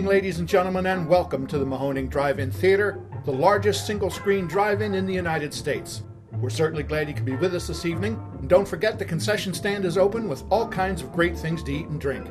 evening, ladies and gentlemen, and welcome to the Mahoning Drive-In Theater, the largest single-screen drive-in in the United States. We're certainly glad you could be with us this evening, and don't forget the concession stand is open with all kinds of great things to eat and drink.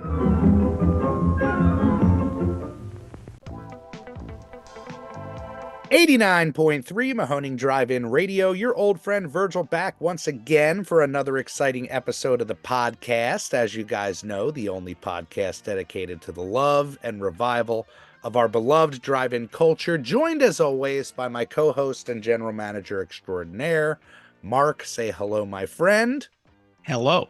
89.3 Mahoning Drive-In Radio, your old friend Virgil back once again for another exciting episode of the podcast. As you guys know, the only podcast dedicated to the love and revival of our beloved drive-in culture, joined as always by my co-host and general manager extraordinaire, Mark. Say hello, my friend. Hello.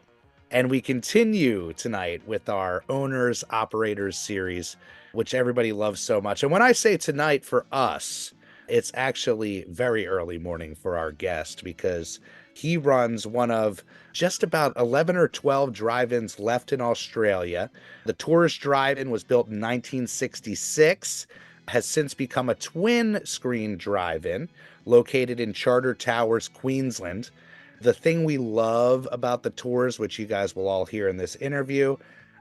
And we continue tonight with our Owners Operators series, which everybody loves so much. And when I say tonight for us, it's actually very early morning for our guest because he runs one of just about 11 or 12 drive-ins left in Australia. The Tourist Drive-In was built in 1966, has since become a twin-screen drive-in located in Charter Towers, Queensland. The thing we love about the tours, which you guys will all hear in this interview,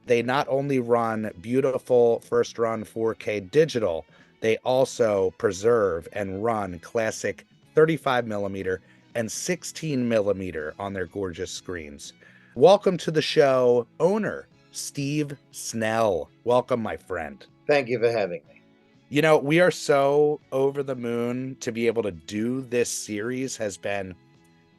they not only run beautiful first-run 4K digital, they also preserve and run classic 35 millimeter and 16 millimeter on their gorgeous screens. Welcome to the show, owner Steve Snell. Welcome, my friend. Thank you for having me. You know, we are so over the moon to be able to do this series. Has been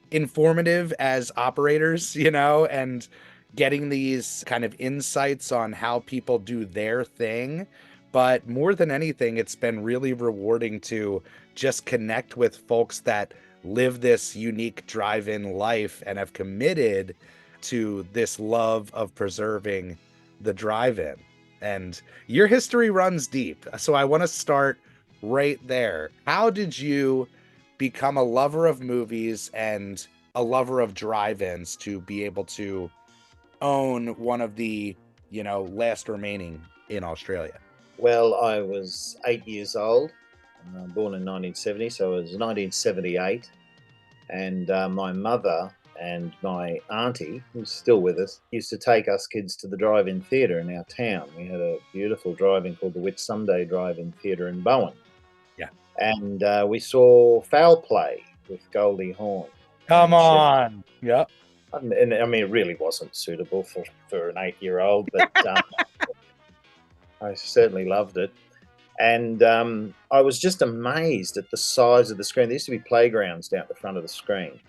informative as operators, you know, and getting these kind of insights on how people do their thing. But more than anything, it's been really rewarding to just connect with folks that live this unique drive-in life and have committed to this love of preserving the drive-in. And your history runs deep. So I want to start right there. How did you become a lover of movies and a lover of drive-ins to be able to own one of the, you know, last remaining in Australia? Well, I was 8 years old, born in 1970, so it was 1978. And my mother and my auntie, who's still with us, used to take us kids to the drive-in theatre in our town. We had a beautiful drive-in called the Whitsunday Drive-In Theatre in Bowen. Yeah. And we saw Foul Play with Goldie Hawn. Come on. Yep. And I mean, it really wasn't suitable for an 8-year-old, but I certainly loved it. And I was just amazed at the size of the screen. There used to be playgrounds down at the front of the screen.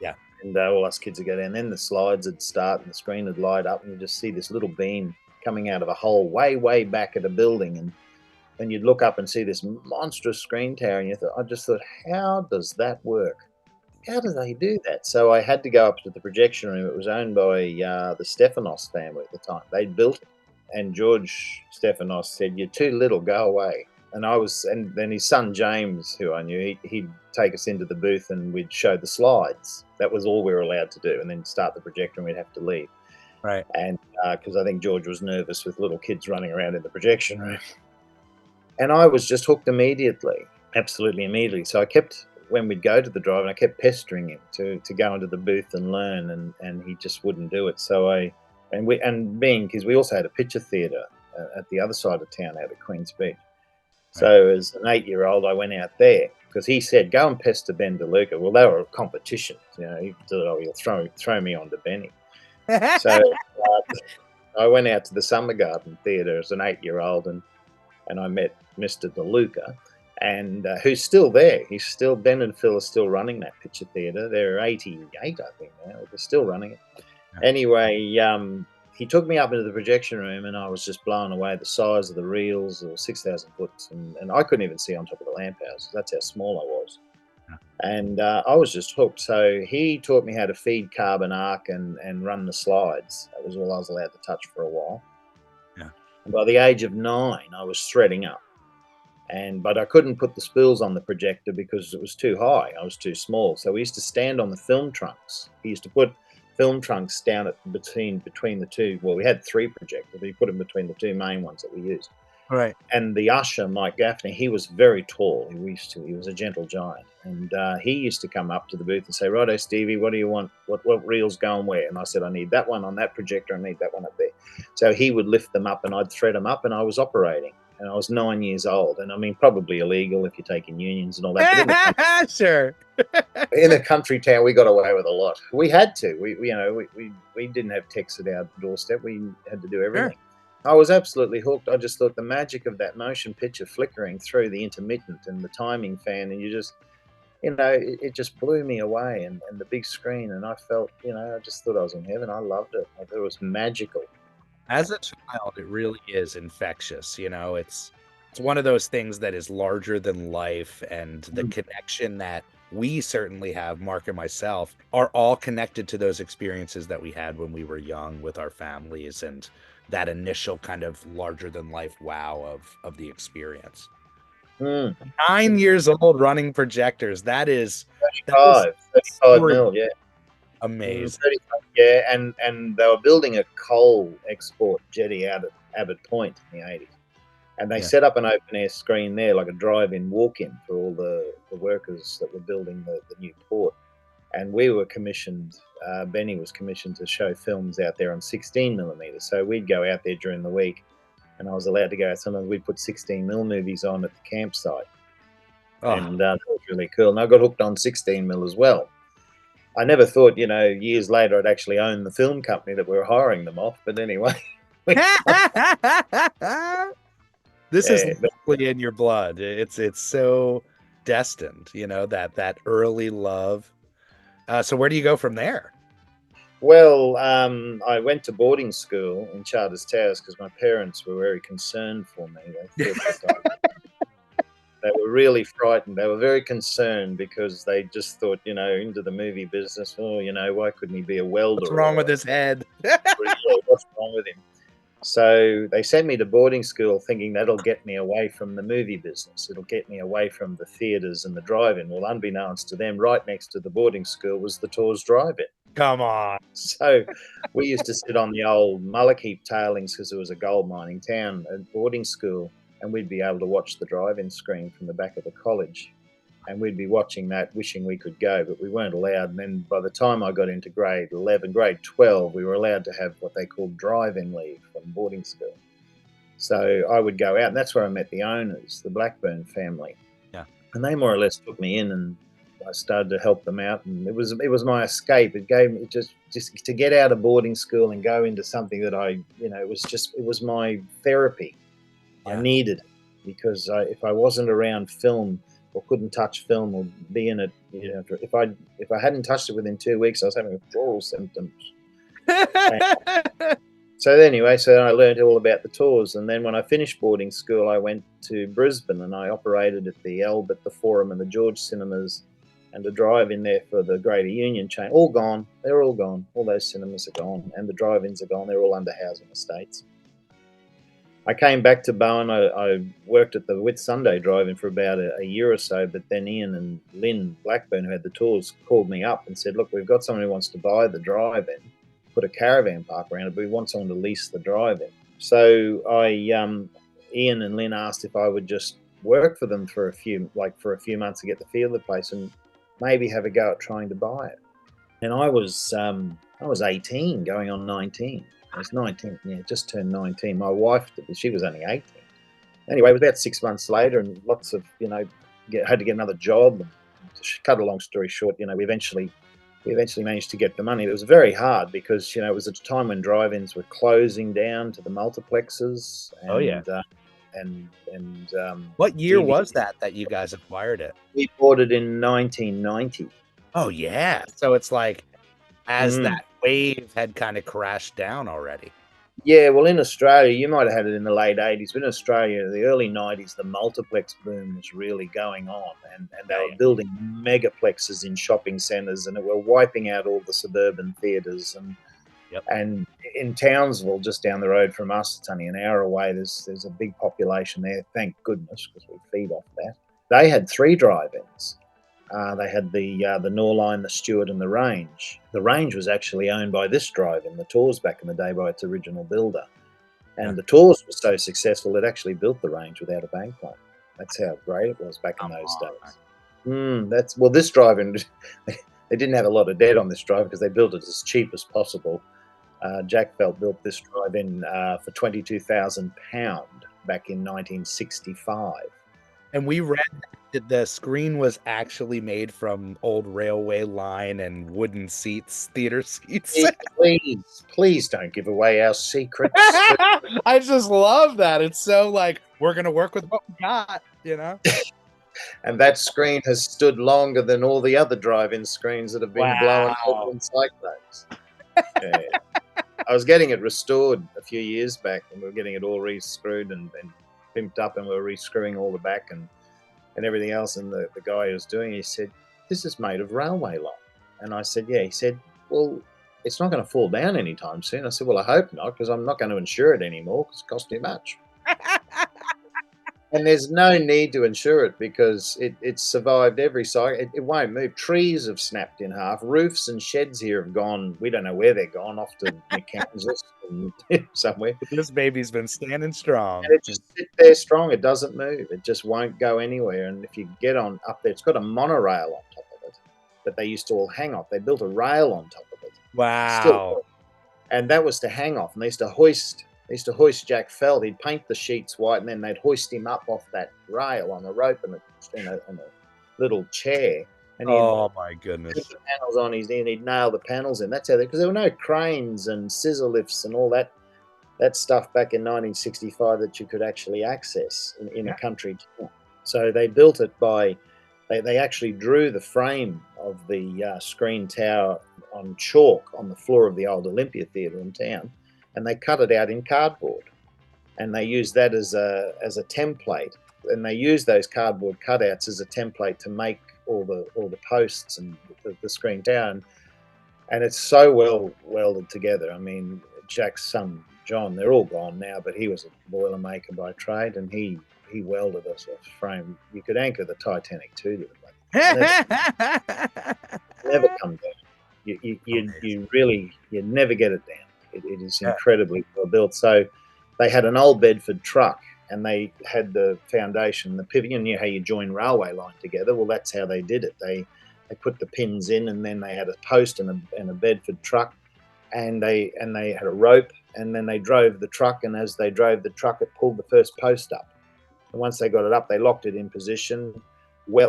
Yeah. And all us kids would go down. Then the slides would start and the screen would light up and you'd just see this little beam coming out of a hole way, way back at a building. And you'd look up and see this monstrous screen tower. And I just thought, how does that work? How do they do that? So I had to go up to the projection room. It was owned by the Stephanos family at the time. They'd built it. And George Stephanos said, "You're too little, go away." And then his son James, who I knew, he'd take us into the booth and we'd show the slides. That was all we were allowed to do. And then start the projector and we'd have to leave. Right. And because I think George was nervous with little kids running around in the projection room. And I was just hooked immediately, absolutely immediately. So I kept, when we'd go to the drive, and I kept pestering him to go into the booth and learn, and he just wouldn't do it. So because we also had a picture theatre at the other side of town out at Queens Beach. So as an 8-year-old, I went out there because he said, "Go and pester Ben DeLuca." Well, they were a competition. You know, he thought, "Oh, he'll throw me onto Benny." So I went out to the Summer Garden Theatre as an 8-year-old, and I met Mr. DeLuca, and who's still there. Ben and Phil are still running that picture theatre. They're 88, I think now. They're still running it. Anyway, he took me up into the projection room and I was just blown away. The size of the reels, 6,000 foot, and I couldn't even see on top of the lamp houses. That's how small I was. Yeah. And I was just hooked. So he taught me how to feed carbon arc and run the slides. That was all I was allowed to touch for a while. Yeah. And by the age of 9, I was threading up. But I couldn't put the spools on the projector because it was too high. I was too small. So we used to stand on the film trunks. He used to put film trunks down between the two. Well, we had 3 projectors, but he put them between the 2 main ones that we used. Right. And the usher, Mike Gaffney, he was very tall. He was a gentle giant. And he used to come up to the booth and say, "Righto, Stevie, what do you want? What reels going where?" And I said, "I need that one on that projector. I need that one up there." So he would lift them up and I'd thread them up and I was operating. and I was 9 years old. And I mean, probably illegal if you're taking unions and all that. But Sure. in a country town, we got away with a lot. We had to. We didn't have techs at our doorstep. We had to do everything. Sure. I was absolutely hooked. I just thought the magic of that motion picture flickering through the intermittent and the timing fan, and you just, it just blew me away. And the big screen, and I felt, I just thought I was in heaven. I loved it. I thought it was magical. As a child, it really is infectious. It's one of those things that is larger than life, and the connection that we certainly have, Mark and myself, are all connected to those experiences that we had when we were young with our families, and that initial kind of larger than life wow of the experience. 9 years old running projectors. That is 35 mil, yeah. Amazing. 35, yeah, and they were building a coal export jetty out at Abbott Point in the 80s. And they set up an open air screen there, like a drive-in walk-in for all the workers that were building the new port. And we were commissioned, Benny was commissioned to show films out there on 16 millimeters. So we'd go out there during the week, and I was allowed to go out. Sometimes we'd put 16 mil movies on at the campsite. And that was really cool. And I got hooked on 16 mil as well. I never thought, years later I'd actually own the film company that we were hiring them off. But anyway. This is literally in your blood. It's so destined, that early love. So where do you go from there? Well, I went to boarding school in Charters Towers because my parents were very concerned for me. They were really frightened. They were very concerned because they just thought, into the movie business. Oh, why couldn't he be a welder? What's wrong with his head? What's wrong with him? So they sent me to boarding school thinking that'll get me away from the movie business. It'll get me away from the theatres and the drive-in. Well, unbeknownst to them, right next to the boarding school was the Tours drive-in. Come on. So we used to sit on the old mullock heap tailings because it was a gold mining town at boarding school, and we'd be able to watch the drive-in screen from the back of the college. And we'd be watching that, wishing we could go, but we weren't allowed. And then by the time I got into grade 12, we were allowed to have what they called drive-in leave from boarding school. So I would go out, and that's where I met the owners, the Blackburn family. Yeah. And they more or less took me in, and I started to help them out. And it was my escape. It gave me just to get out of boarding school and go into something that it was my therapy. Yeah. I needed it because if I wasn't around film, or couldn't touch film or be in it, if I hadn't touched it within 2 weeks, I was having withdrawal symptoms. So I learned all about the tours. And then when I finished boarding school, I went to Brisbane and I operated at the Albert, the Forum and the George cinemas, and a drive-in there for the Greater Union chain. All gone. They're all gone. All those cinemas are gone. And the drive-ins are gone. They're all under housing estates. I came back to Bowen. I worked at the Whitsunday drive-in for about a year or so, but then Ian and Lynn Blackburn, who had the tours, called me up and said, look, we've got someone who wants to buy the drive-in, put a caravan park around it, but we want someone to lease the drive-in. So Ian and Lynn asked if I would just work for them for a few months to get the feel of the place and maybe have a go at trying to buy it. And I was 18, going on 19. I was 19, just turned 19. My wife, she was only 18. Anyway, it was about 6 months later, and lots of, had to get another job. And to cut a long story short, we eventually managed to get the money. It was very hard because, it was at a time when drive-ins were closing down to the multiplexes. And, what year was that you guys acquired it? We bought it in 1990. Oh, yeah. So it's like as that wave had kind of crashed down already. Yeah, well, in Australia, you might have had it in the late 80s, but in Australia, the early 90s, the multiplex boom was really going on, and they were building megaplexes in shopping centres, and it were wiping out all the suburban theatres. And in Townsville, just down the road from us, it's only an hour away, there's a big population there, thank goodness, because we feed off that. They had 3 drive-ins. They had the Norline, the Stewart, and the Range. The Range was actually owned by this drive-in, the Tours, back in the day, by its original builder. And the Tours was so successful, it actually built the Range without a bank loan. That's how great it was back in those days. This drive-in, they didn't have a lot of debt on this drive because they built it as cheap as possible. Jack Felt built this drive-in for £22,000. back in 1965. And we read that the screen was actually made from old railway line and wooden seats, theater seats. Please don't give away our secrets. I just love that. It's so like, we're going to work with what we got, you know? And that screen has stood longer than all the other drive-in screens that have been blown over in cyclones. Yeah. I was getting it restored a few years back, and we were getting it all re-screwed and pimped up, and we were re-screwing all the back and everything else. And the guy who was doing it, he said, "This is made of railway line." And I said, "Yeah." He said, "Well, it's not going to fall down anytime soon." I said, "Well, I hope not, because I'm not going to insure it anymore because it costs too much." And there's no need to insure it because it's survived every cycle. It won't move. Trees have snapped in half. Roofs and sheds here have gone. We don't know where they're gone, off to Kansas and somewhere. But this baby's been standing strong. And it just sits there strong. It doesn't move. It just won't go anywhere. And if you get on up there, it's got a monorail on top of it that they used to all hang off. They built a rail on top of it. Wow. Still, and that was to hang off. And they used to hoist Jack Felt. He'd paint the sheets white, and then they'd hoist him up off that rail on a rope in a little chair. And oh my goodness! Put the panels on his end. He'd nail the panels in. That's how because there were no cranes and scissor lifts and all that stuff back in 1965 that you could actually access in a country town. So they built it by. They actually drew the frame of the screen tower on chalk on the floor of the old Olympia Theatre in town. And they cut it out in cardboard, and they used that as a template. And they used those cardboard cutouts as a template to make all the posts and the screen tower. And it's so well welded together. I mean, Jack's son John, they're all gone now, but he was a boilermaker by trade, and he welded us a frame. You could anchor the Titanic too to it. Never come down. You never get it down. It is incredibly well built. So they had an old Bedford truck, and they had the foundation, the pivot. You know how you join railway line together? Well, that's how they did it. They put the pins in, and then they had a post and a Bedford truck, and they had a rope, and then they drove the truck, and as they drove the truck, it pulled the first post up. And once they got it up, they locked it in position,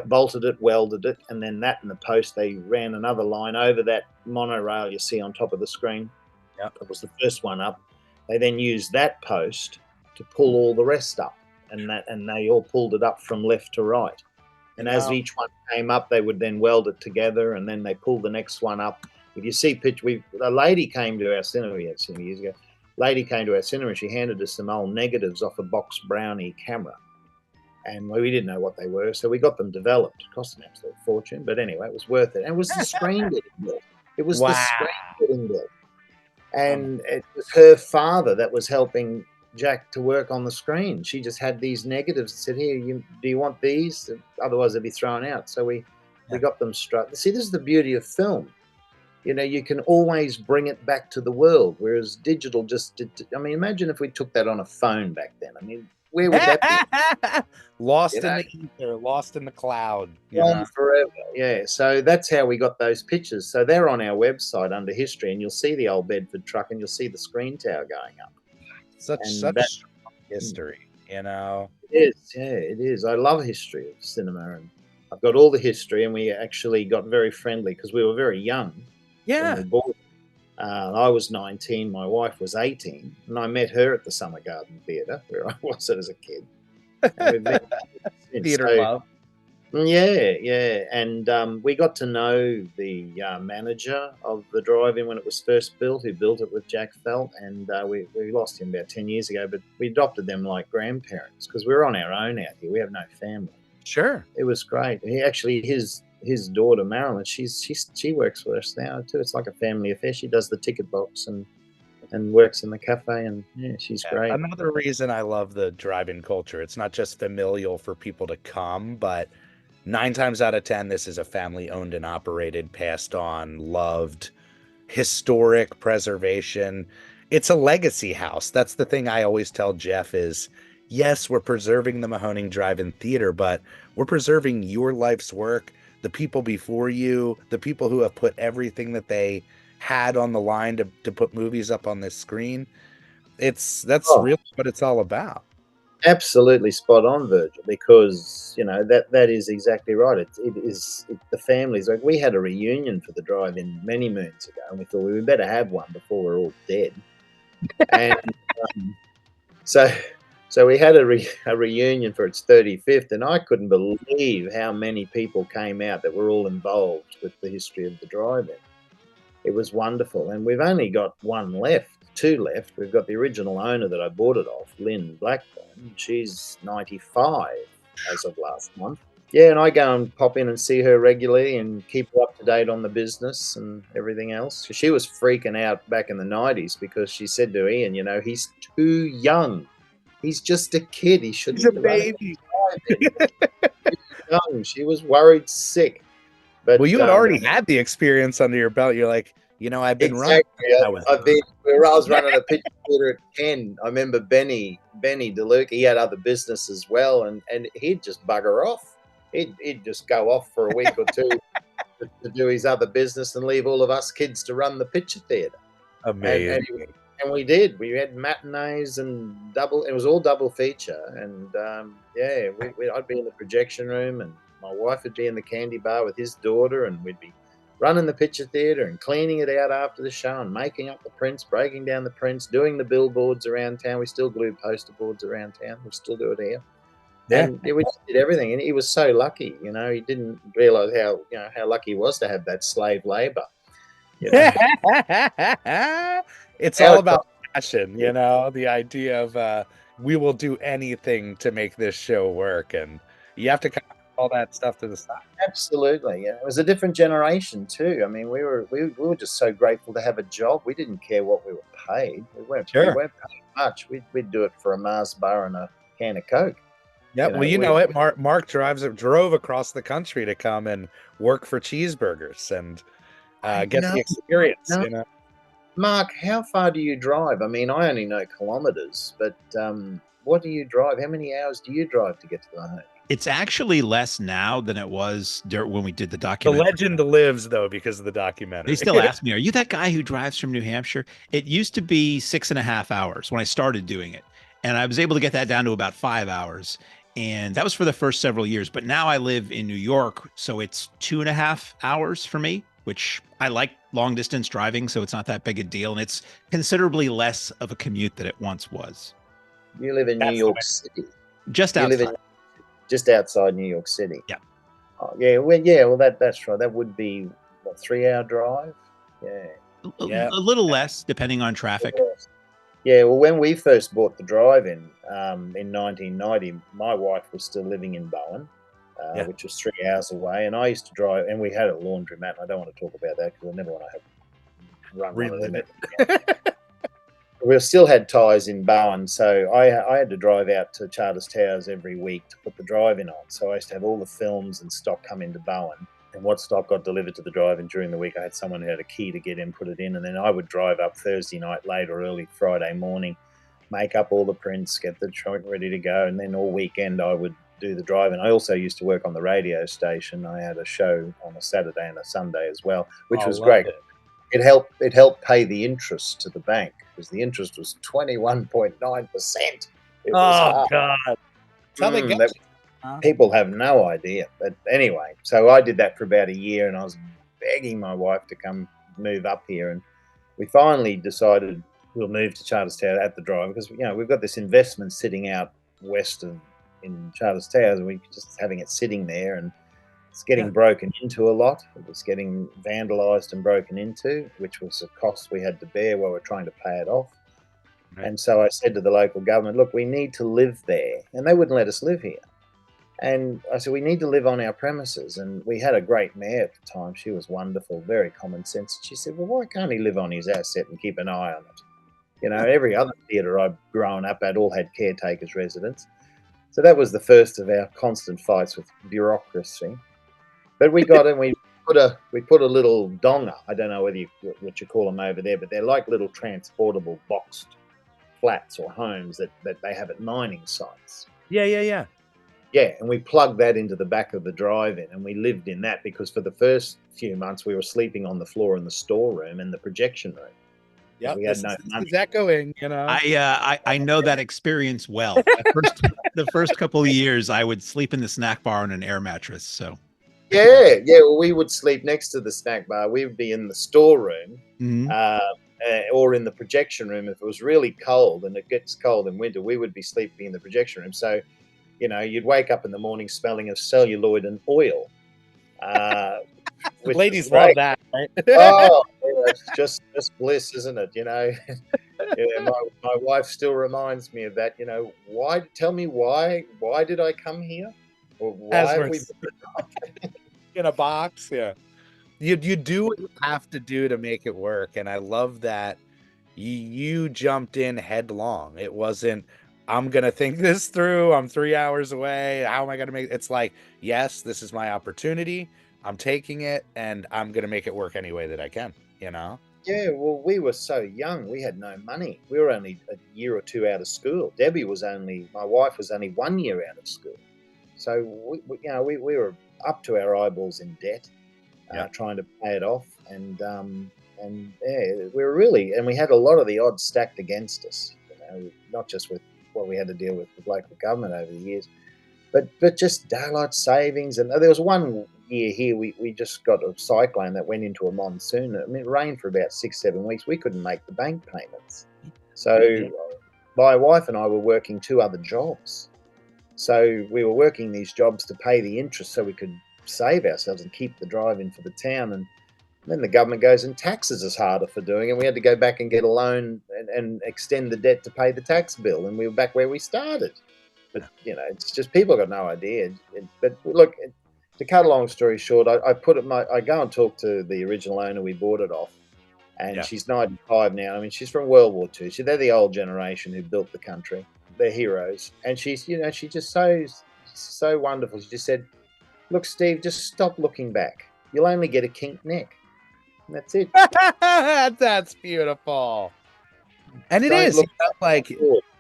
bolted it, welded it, and then that and the post, they ran another line over that monorail you see on top of the screen. Yep. It was the first one up. They then used that post to pull all the rest up, and they all pulled it up from left to right. And as each one came up, they would then weld it together, and then they pulled the next one up. If you see a lady came to our cinema, we had cinema years ago. Lady came to our cinema, and she handed us some old negatives off a box Brownie camera, and we didn't know what they were, so we got them developed. It cost an absolute fortune, but anyway, it was worth it. And it was the screen getting built. It was the screen getting built. And it was her father that was helping Jack to work on the screen. She just had these negatives and said, "Here, do you want these? Otherwise, they'll be thrown out." So we got them struck. See, this is the beauty of film. You know, you can always bring it back to the world, whereas digital imagine if we took that on a phone back then. I mean, where would that be? Lost in the ether, lost in the cloud. Gone forever. Yeah. So that's how we got those pictures. So they're on our website under history, and you'll see the old Bedford truck, and you'll see the screen tower going up. Such history, you know. It is. Yeah, it is. I love history of cinema, and I've got all the history, and we actually got very friendly because we were very young. Yeah. When we bought it. I was 19, my wife was 18, and I met her at the Summer Garden Theatre where I was as a kid. And we've met Theatre love. Yeah. And we got to know the manager of the drive-in when it was first built, who built it with Jack Felt, and we lost him about 10 years ago, but we adopted them like grandparents because we're on our own out here. We have no family. Sure. It was great. His daughter Marilyn, she works for us now too. It's like a family affair. She does the ticket box and works in the cafe, and she's great. Another reason I love the drive-in culture, it's not just familial for people to come, but 9 times out of 10, this is a family owned and operated, passed on, loved, historic preservation. It's a legacy house. That's the thing I always tell Jeff is, yes, we're preserving the Mahoning Drive-In Theater, but we're preserving your life's work, the people before you, the people who have put everything that they had on the line to put movies up on this screen. That's really what it's all about. Absolutely spot on, Virgil, because that is exactly right. The families, like, we had a reunion for the drive-in many moons ago, and we thought we better have one before we're all dead. And um, so so we had a reunion for its 35th, and I couldn't believe how many people came out that were all involved with the history of the drive-in. It was wonderful, and we've only got two left. We've got the original owner that I bought it off, Lynn Blackburn. She's 95 as of last month. Yeah, and I go and pop in and see her regularly and keep her up to date on the business and everything else. She was freaking out back in the 90s because she said to Ian, he's too young. He's just a kid. He shouldn't He's a be running baby. He's young. She was worried sick. But Well, you had already had the experience under your belt. You're like, I've been running. Exactly. I was running a picture theater at 10. I remember Benny DeLuca, he had other business as well, and he'd just bugger off. He'd just go off for a week or two to do his other business and leave all of us kids to run the picture theater. Amazing. And we did. We had matinees and it was all double feature. And I'd be in the projection room, and my wife would be in the candy bar with his daughter, and we'd be running the picture theater and cleaning it out after the show and making up the prints, breaking down the prints, doing the billboards around town. We still glue poster boards around town. We still do it here. Yeah. And we just did everything. And he was so lucky, he didn't realize how lucky he was to have that slave labor. It's all about passion, the idea of we will do anything to make this show work, and you have to kind of put all that stuff to the side. Absolutely. Yeah. It was a different generation too. I mean, we were just so grateful to have a job. We didn't care what we were paid. We weren't paid much. We'd do it for a Mars bar and a can of Coke. Yeah, well, Mark drove across the country to come and work for cheeseburgers and get the experience. Mark, how far do you drive? I mean, I only know kilometers, but what do you drive? How many hours do you drive to get to the home? It's actually less now than it was when we did the documentary. The legend lives, though, because of the documentary. They still ask me, are you that guy who drives from New Hampshire? It used to be 6.5 hours when I started doing it. And I was able to get that down to about 5 hours. And that was for the first several years. But now I live in New York, so it's 2.5 hours for me, which I like long distance driving, so it's not that big a deal. And it's considerably less of a commute than it once was. You live in New York City. Just outside. Just outside New York City. Yeah. Oh, yeah. Well, that's right. That would be a 3-hour drive. Yeah. A little less, depending on traffic. Yeah. Well, when we first bought the drive-in in 1990, my wife was still living in Bowen, which was 3 hours away, and I used to drive. And we had a laundromat. And I don't want to talk about that because I never want to have run one of them. We still had ties in Bowen, so I had to drive out to Charters Towers every week to put the drive-in on. So I used to have all the films and stock come into Bowen, and what stock got delivered to the drive-in during the week, I had someone who had a key to get in, put it in, and then I would drive up Thursday night late or early Friday morning, make up all the prints, get the joint ready to go, and then all weekend I would do the drive-in. I also used to work on the radio station. I had a show on a Saturday and a Sunday as well, which was great. It helped pay the interest to the bank because the interest was 21.9%. Oh God! That's how they get people have no idea. But anyway, so I did that for about a year, and I was begging my wife to come move up here, and we finally decided we'll move to Charters Towers at the drive because we've got this investment sitting out west in Charters Towers, and we're just having it sitting there, and it's getting broken into a lot. It was getting vandalised and broken into, which was a cost we had to bear while we're trying to pay it off. Right. And so I said to the local government, look, we need to live there. And they wouldn't let us live here. And I said, we need to live on our premises. And we had a great mayor at the time. She was wonderful, very common sense. She said, well, why can't he live on his asset and keep an eye on it? Every other theatre I've grown up at all had caretakers' residents. So that was the first of our constant fights with bureaucracy. But we got in, we put a little donga. I don't know what you call them over there, but they're like little transportable boxed flats or homes that they have at mining sites. Yeah, and we plugged that into the back of the drive-in, and we lived in that because for the first few months we were sleeping on the floor in the storeroom and the projection room. because we had no This money. is echoing, you know. I know that experience well. The first couple of years, I would sleep in the snack bar on an air mattress. So Yeah. Well, we would sleep next to the snack bar. We would be in the storeroom, or in the projection room. If it was really cold, and it gets cold in winter, we would be sleeping in the projection room. So, you'd wake up in the morning smelling of celluloid and oil. Which Ladies was love great. that, right? Oh, it's just bliss, isn't it? My wife still reminds me of that. Why? Tell me why? Why did I come here? Or As why have we're we? in a box, yeah. You do what you have to do to make it work, and I love that you jumped in headlong. It wasn't, I'm gonna think this through. I'm 3 hours away. How am I gonna make? It's like, yes, this is my opportunity. I'm taking it, and I'm gonna make it work any way that I can. You know. Yeah, well, we were so young. We had no money. We were only a year or two out of school. My wife was only 1 year out of school. So we were up to our eyeballs in debt, trying to pay it off, and yeah, we had a lot of the odds stacked against us. Not just with what we had to deal with local government over the years, but just daylight savings. And there was one year here we just got a cyclone that went into a monsoon. I mean, it rained for about 6-7 weeks. We couldn't make the bank payments, so my wife and I were working 2 other jobs. So we were working these jobs to pay the interest so we could save ourselves and keep the drive in for the town. And then the government goes and taxes us harder for doing it. We had to go back and get a loan and extend the debt to pay the tax bill. And we were back where we started. But, it's just people got no idea. But look, to cut a long story short, I go and talk to the original owner we bought it off. And she's 95 now. I mean, she's from World War II. They're the old generation who built the country. They're heroes. And she's just so wonderful. She just said, look, Steve, just stop looking back. You'll only get a kinked neck. And that's it. That's beautiful. And it Don't is look like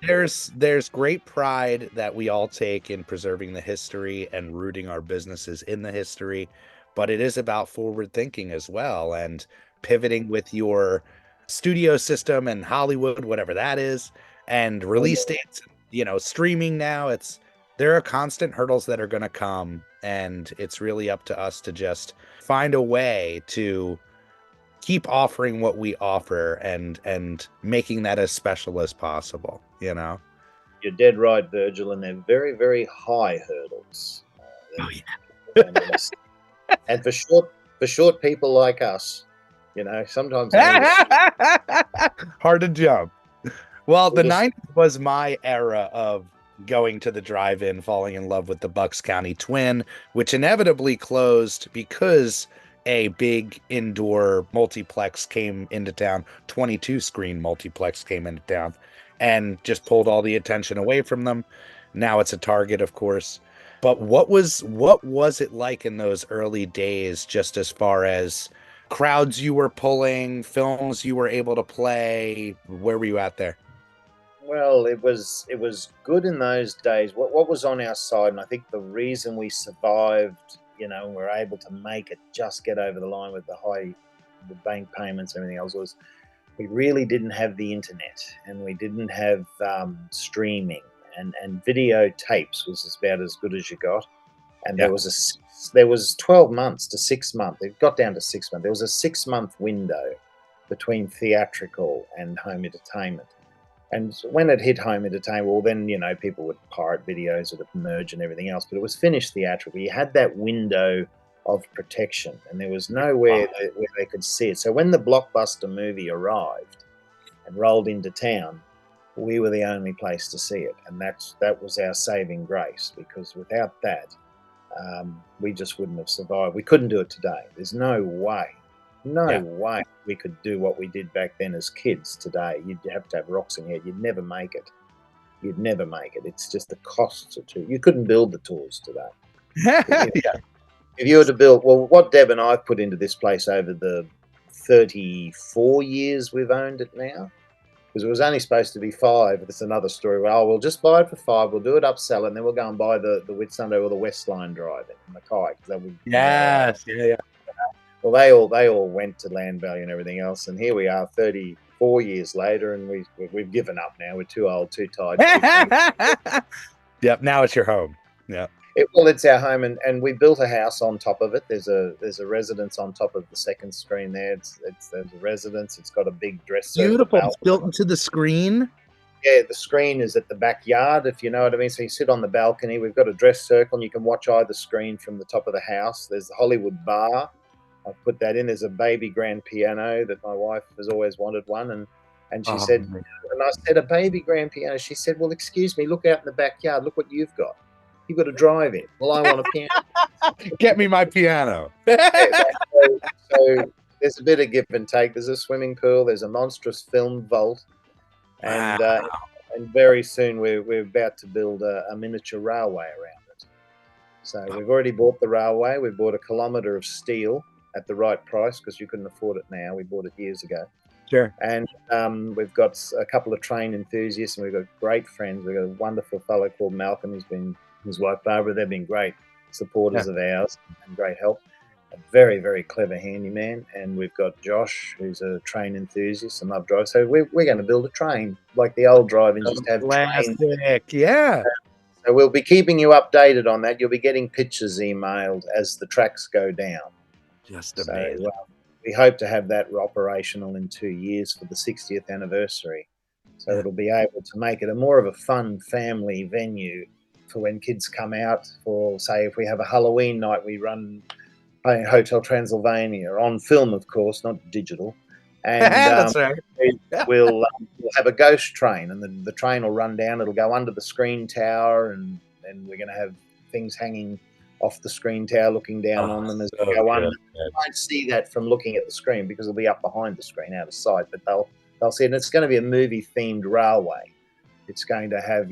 there's great pride that we all take in preserving the history and rooting our businesses in the history, but it is about forward thinking as well, and pivoting with your studio system and Hollywood, whatever that is, and release dates, streaming now. There are constant hurdles that are going to come, and it's really up to us to just find a way to keep offering what we offer and making that as special as possible. You're dead right, Virgil, and they're very, very high hurdles. And for short people like us, sometimes hard to jump. Well, the 90s was my era of going to the drive-in, falling in love with the Bucks County Twin, which inevitably closed because a big indoor multiplex came into town, 22 screen multiplex came into town, and just pulled all the attention away from them. Now it's a Target, of course. But what was it like in those early days, just as far as crowds you were pulling, films you were able to play? Where were you at there? Well, it was good in those days. What was on our side, and I think the reason we survived, and we're able to make it, just get over the line with the bank payments and everything else, was we really didn't have the internet, and we didn't have streaming, and videotapes was about as good as you got. And there was 12 months to 6 months. It got down to 6 months. There was a 6-month window between theatrical and home entertainment. And when it hit home entertainment, well, then, people would pirate videos, it would merge and everything else. But it was finished theatrically. You had that window of protection, and there was nowhere where they could see it. So when the blockbuster movie arrived and rolled into town, we were the only place to see it. And that was our saving grace, because without that, we just wouldn't have survived. We couldn't do it today. There's no way we could do what we did back then as kids today. You'd have to have rocks in your head. You'd never make it. It's just the costs are too. You couldn't build the tours today. If you were to build, well, what Deb and I put into this place over the 34 years we've owned it now, because it was only supposed to be 5. That's another story. Well, we'll just buy it for 5. We'll do it upsell, and then we'll go and buy the Whitsunday or the West Line Drive in Mackay. Yes, Well, they all went to land value and everything else, and here we are, 34 4 years later, and we've given up now. We're too old, too tired. Too Yep. Now it's your home. Yeah. Well, it's our home, and we built a house on top of it. There's a residence on top of the second screen there. There's a residence. It's got a big dress circle. Beautiful. It's built into the screen. Yeah, the screen is at the backyard, if you know what I mean. So you sit on the balcony. We've got a dress circle, and you can watch either screen from the top of the house. There's the Hollywood bar. I've put that in. There's a baby grand piano that my wife has always wanted one, and she said, and I said, a baby grand piano. She said, well, excuse me, look out in the backyard. Look what you've got. You've got a drive-in. Well, I want a piano. Get me my piano. So there's a bit of give and take. There's a swimming pool. There's a monstrous film vault. And and very soon we're about to build a miniature railway around it. So we've already bought the railway. We bought 1 kilometre of steel at the right price because you couldn't afford it now. We bought it years ago. Sure. And we've got a couple of train enthusiasts, and we've got great friends. We've got a wonderful fellow called Malcolm. His wife Barbara. They've been great supporters of ours and great help. A very, very clever handyman. And we've got Josh, who's a train enthusiast and love drive. So we're going to build a train like the old drive-ins used to have trains. Yeah. So we'll be keeping you updated on that. You'll be getting pictures emailed as the tracks go down. Just amazing. So, we hope to have that operational in 2 years for the 60th anniversary. So it'll be able to make it a more of a fun family venue for when kids come out. For, say, if we have a Halloween night, we run Hotel Transylvania on film, of course, not digital. And that's right. We'll have a ghost train, and the train will run down. It'll go under the screen tower, and we're going to have things hanging off the screen tower, looking down on them as they go under. You won't see that from looking at the screen because it'll be up behind the screen, out of sight. But they'll see it. And it's going to be a movie-themed railway. It's going to have,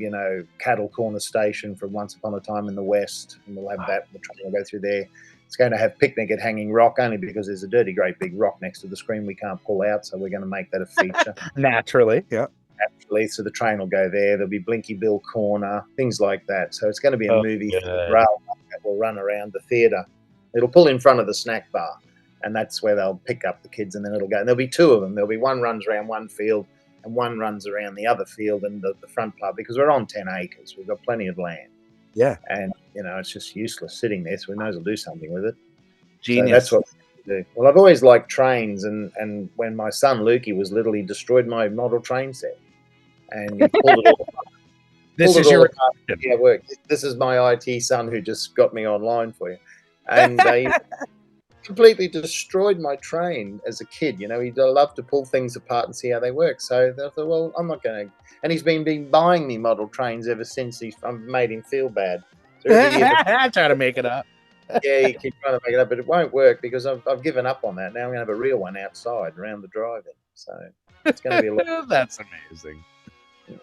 Cattle Corner Station from Once Upon a Time in the West, and we'll have that. The train will go through there. It's going to have Picnic at Hanging Rock, only because there's a dirty, great big rock next to the screen we can't pull out, so we're going to make that a feature. Naturally, yeah. Naturally, so the train will go there. There'll be Blinky Bill Corner, things like that. So it's going to be a movie railway that will run around the theatre. It'll pull in front of the snack bar, and that's where they'll pick up the kids, and then it'll go. And there'll be two of them. There'll be one runs around one field, and one runs around the other field and the front part, because we're on 10 acres. We've got plenty of land. Yeah. And, it's just useless sitting there, so we may as well do something with it. Genius. So that's what we do. Well, I've always liked trains, and when my son Lukey was little, he destroyed my model train set. And he pulled it all apart. This is your yeah, work. This is my IT son who just got me online for you. And he completely destroyed my train as a kid. He'd love to pull things apart and see how they work. So I thought, well, I'm not going to. And he's been buying me model trains ever since. I've made him feel bad. So I try to make it up. Yeah, you keep trying to make it up, but it won't work because I've given up on that. Now I'm going to have a real one outside around the drive-in. So it's going to be a lot. That's amazing.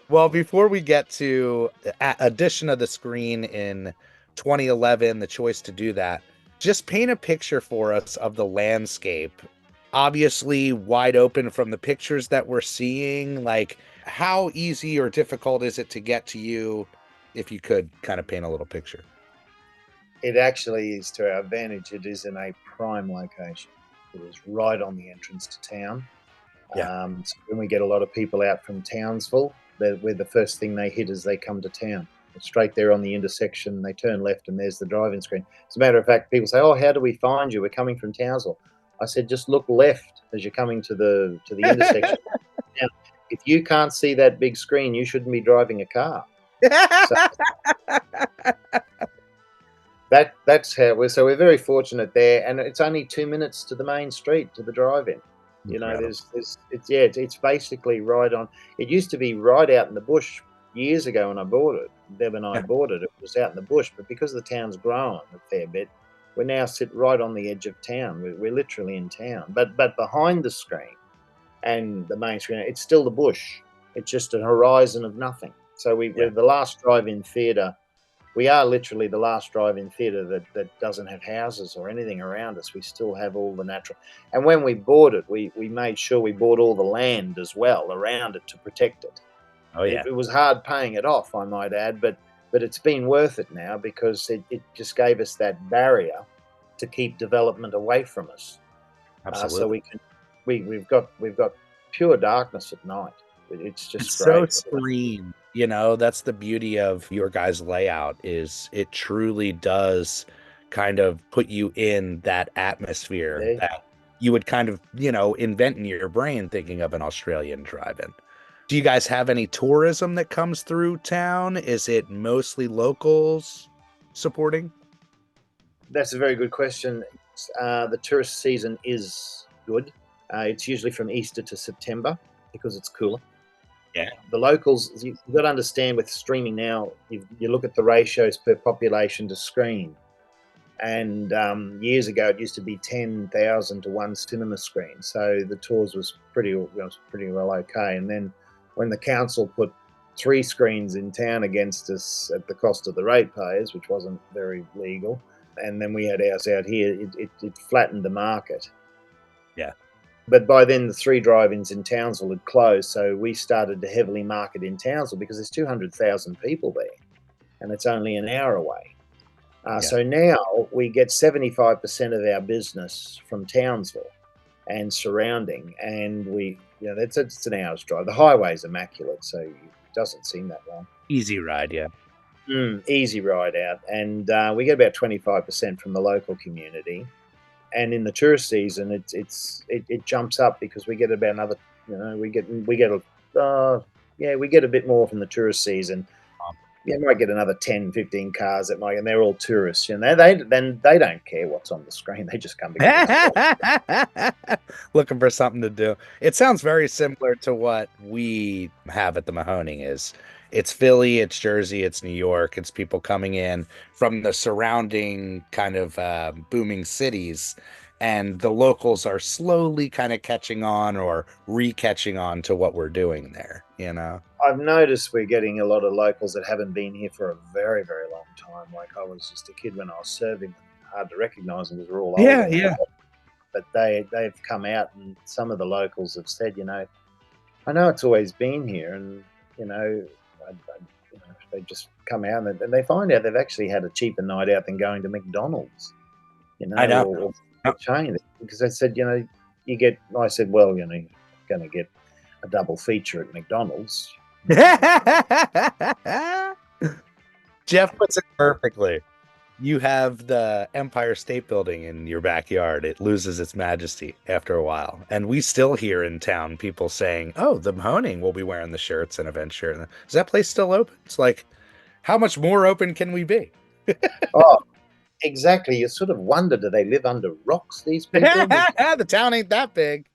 Well, before we get to the addition of the screen in 2011, the choice to do that, just paint a picture for us of the landscape. Obviously wide open from the pictures that we're seeing. Like, how easy or difficult is it to get to you, if you could kind of paint a little picture? It actually is to our advantage. It is in a prime location. It is right on the entrance to town. Yeah. So when we get a lot of people out from Townsville, we're the first thing they hit as they come to town. It's straight there on the intersection. They turn left, and there's the driving screen. As a matter of fact, people say, "Oh, how do we find you? We're coming from Townsville." I said, "Just look left as you're coming to the intersection." Now, if you can't see that big screen, you shouldn't be driving a car. That's how we're very fortunate there, and it's only 2 minutes to the main street, to the drive-in. It's basically right on. It used to be right out in the bush years ago when I bought it. Deb and I bought it. It was out in the bush, but because the town's grown a fair bit, we now sit right on the edge of town. We're literally in town, but behind the screen and the main screen, it's still the bush. It's just an horizon of nothing. So we're the last drive-in theatre. We are literally the last drive-in theatre that doesn't have houses or anything around us. We still have all the natural. And when we bought it, we made sure we bought all the land as well around it to protect it. Oh, yeah. It was hard paying it off, I might add, but it's been worth it now because it just gave us that barrier to keep development away from us. Absolutely. So we've got pure darkness at night. It's just It's so great. serene. You know, that's the beauty of your guys' layout, is it truly does kind of put you in that atmosphere Yeah. that you would kind of, invent in your brain thinking of an Australian drive-in. Do you guys have any tourism that comes through town? Is it mostly locals supporting? That's a very good question. The tourist season is good. It's usually from Easter to September because it's cooler. Yeah. The locals, you've got to understand with streaming now, you look at the ratios per population to screen. And years ago, it used to be 10,000 to one cinema screen. So the tours was pretty well okay. And then when the council put 3 screens in town against us at the cost of the ratepayers, which wasn't very legal, and then we had ours out here, it flattened the market. Yeah. But by then, the 3 drive-ins in Townsville had closed, so we started to heavily market in Townsville because there's 200,000 people there, and it's only an hour away. So now we get 75% of our business from Townsville and surrounding, and it's an hour's drive. The highway's immaculate, so it doesn't seem that long. Easy ride, yeah. Easy ride out, and we get about 25% from the local community. And in the tourist season, it jumps up because we get about another, we get a bit more from the tourist season. You might get another 10, 15 cars and they're all tourists. They don't care what's on the screen. They just come to looking for something to do. It sounds very similar to what we have at the Mahoning. It's Philly, it's Jersey, it's New York. It's people coming in from the surrounding kind of booming cities, and the locals are slowly kind of catching on or re-catching on to what we're doing there, I've noticed we're getting a lot of locals that haven't been here for a very, very long time. Like I was just a kid when I was serving. Hard to recognise them because we're all older. Yeah. But they've come out, and some of the locals have said, I know it's always been here, and they just come out and they find out they've actually had a cheaper night out than going to McDonald's. I know. Or chain, because they said, I said, well, you're going to get a double feature at McDonald's. Jeff puts it perfectly. You have the Empire State Building in your backyard. It loses its majesty after a while. And we still hear in town people saying, oh, the Mahoning will be wearing the shirts and event shirt. Is that place still open? It's like, how much more open can we be? Oh, exactly. You sort of wonder, do they live under rocks, these people? The town ain't that big.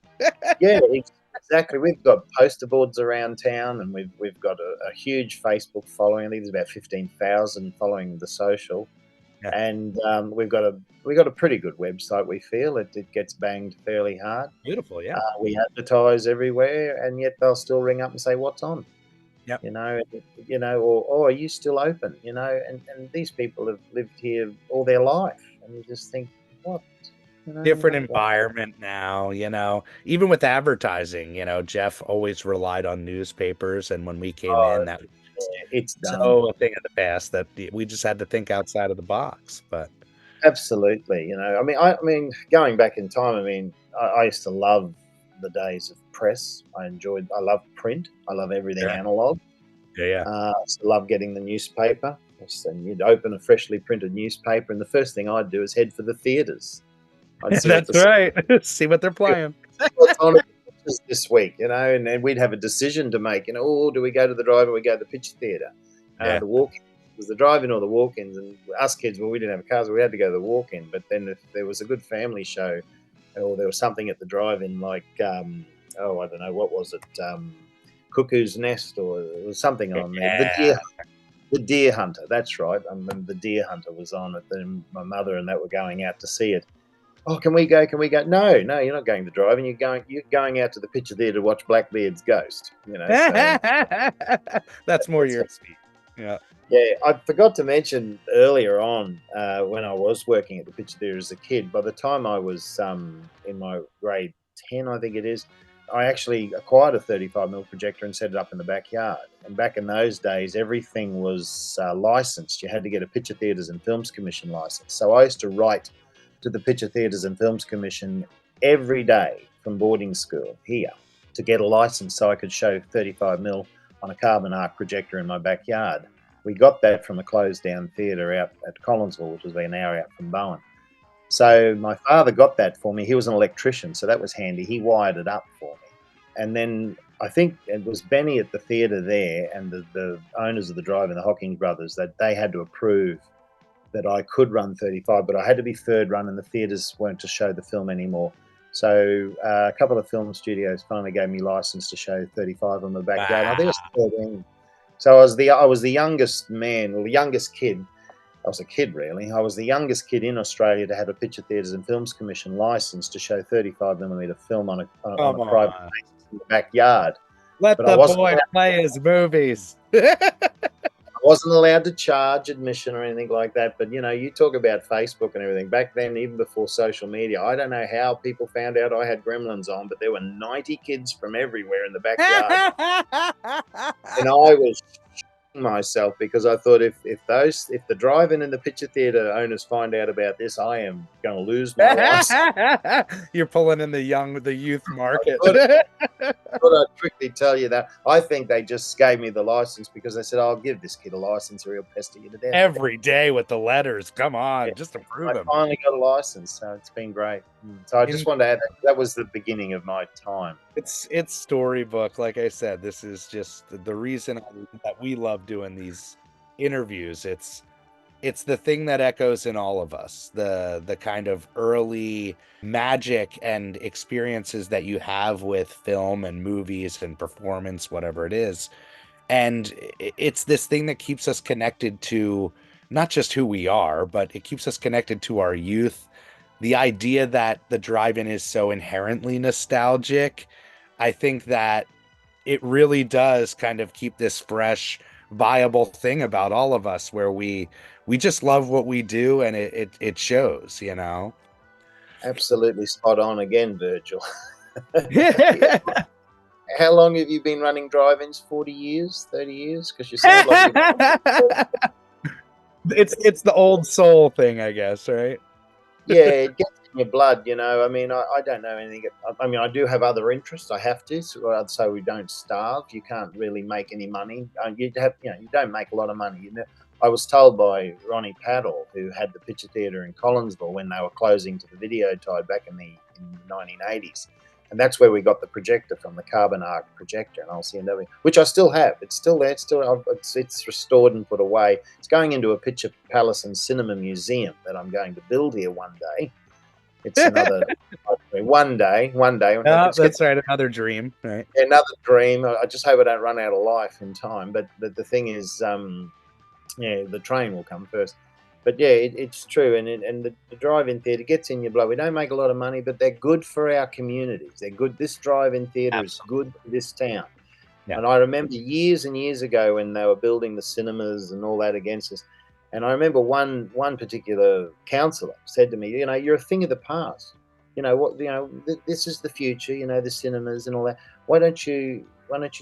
Yeah, exactly. We've got poster boards around town, and we've got a huge Facebook following. I think there's about 15,000 following the social. Yeah. And we've got a pretty good website. We feel it gets banged fairly hard. Beautiful, yeah. We advertise everywhere, and yet they'll still ring up and say, "What's on?" Yep. Or are you still open? And these people have lived here all their life, and you just think, what? Different environment now, even with advertising, Jeff always relied on newspapers, and when we came in, that it's so a thing of the past that we just had to think outside of the box. But absolutely, I mean, going back in time, I used to love the days of press. I love print. I love everything analog. Yeah. I love getting the newspaper. And you'd open a freshly printed newspaper, and the first thing I'd do is head for the theatres. That's right. See what they're playing. What's on this week, and then we'd have a decision to make. Do we go to the drive-in or we go to the picture theatre? The walk-in was the drive-in or the walk-ins, and us kids, we didn't have cars, so we had to go to the walk-in. But then if there was a good family show, or there was something at the drive-in like, I don't know, what was it? Cuckoo's Nest, or there was something on there. The Deer Hunter, that's right. I remember the Deer Hunter was on it. Then my mother and that were going out to see it. Oh, can we go? Can we go? No, you're not going to drive, and you're going out to the picture theatre to watch Blackbeard's Ghost. That's more your speed. Yeah. Yeah, I forgot to mention earlier on when I was working at the picture theatre as a kid. By the time I was in my grade 10, I think it is, I actually acquired a 35mm projector and set it up in the backyard. And back in those days, everything was licensed. You had to get a Picture Theatres and Films Commission license. So I used to write to the Picture Theatres and Films Commission every day from boarding school here, to get a license so I could show 35mm on a carbon arc projector in my backyard. We got that from a closed down theatre out at Collinsville, which was an hour out from Bowen. So my father got that for me. He was an electrician, so that was handy. He wired it up for me. And then I think it was Benny at the theatre there and the owners of the drive-in, the Hawkins brothers, that they had to approve that I could run 35, but I had to be third run and the theatres weren't to show the film anymore. So a couple of film studios finally gave me license to show 35 on the backyard. Wow. I think it was 13. So I was the youngest man, or the youngest kid. I was a kid, really. I was the youngest kid in Australia to have a Picture Theatres and Films Commission license to show 35mm film on a private basis in the backyard. Let But the boy play his movies. I wasn't allowed to charge admission or anything like that. But, you talk about Facebook and everything. Back then, even before social media, I don't know how people found out I had Gremlins on, but there were 90 kids from everywhere in the backyard. And I was myself because I thought if the drive-in and the picture theatre owners find out about this, I am going to lose my license. You're pulling in the youth market. I thought I'd quickly tell you that. I think they just gave me the license because they said, I'll give this kid a license or he'll pester you to death. Every day with the letters. Come on, just to prove I him. finally got a license, so it's been great. So I just wanted to add that was the beginning of my time. It's storybook. Like I said, this is just the reason that we love doing these interviews. It's the thing that echoes in all of us, the kind of early magic and experiences that you have with film and movies and performance, whatever it is. And it's this thing that keeps us connected to not just who we are, but it keeps us connected to our youth. The idea that the drive-in is so inherently nostalgic, I think that it really does kind of keep this fresh, viable thing about all of us where we just love what we do and it shows, Absolutely spot on again, Virgil. How long have you been running drive-ins? 40 years, 30 years? Because you sound like it's the old soul thing, I guess, right? Yeah, it gets in your blood, I mean, I don't know anything. I mean, I do have other interests. I have to, so we don't starve. You can't really make any money. You don't make a lot of money. I was told by Ronnie Paddle, who had the Picture Theatre in Collinsville when they were closing to the video tide back in the 1980s. And that's where we got the projector from, the carbon arc projector and LCNW, which I still have. It's still there. It's restored and put away. It's going into a Picture Palace and Cinema Museum that I'm going to build here one day. It's another one day. Oh, that's right. Another dream, right? Another dream. I just hope I don't run out of life in time. But the thing is, the train will come first. But yeah, it's true, and the drive-in theatre gets in your blood. We don't make a lot of money, but they're good for our communities. They're good. This drive-in theatre is good for this town. Yeah. And I remember years and years ago when they were building the cinemas and all that against us. And I remember one particular councillor said to me, you're a thing of the past. This is the future. The cinemas and all that. Why don't you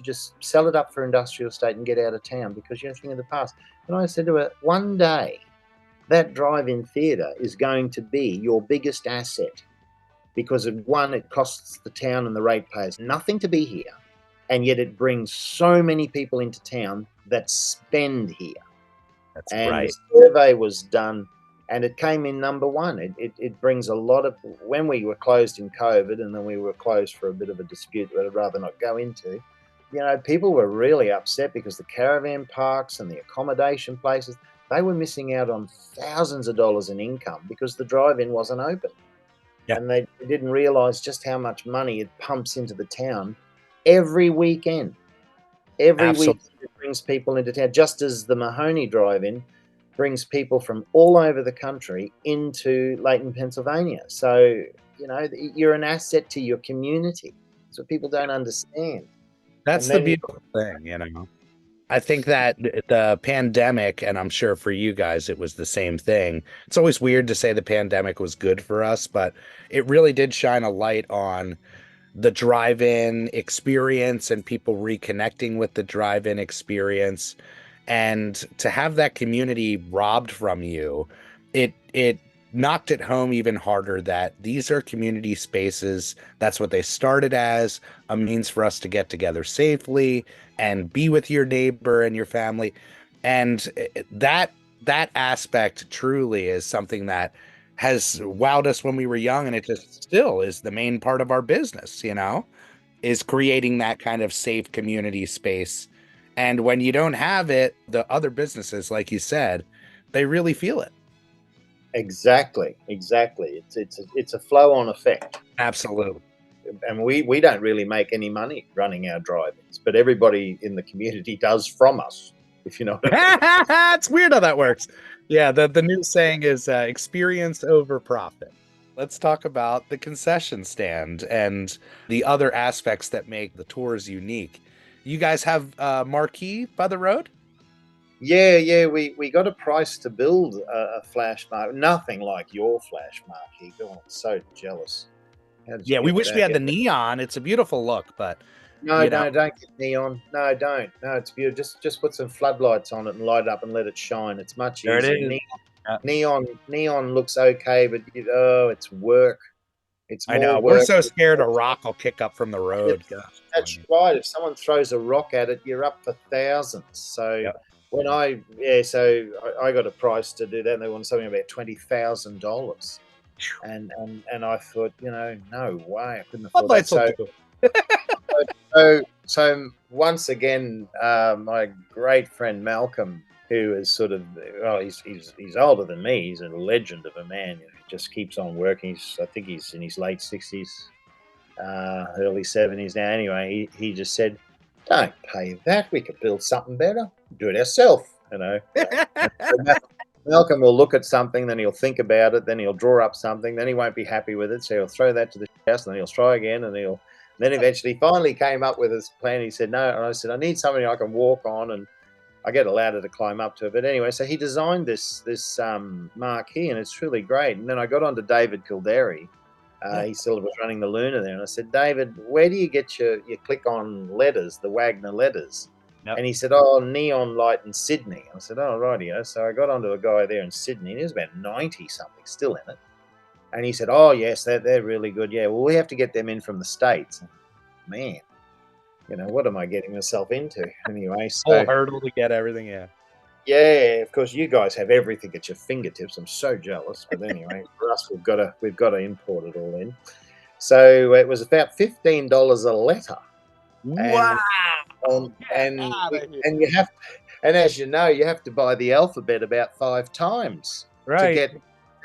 just sell it up for industrial estate and get out of town because you're a thing of the past? And I said to her, one day, that drive-in theatre is going to be your biggest asset because it costs the town and the ratepayers nothing to be here, and yet it brings so many people into town that spend here. That's and right. The survey was done, and it came in number one. It brings a lot of, when we were closed in COVID, and then we were closed for a bit of a dispute that I'd rather not go into, people were really upset because the caravan parks and the accommodation places, they were missing out on thousands of dollars in income because the drive-in wasn't open. Yeah. And they didn't realise just how much money it pumps into the town every weekend. Every weekend it brings people into town, just as the Mahoney drive-in brings people from all over the country into Layton, Pennsylvania. So, you're an asset to your community. That's what people don't understand. That's the beautiful thing, I think that the pandemic, and I'm sure for you guys, it was the same thing. It's always weird to say the pandemic was good for us, but it really did shine a light on the drive-in experience and people reconnecting with the drive-in experience. And to have that community robbed from you, it knocked it home even harder that these are community spaces. That's what they started as, a means for us to get together safely and be with your neighbor and your family. And that aspect truly is something that has wowed us when we were young, and it just still is the main part of our business, is creating that kind of safe community space. And when you don't have it, the other businesses, like you said, they really feel it. Exactly. It's a flow-on effect. Absolutely. And we don't really make any money running our drive-ins, but everybody in the community does from us, if you know what I mean. It's weird how that works. Yeah, the new saying is experience over profit. Let's talk about the concession stand and the other aspects that make the tours unique. You guys have a marquee by the road? Yeah. We got a price to build a flash mark. Nothing like your flash marquee. God, I'm so jealous. How did you Yeah, we get wish that? we had the neon. It's a beautiful look, but No, don't get neon. No, don't. No, it's beautiful. Just put some floodlights on it and light it up and let it shine. It's much there easier. it is. Neon looks okay, but it's work. It's I more know. We're work. so scared a rock will kick up from the road. That's right. If someone throws a rock at it, you're up for thousands. So Yep. when I got a price to do that, and they wanted something about $20,000, and I thought, no way, I couldn't afford that. Floodlights will do. So once again, my great friend Malcolm, who is sort of, well, he's older than me. He's a legend of a man. He just keeps on working. I think he's in his late 60s, early 70s now. Anyway, he just said, "Don't pay that. We could build something better. Do it ourselves." Malcolm will look at something, then he'll think about it, then he'll draw up something, then he won't be happy with it, so he'll throw that to the house, and then he'll try again, and then eventually finally came up with his plan. He said, "No," and I said, "I need something I can walk on, and I get a ladder to climb up to it." But anyway, so he designed this marquee, and it's really great. And then I got on to David Kildare. He still was running the Luna there, and I said, "David, where do you get your click-on letters, the Wagner letters?" Yep. And he said, "Oh, Neon Light in Sydney." I said, "Oh, rightio." So I got onto a guy there in Sydney, and he was about 90 something, still in it. And he said, "Oh, yes, they're really good. Yeah, well, we have to get them in from the States." Man, what am I getting myself into? Anyway, Whole hurdle to get everything, yeah. Yeah, of course, you guys have everything at your fingertips. I'm so jealous. But anyway, for us, we've got to import it all in. So it was about $15 a letter. Wow. And you have, and as you know, you have to buy the alphabet about 5 times to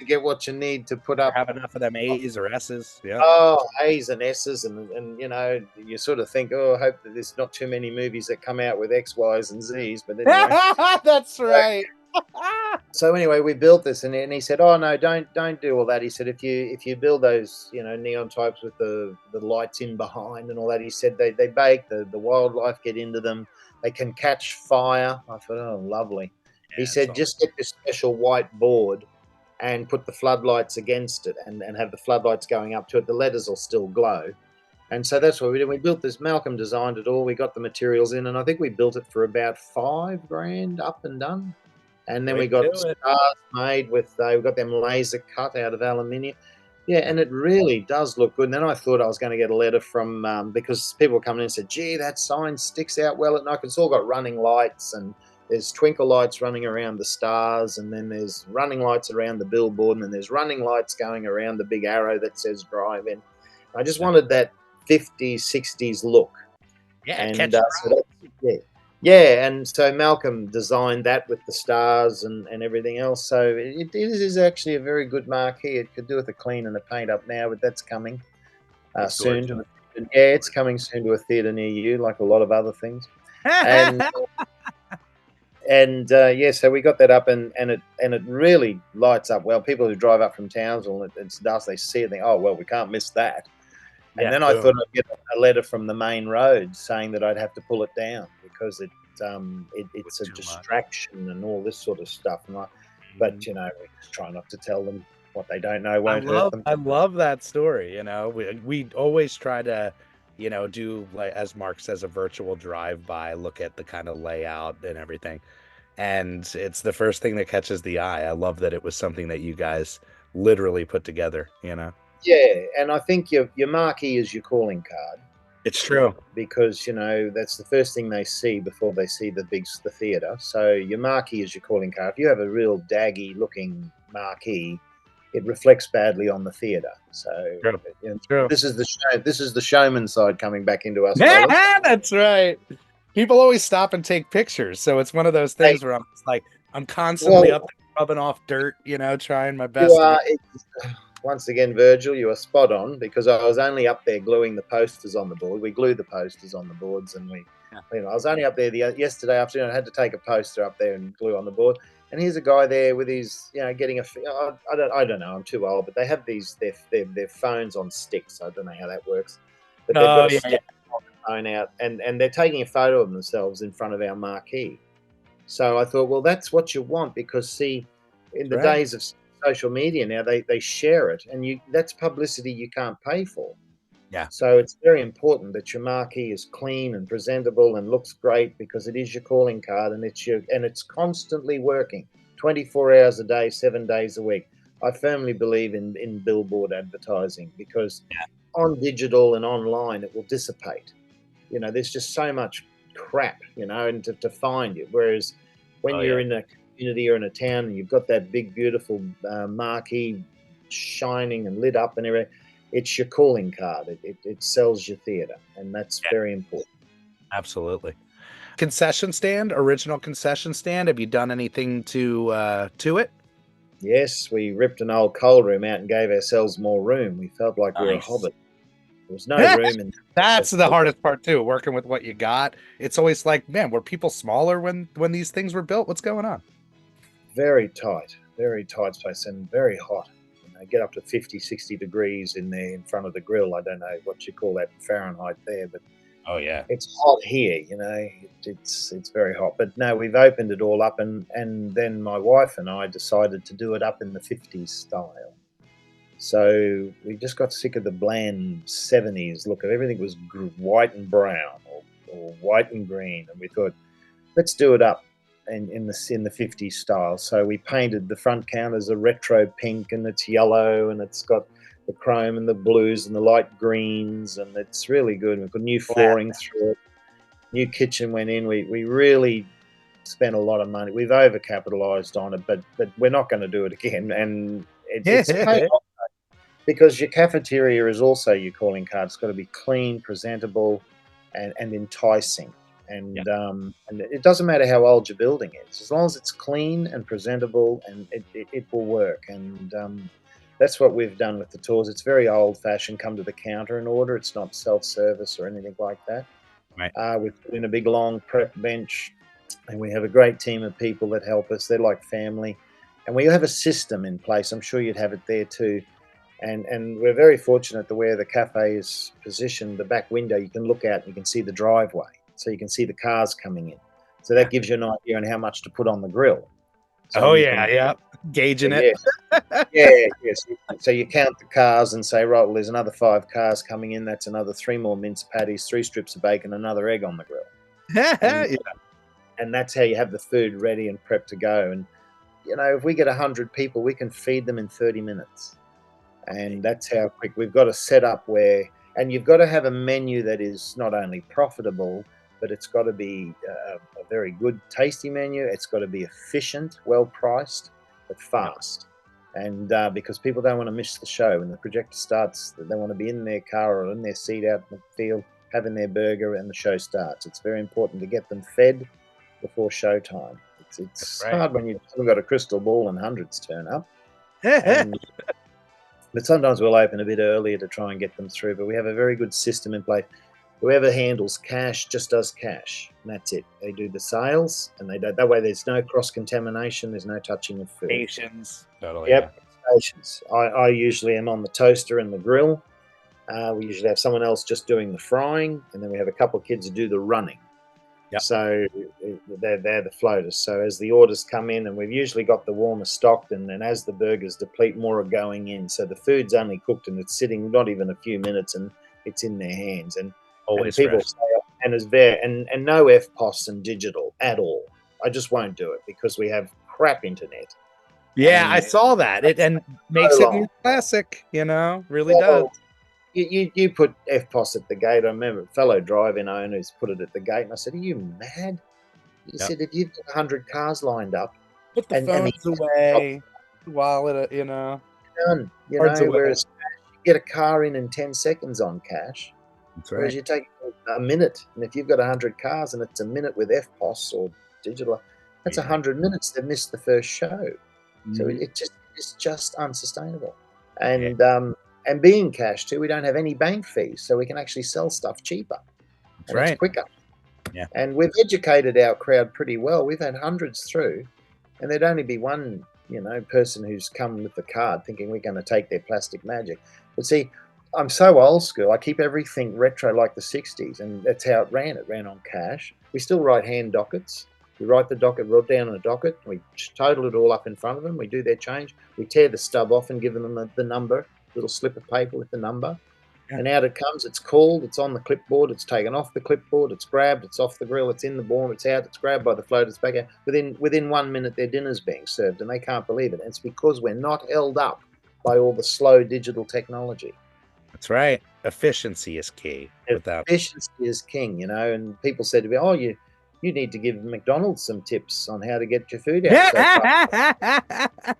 get what you need to put up. Have enough of them A's or S's. Yeah. Oh, A's and S's, and you sort of think, oh, I hope that there's not too many movies that come out with X, Y's, and Z's. But anyway, that's right. So anyway, we built this, and he said, "Oh no, don't do all that." He said, "If you build those neon types with the lights in behind and all that," he said, they bake, the wildlife get into them, they can catch fire. I thought, oh, lovely. He said, "Just get this special white board and put the floodlights against it, and have the floodlights going up to it. The letters will still glow." And so that's what we did. We built this. Malcolm designed it all. We got the materials in, and I think we built it for about $5,000 up and done. And then we got stars made with, we got them laser cut out of aluminium. Yeah, and it really does look good. And then I thought I was going to get a letter from, because people were coming in and said, "Gee, that sign sticks out well at night." It's all got running lights, and there's twinkle lights running around the stars, and then there's running lights around the billboard, and then there's running lights going around the big arrow that says drive in. I just wanted that 50s, 60s look. Yeah, and yeah, and so Malcolm designed that with the stars and everything else. So it is actually a very good marquee. It could do with a clean and a paint up now, but that's coming soon. It's coming soon to a theatre near you, like a lot of other things. And so we got that up, and it really lights up well. People who drive up from Townsville, it's dusk, they see it, and think, "Oh well, we can't miss that." And then I thought I'd get a letter from the main road saying that I'd have to pull it down because it's a distraction and all this sort of stuff. But we just try not to tell them what they don't know won't hurt them. I love that story. We always try to, do, like as Mark says, a virtual drive-by, look at the kind of layout and everything. And it's the first thing that catches the eye. I love that it was something that you guys literally put together, you know? Yeah, and I think your marquee is your calling card. It's true. Because, that's the first thing they see before they see the theatre. So your marquee is your calling card. If you have a real daggy looking marquee, it reflects badly on the theatre. So True. this is the show. This is the showman side coming back into us. That's right. People always stop and take pictures, so it's one of those things where I'm constantly up there rubbing off dirt, trying my best. Once again, Virgil, you are spot on, because I was only up there gluing the posters on the board. We glue the posters on the boards, and I was only up there yesterday afternoon. I had to take a poster up there and glue on the board. And here's a guy there with his, getting I don't know, I'm too old, but they have their phones on sticks. I don't know how that works, but they've got a phone out, and they're taking a photo of themselves in front of our marquee. So I thought, well, that's what you want, because see, in the days of social media now, they share it, and that's publicity you can't pay for. Yeah. So it's very important that your marquee is clean and presentable and looks great, because it is your calling card, and it's constantly working 24 hours a day, 7 days a week. I firmly believe in billboard advertising, because on digital and online it will dissipate. There's just so much crap, and to find you. Whereas when you're in a community or in a town and you've got that big, beautiful marquee shining and lit up and everything, it's your calling card. It sells your theatre, and that's very important. Absolutely. Concession stand, original concession stand. Have you done anything to it? Yes, we ripped an old cold room out and gave ourselves more room. We felt like we were a hobbit. There was no room in. That's the hardest part too, working with what you got. It's always like, man, were people smaller when these things were built? What's going on? Very tight space, and very hot. Get up to 50, 60 degrees in there in front of the grill. I don't know what you call that in Fahrenheit there, but it's hot here. It's very hot. But no, we've opened it all up, and then my wife and I decided to do it up in the 50s style. So we just got sick of the bland 70s look of everything. Was white and brown or white and green, and we thought, let's do it up in the 50s style. So we painted the front counters a retro pink, and it's yellow, and it's got the chrome and the blues and the light greens, and it's really good. We've got new flooring through it. New kitchen went in. We really spent a lot of money. We've overcapitalized on it, but we're not going to do it again. And it's paid off, because your cafeteria is also your calling card. It's got to be clean, presentable, and enticing. And it doesn't matter how old your building is, as long as it's clean and presentable, and it will work. And that's what we've done with the tours. It's very old-fashioned. Come to the counter and order. It's not self-service or anything like that. Right. We've put in a big long prep bench, and we have a great team of people that help us. They're like family, and we have a system in place. I'm sure you'd have it there too. And we're very fortunate the way the cafe is positioned. The back window, you can look out and you can see the driveway. So you can see the cars coming in. So that gives you an idea on how much to put on the grill. So gauging it. Yes. So you count the cars and say, right, well, there's another 5 cars coming in. That's another 3 more mince patties, 3 strips of bacon, another egg on the grill. And that's how you have the food ready and prepped to go. And, if we get 100 people, we can feed them in 30 minutes. And that's how quick. We've got a setup where, and you've got to have a menu that is not only profitable, but it's got to be a very good, tasty menu. It's got to be efficient, well-priced, but fast. And because people don't want to miss the show. When the projector starts, they want to be in their car or in their seat out in the field, having their burger, and the show starts. It's very important to get them fed before showtime. It's hard when you've got a crystal ball and hundreds turn up. But sometimes we'll open a bit earlier to try and get them through. But we have a very good system in place. Whoever handles cash just does cash, and that's it. They do the sales, and that way there's no cross-contamination, there's no touching of food. Stations. Totally. Yep, stations. I usually am on the toaster and the grill. We usually have someone else just doing the frying, and then we have a couple of kids who do the running. Yep. So they're the floaters. So as the orders come in, and we've usually got the warmer stocked, and then as the burgers deplete, more are going in. So the food's only cooked, and it's sitting not even a few minutes, and it's in their hands. And always people fresh. say, and it's there, and no FPOS and digital at all. I just won't do it because we have crap internet. Yeah, I And saw that. It and makes so it long. more classic, really does. Well, you put FPOS at the gate. I remember a fellow drive-in owners put it at the gate, and I said, "Are you mad?" He Yep. said, "If you've got 100 cars lined up, Put the and he phones away, wallet, done, cards away. whereas you get a car in 10 seconds on cash, That's whereas right. you take a minute, and if you've got 100 cars and it's a minute with FPOS or digital, that's Yeah. 100 minutes. They've missed the first show. So Mhm. it's just unsustainable. Yeah. And being cash too, we don't have any bank fees, so we can actually sell stuff cheaper That's and it's right. quicker. Yeah. And we've educated our crowd pretty well. We've had hundreds through, and there'd only be one, person who's come with the card thinking we're going to take their plastic magic. But see, I'm so old school. I keep everything retro like the '60s, and that's how it ran. It ran on cash. We still write hand dockets. We write the docket, wrote down on a docket. We total it all up in front of them. We do their change. We tear the stub off and give them the number, little slip of paper with the number. Yeah. And out it comes. It's called. It's on the clipboard. It's taken off the clipboard. It's grabbed. It's off the grill. It's in the bourne. It's out. It's grabbed by the float. It's back out. Within 1 minute, their dinner's being served, and they can't believe it. And it's because we're not held up by all the slow digital technology. That's right. Efficiency is key. Without Efficiency is king, and people said to me, "Oh, you need to give McDonald's some tips on how to get your food out so fast."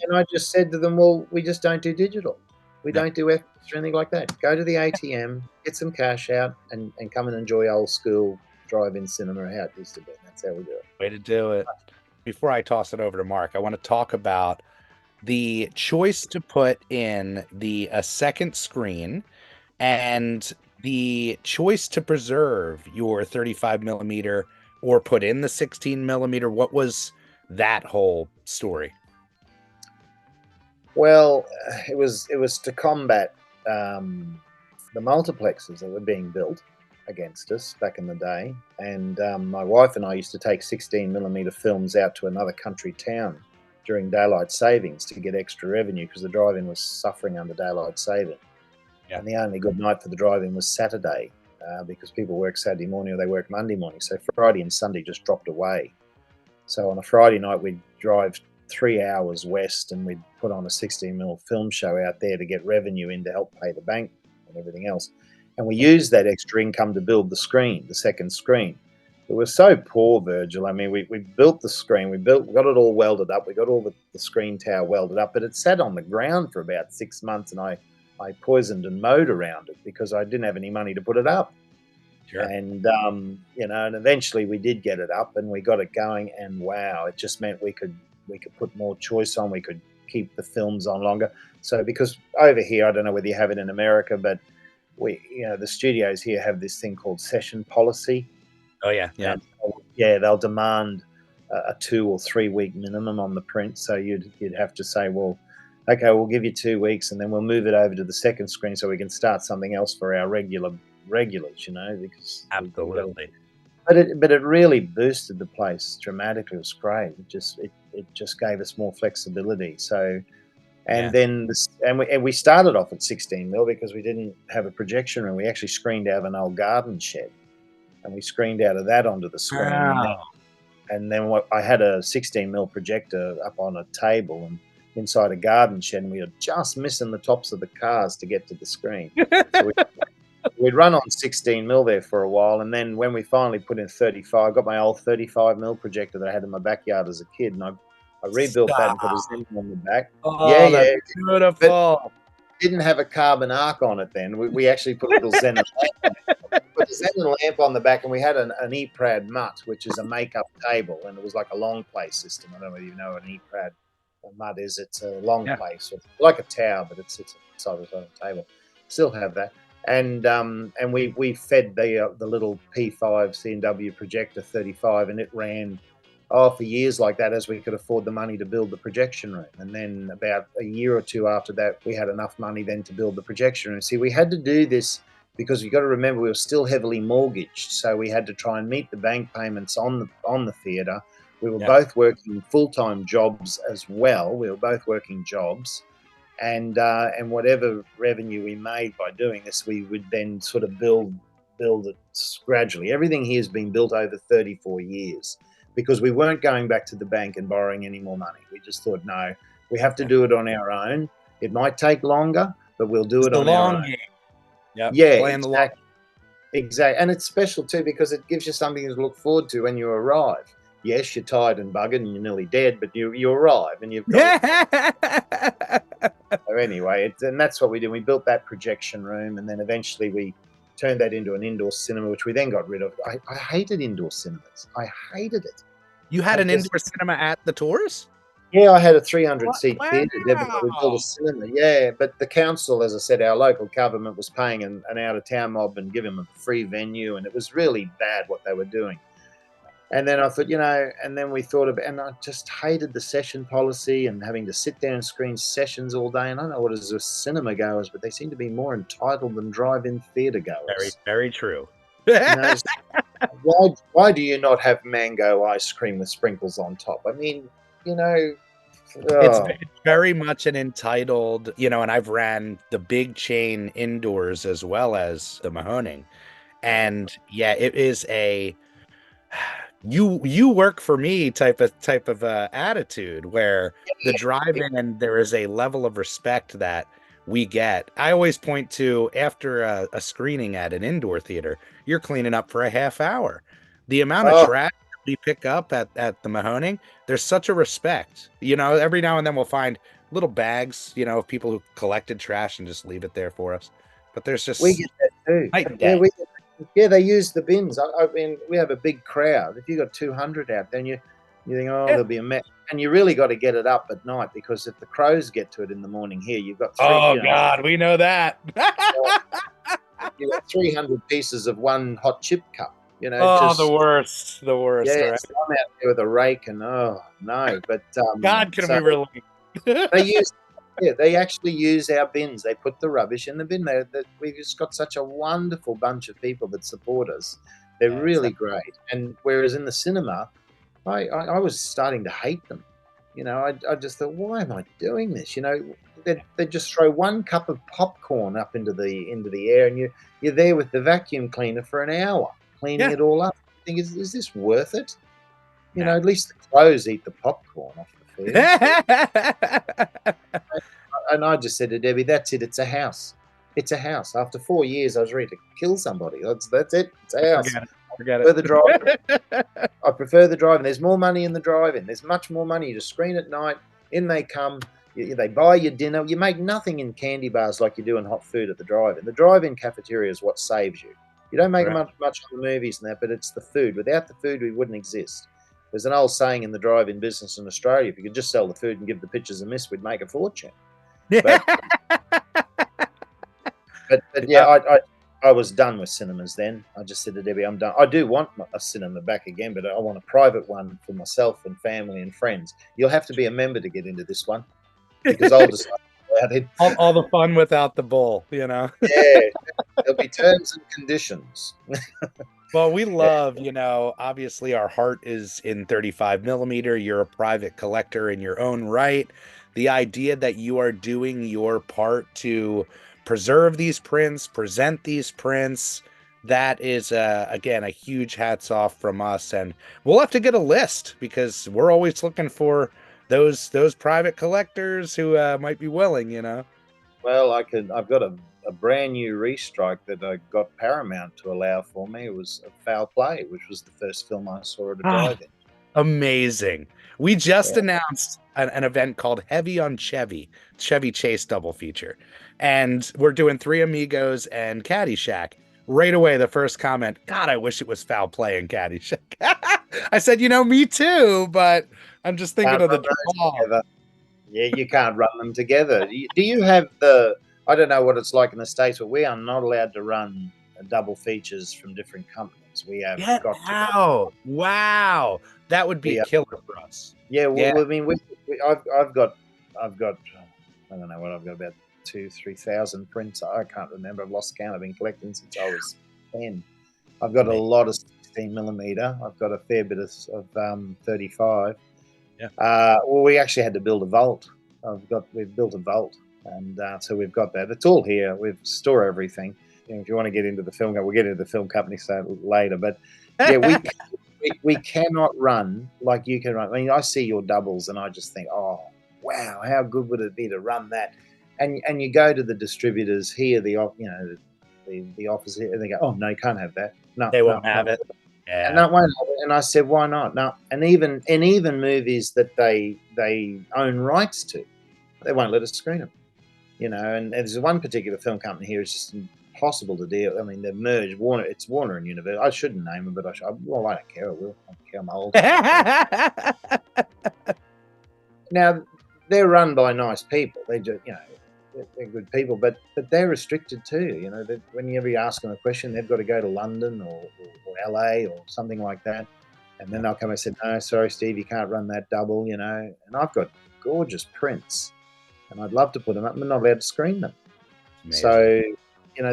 And I just said to them, "Well, we just don't do digital. We No. don't do FX or anything like that. Go to the ATM, get some cash out, and come and enjoy old school drive-in cinema how it used to be. That's how we do it." Way to do it. Before I toss it over to Mark, I want to talk about the choice to put in a second screen and the choice to preserve your 35 millimeter or put in the 16 millimeter. What was that whole story? Well, it was to combat the multiplexes that were being built against us back in the day, and my wife and I used to take 16 millimeter films out to another country town during daylight savings to get extra revenue because the drive-in was suffering under daylight saving. Yeah. And the only good night for the drive-in was Saturday because people work Saturday morning or they work Monday morning. So Friday and Sunday just dropped away. So on a Friday night, we'd drive 3 hours west and we'd put on a 16mm film show out there to get revenue in to help pay the bank and everything else. And we used that extra income to build the screen, the second screen. It was so poor, Virgil. I mean, we built the screen, we got it all welded up, we got all the screen tower welded up, but it sat on the ground for about 6 months, and I poisoned and mowed around it because I didn't have any money to put it up. Sure. And and eventually we did get it up and we got it going, and wow, it just meant we could put more choice on, we could keep the films on longer. So because over here, I don't know whether you have it in America, but the studios here have this thing called session policy. Oh yeah. And, they'll demand a 2 or 3 week minimum on the print. So you'd have to say, well, okay, we'll give you 2 weeks, and then we'll move it over to the second screen so we can start something else for our regulars. Because Absolutely. but it really boosted the place dramatically. It was great. It just gave us more flexibility. So. And then we started off at 16 mil because we didn't have a projection room. We actually screened out of an old garden shed, and we screened out of that onto the screen. Wow. And then I had a 16 mil projector up on a table and inside a garden shed, and we were just missing the tops of the cars to get to the screen. So we'd run on 16 mil there for a while, and then when we finally put in 35, I got my old 35 mil projector that I had in my backyard as a kid, and I rebuilt that and put a Xenon on the back. Oh, that's beautiful. But didn't have a carbon arc on it then. We actually put a little Xenon lamp on it. Put a Xenon lamp on the back, and we had an EPRAD mutt, which is a makeup table, and it was like a long play system. I don't know whether you know what an EPRAD mutt is. It's a long play, so it's like a tower, but it's side by side on a table. Still have that. And we fed the little P5 C&W projector 35, and it ran for years like that as we could afford the money to build the projection room. And then about a year or two after that, we had enough money then to build the projection room. See, we had to do this because you've got to remember we were still heavily mortgaged, so we had to try and meet the bank payments on the theatre. We were both working full-time jobs as well. We were both working jobs. And whatever revenue we made by doing this, we would then sort of build it gradually. Everything here has been built over 34 years. because we weren't going back to the bank and borrowing any more money. We just thought, no, we have to do it on our own. It might take longer, but we'll do it on our own. Game. Yep. Yeah, Playing the long. Exactly. And it's special too because it gives you something to look forward to when you arrive. Yes, you're tired and buggered and you're nearly dead, but you arrive and you've got So anyway, and that's what we did. We built that projection room, and then eventually we turned that into an indoor cinema, which we then got rid of. I hated indoor cinemas. I hated it. You had an indoor cinema at the tours? Yeah, I had a 300-seat theatre. Wow. We built a cinema, yeah. But the council, as I said, our local government was paying an out-of-town mob and giving them a free venue, and it was really bad what they were doing. And then I thought, and then we thought about, and I just hated the session policy and having to sit there and screen sessions all day. And I don't know what is with cinema goers, but they seem to be more entitled than drive-in theatre goers. Very, very true. Why do you not have mango ice cream with sprinkles on top? I mean, It's very much an entitled, and I've ran the big chain indoors as well as the Mahoning. And yeah, it is a you work for me type of attitude where the drive-in, and there is a level of respect that we get. I always point to after a screening at an indoor theater, you're cleaning up for a half hour. The amount of trash we pick up at the Mahoning, there's such a respect. Every now and then we'll find little bags, of people who collected trash and just leave it there for us. But there's just we get that too. Yeah, they use the bins. I mean, we have a big crowd. If you got 200 out there, and you think, there'll be a mess, and you really got to get it up at night because if the crows get to it in the morning, here you've got God, we know that. You've got 300 pieces of one hot chip cup. The worst. Yeah, right? So I'm out there with a rake, and but God, can we really? They actually use our bins. They put the rubbish in the bin. We've just got such a wonderful bunch of people that support us. They're really great. And whereas in the cinema, I was starting to hate them. I just thought, why am I doing this? They just throw one cup of popcorn up into the air, and you're there with the vacuum cleaner for an hour cleaning it all up. I think, is this worth it? At least the crows eat the popcorn off the food. And I just said to Debbie, that's it. It's a house. It's a house. After 4 years, I was ready to kill somebody. That's it. It's a house. Forget it. I prefer the drive-in. I prefer the drive-in. There's more money in the drive-in. There's much more money to screen at night. In they come. They buy your dinner. You make nothing in candy bars like you do in hot food at the drive-in. The drive-in cafeteria is what saves you. You don't make much on the movies and that, but it's the food. Without the food, we wouldn't exist. There's an old saying in the drive-in business in Australia, if you could just sell the food and give the pictures a miss, we'd make a fortune. But yeah, I was done with cinemas then. I just said to Debbie, I'm done. I do want a cinema back again, but I want a private one for myself and family and friends. You'll have to be a member to get into this one because I'll decide about it. All the fun without the bowl, Yeah, there'll be terms and conditions. Well, we love, obviously our heart is in 35 millimeter. You're a private collector in your own right. The idea that you are doing your part to preserve these prints, present these prints, that is, again, a huge hats off from us. And we'll have to get a list because we're always looking for those private collectors who might be willing, Well, I've got a brand new restrike that I got Paramount to allow for me. It was a Foul Play, which was the first film I saw at a drive-in. Amazing. We just announced an event called Heavy on Chevy Chase double feature. And we're doing Three Amigos and Caddyshack. Right away, the first comment, God, I wish it was Foul Play and Caddyshack. I said, me too, but I'm just thinking of the draw. Yeah, you can't run them together. Do you have I don't know what it's like in the States, but we are not allowed to run double features from different companies. We have got to. Wow. That would be a killer for us. Yeah, well, I mean, I've got, I don't know what I've got, about 2,000-3,000 prints. I can't remember. I've lost count. I've been collecting since I was 10. I've got a lot of 16 millimeter. I've got a fair bit of 35. Yeah. Well, we actually had to build a vault. We've built a vault, and so we've got that. It's all here. We store everything. If you want to get into the film, we'll get into the film company later. But yeah, we cannot run like you can run. I mean, I see your doubles and I just think, oh, wow, how good would it be to run that? And you go to the distributors here, the office here, and they go, oh, no, you can't have that. No, They won't have it. Yeah. And, no, won't have it. And I said, why not? No. And even movies that they own rights to, they won't let us screen them. You know, and there's one particular film company here is just impossible to deal. I mean, they've merged Warner. It's Warner and Universal. I shouldn't name them, but I don't care. I will. I don't care. I'm old. Now, they're run by nice people. They just, they're good people, but they're restricted too. You know, whenever you ask them a question, they've got to go to London or LA or something like that, and then they'll come and say, "No, sorry, Steve, you can't run that double." You know, and I've got gorgeous prints, and I'd love to put them up. I'm not allowed to screen them. Amazing. So,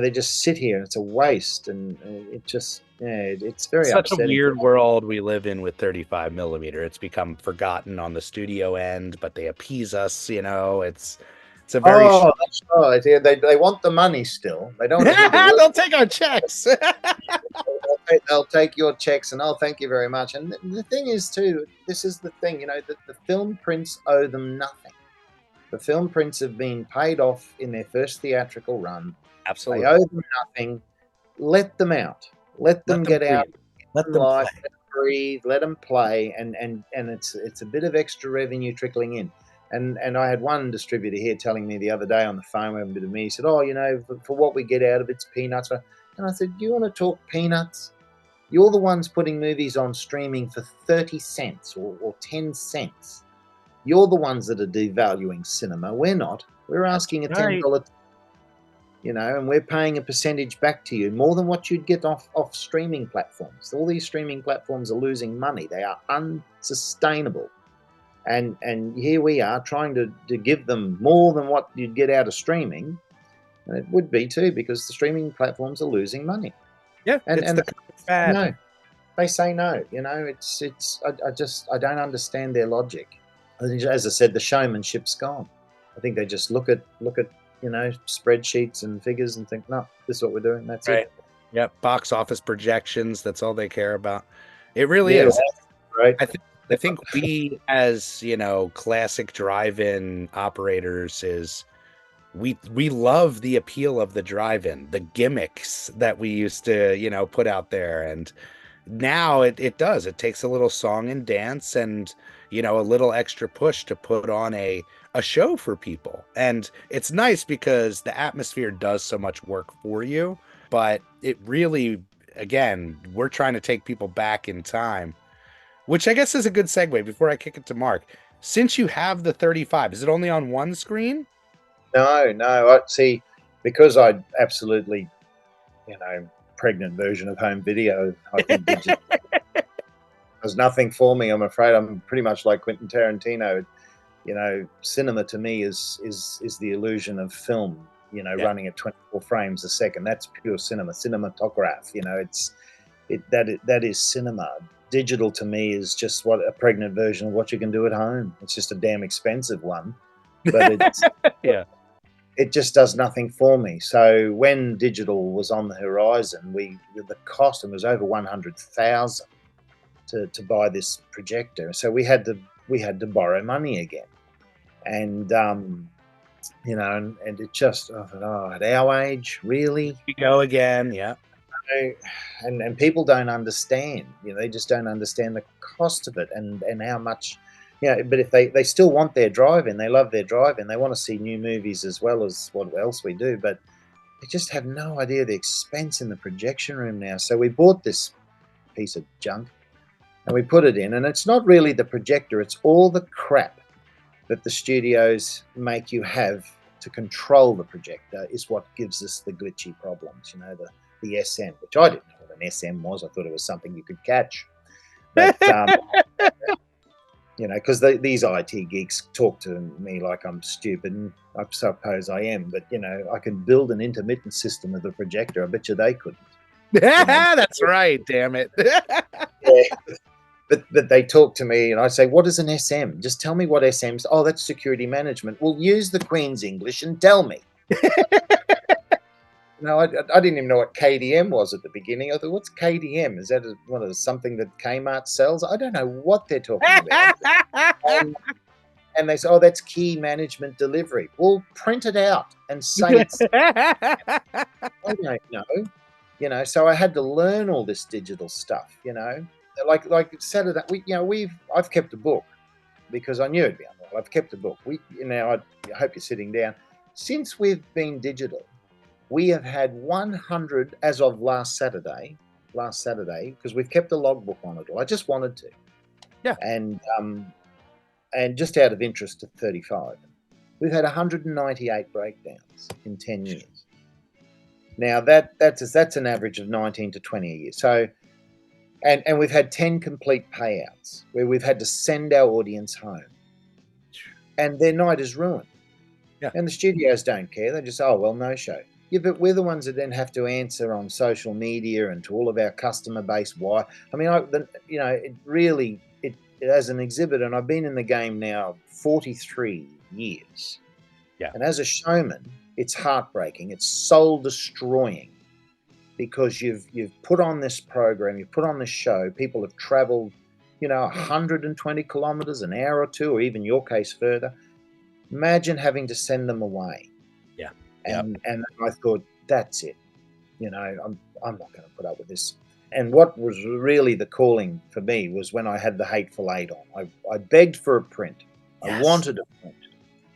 they just sit here, and it's a waste, and it just, it's very such upsetting. A weird world we live in with 35 millimeter. It's become forgotten on the studio end, but they appease us. It's a very that's right. Yeah, they want the money still. They don't. They'll take our checks. They'll take your checks, and I'll thank you very much. And the thing is, too, this is the thing. The film prints owe them nothing. The film prints have been paid off in their first theatrical run. Absolutely, they owe them nothing. Let them out. Let them get out. Let them life. Let them breathe. Let them play. And it's a bit of extra revenue trickling in. And I had one distributor here telling me the other day on the phone, having a bit of me, he said, oh, for what we get out of it's peanuts. And I said, do you want to talk peanuts? You're the ones putting movies on streaming for 30 cents or 10 cents. You're the ones that are devaluing cinema. We're not. We're asking a $10, and we're paying a percentage back to you, more than what you'd get off streaming platforms. All these streaming platforms are losing money. They are unsustainable. And here we are trying to give them more than what you'd get out of streaming. And it would be too, because the streaming platforms are losing money. Yeah, and no, they say no. I don't understand their logic. I think, as I said, the showmanship's gone. I think they just look at spreadsheets and figures and think, no, this is what we're doing. That's right. It. Yep, box office projections. That's all they care about. It really is. Right. I think we, as classic drive-in operators, we love the appeal of the drive-in, the gimmicks that we used to put out there, and now it does. It takes a little song and dance and a little extra push to put on a show for people, and it's nice because the atmosphere does so much work for you. But it really, again, we're trying to take people back in time. Which I guess is a good segue before I kick it to Mark. Since you have the 35, is it only on one screen? No. I see, because I absolutely, pregnant version of home video. I think there's nothing for me. I'm afraid I'm pretty much like Quentin Tarantino. Cinema to me is the illusion of film. Running at 24 frames a second. That's pure cinematograph. That is cinema. Digital to me is just a pregnant version of what you can do at home. It's just a damn expensive one, but it just does nothing for me. So when digital was on the horizon, the cost was over $100,000 to buy this projector. So we had to borrow money again, and and it just, I thought, at our age, really, you go again, yeah. And people don't understand, they just don't understand the cost of it and how much, but if they still want their drive-in, they love their drive-in, they want to see new movies as well as what else we do, but they just have no idea the expense in the projection room now. So we bought this piece of junk and we put it in, and it's not really the projector, it's all the crap that the studios make you have to control the projector is what gives us the glitchy problems, the SM, which I didn't know what an SM was. I thought it was something you could catch. But, because these IT geeks talk to me like I'm stupid, and I suppose I am, but, I can build an intermittent system with a projector. I bet you they couldn't. That's right, damn it. Yeah. But they talk to me and I say, what is an SM? Just tell me what SM's. Oh, that's security management. Well, use the Queen's English and tell me. No, I didn't even know what KDM was at the beginning. I thought, what's KDM? Is that something that Kmart sells? I don't know what they're talking about. And they say, oh, that's key management delivery. Well, print it out and say it's. I don't know. So I had to learn all this digital stuff. Like Saturday. I've kept a book because I knew it'd be unreal. I've kept a book. I hope you're sitting down. Since we've been digital, we have had 100 as of last Saturday, because we've kept a logbook on it all. I just wanted to. Yeah. And just out of interest to 35. We've had 198 breakdowns in 10 years. Now that's an average of 19 to 20 a year. So, and we've had 10 complete payouts where we've had to send our audience home, and their night is ruined. Yeah. And the studios don't care. They just, oh well, no show. Yeah, but we're the ones that then have to answer on social media and to all of our customer base why. I mean, it really, as an exhibitor, and I've been in the game now 43 years. Yeah. And as a showman, it's heartbreaking. It's soul destroying because you've put on this program, you've put on this show. People have traveled, 120 kilometers, an hour or two, or even your case further. Imagine having to send them away. Yeah. And I thought, that's it. I'm not going to put up with this. And what was really the calling for me was when I had the Hateful Eight on. I begged for a print. Yes. I wanted a print.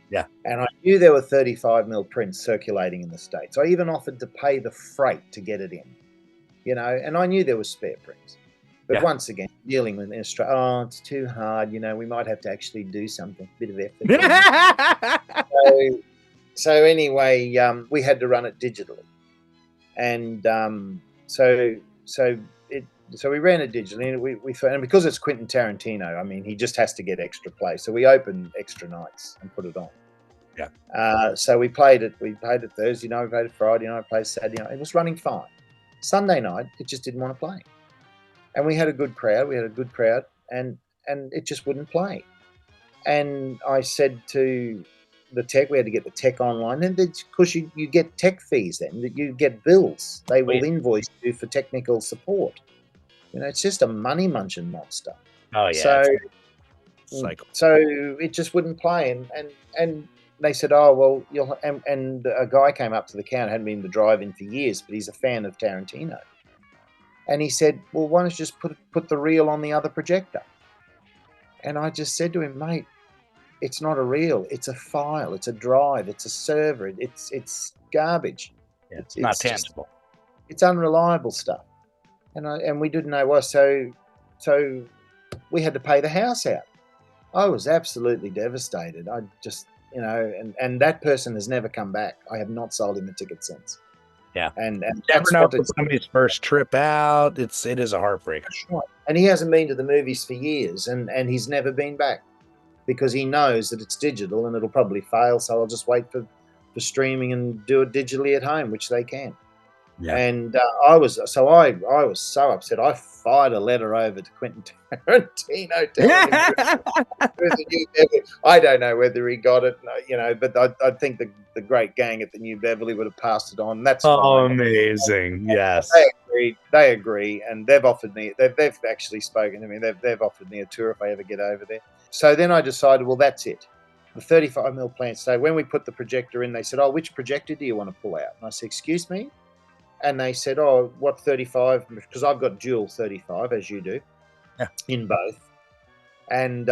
Yeah. And I knew there were 35mm prints circulating in the States. I even offered to pay the freight to get it in, and I knew there were spare prints. But once again, dealing with Australia, it's too hard. We might have to actually do something, a bit of effort. So anyway, we had to run it digitally. And so we ran it digitally, and because it's Quentin Tarantino, I mean, he just has to get extra play. So we opened extra nights and put it on. Yeah. So we played it. We played it Thursday night. We played it Friday night. We played Saturday night. It was running fine. Sunday night, it just didn't want to play, and we had a good crowd. And it just wouldn't play. And I said to the tech, we had to get the tech online, and because you get tech fees, then you get bills. They will invoice you for technical support. It's just a money munching monster. Oh yeah. So it just wouldn't play, and they said, oh well, you'll. And a guy came up to the counter, hadn't been to the drive-in for years, but he's a fan of Tarantino, and he said, well, why don't you just put the reel on the other projector? And I just said to him, mate, it's not a reel. It's a file. It's a drive. It's a server. It's garbage. Yeah, it's not tangible. It's unreliable stuff. And we didn't know why. So we had to pay the house out. I was absolutely devastated. I just, and that person has never come back. I have not sold him a ticket since. Yeah. And never know somebody's first trip out. It is a heartbreak. Right. And he hasn't been to the movies for years, and he's never been back, because he knows that it's digital and it'll probably fail. So I'll just wait for streaming and do it digitally at home, which they can. Yeah. And I was so upset. I fired a letter over to Quentin Tarantino telling him I don't know whether he got it, but I think the great gang at the New Beverly would have passed it on. That's amazing. Yes, they agree, and they've offered me. They've actually spoken to me. They've offered me a tour if I ever get over there. So then I decided, well, that's it. The 35mm plant. So when we put the projector in, they said, oh, which projector do you want to pull out? And I said, excuse me? And they said, oh, what 35? Because I've got dual 35, as you do, in both. And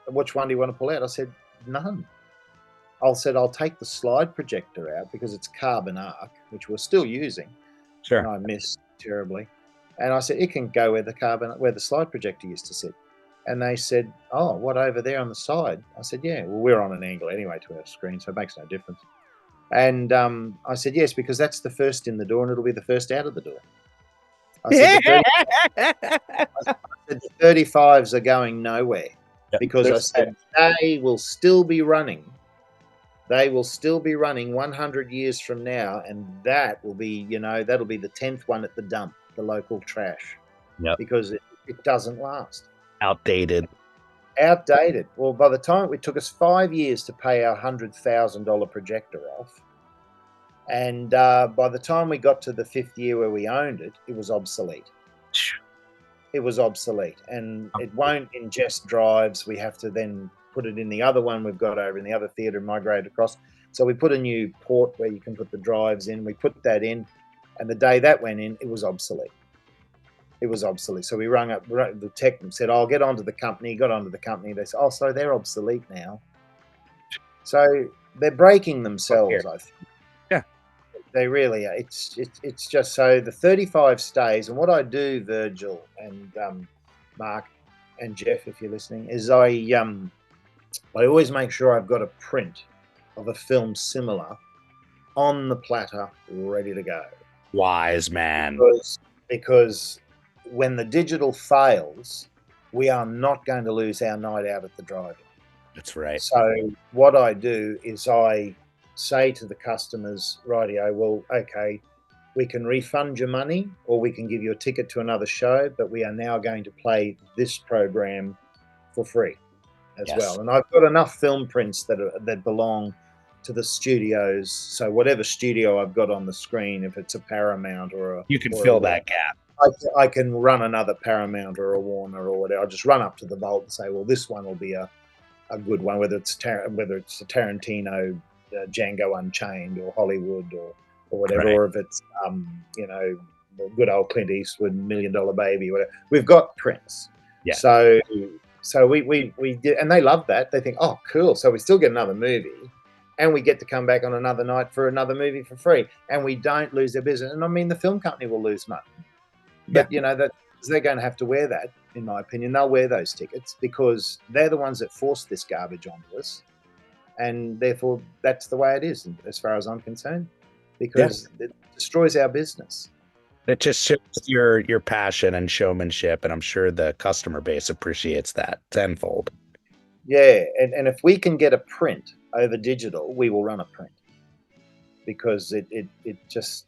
which one do you want to pull out? I said, none. I'll take the slide projector out because it's carbon arc, which we're still using. Sure. And I missed terribly. And I said, it can go where the slide projector used to sit. And they said, oh, what, over there on the side? I said, yeah, well, we're on an angle anyway to our screen, so it makes no difference. And I said, yes, because that's the first in the door and it'll be the first out of the door. I said, the 35s are going nowhere, because I said they will still be running. They will still be running 100 years from now, and that will be, that'll be the 10th one at the dump, the local trash, because it doesn't last. Outdated. Well, by the time it took us 5 years to pay our $100,000 projector off, And by the time we got to the 5th year where we owned it, it was obsolete. It was obsolete, and it won't ingest drives. We have to then put it in the other one we've got over in the other theatre and migrate across. So we put a new port where you can put the drives in. We put that in, and the day that went in, it was obsolete. It was obsolete. So we rung up the tech and said, "I'll get onto the company." Got onto the company. They said, "Oh, so they're obsolete now." So they're breaking themselves, I think. Yeah. They really are. It's just so the 35 stays. And what I do, Virgil and Mark and Jeff, if you're listening, is I always make sure I've got a print of a film similar on the platter, ready to go. Wise man. Because when the digital fails, we are not going to lose our night out at the drive-in. That's right. So what I do is I say to the customers, rightio, well, okay, we can refund your money or we can give you a ticket to another show, but we are now going to play this program for free as well. And I've got enough film prints that belong to the studios. So whatever studio I've got on the screen, if it's a Paramount or you can fill that gap. I can run another Paramount or a Warner or whatever. I'll just run up to the vault and say, well, this one will be a good one, whether it's a Tarantino, Django Unchained, or Hollywood, or whatever, or if it's good old Clint Eastwood, $1 Million Baby, whatever. We've got prints. Yeah. So we did, and they love that. They think, oh, cool. So we still get another movie, and we get to come back on another night for another movie for free, and we don't lose their business. And I mean, the film company will lose money, but that they're going to have to wear that. In my opinion, they'll wear those tickets because they're the ones that force this garbage onto us, and therefore that's the way it is, as far as I'm concerned, because it destroys our business. It just shows your passion and showmanship, and I'm sure the customer base appreciates that tenfold. Yeah, and if we can get a print over digital, we will run a print because it just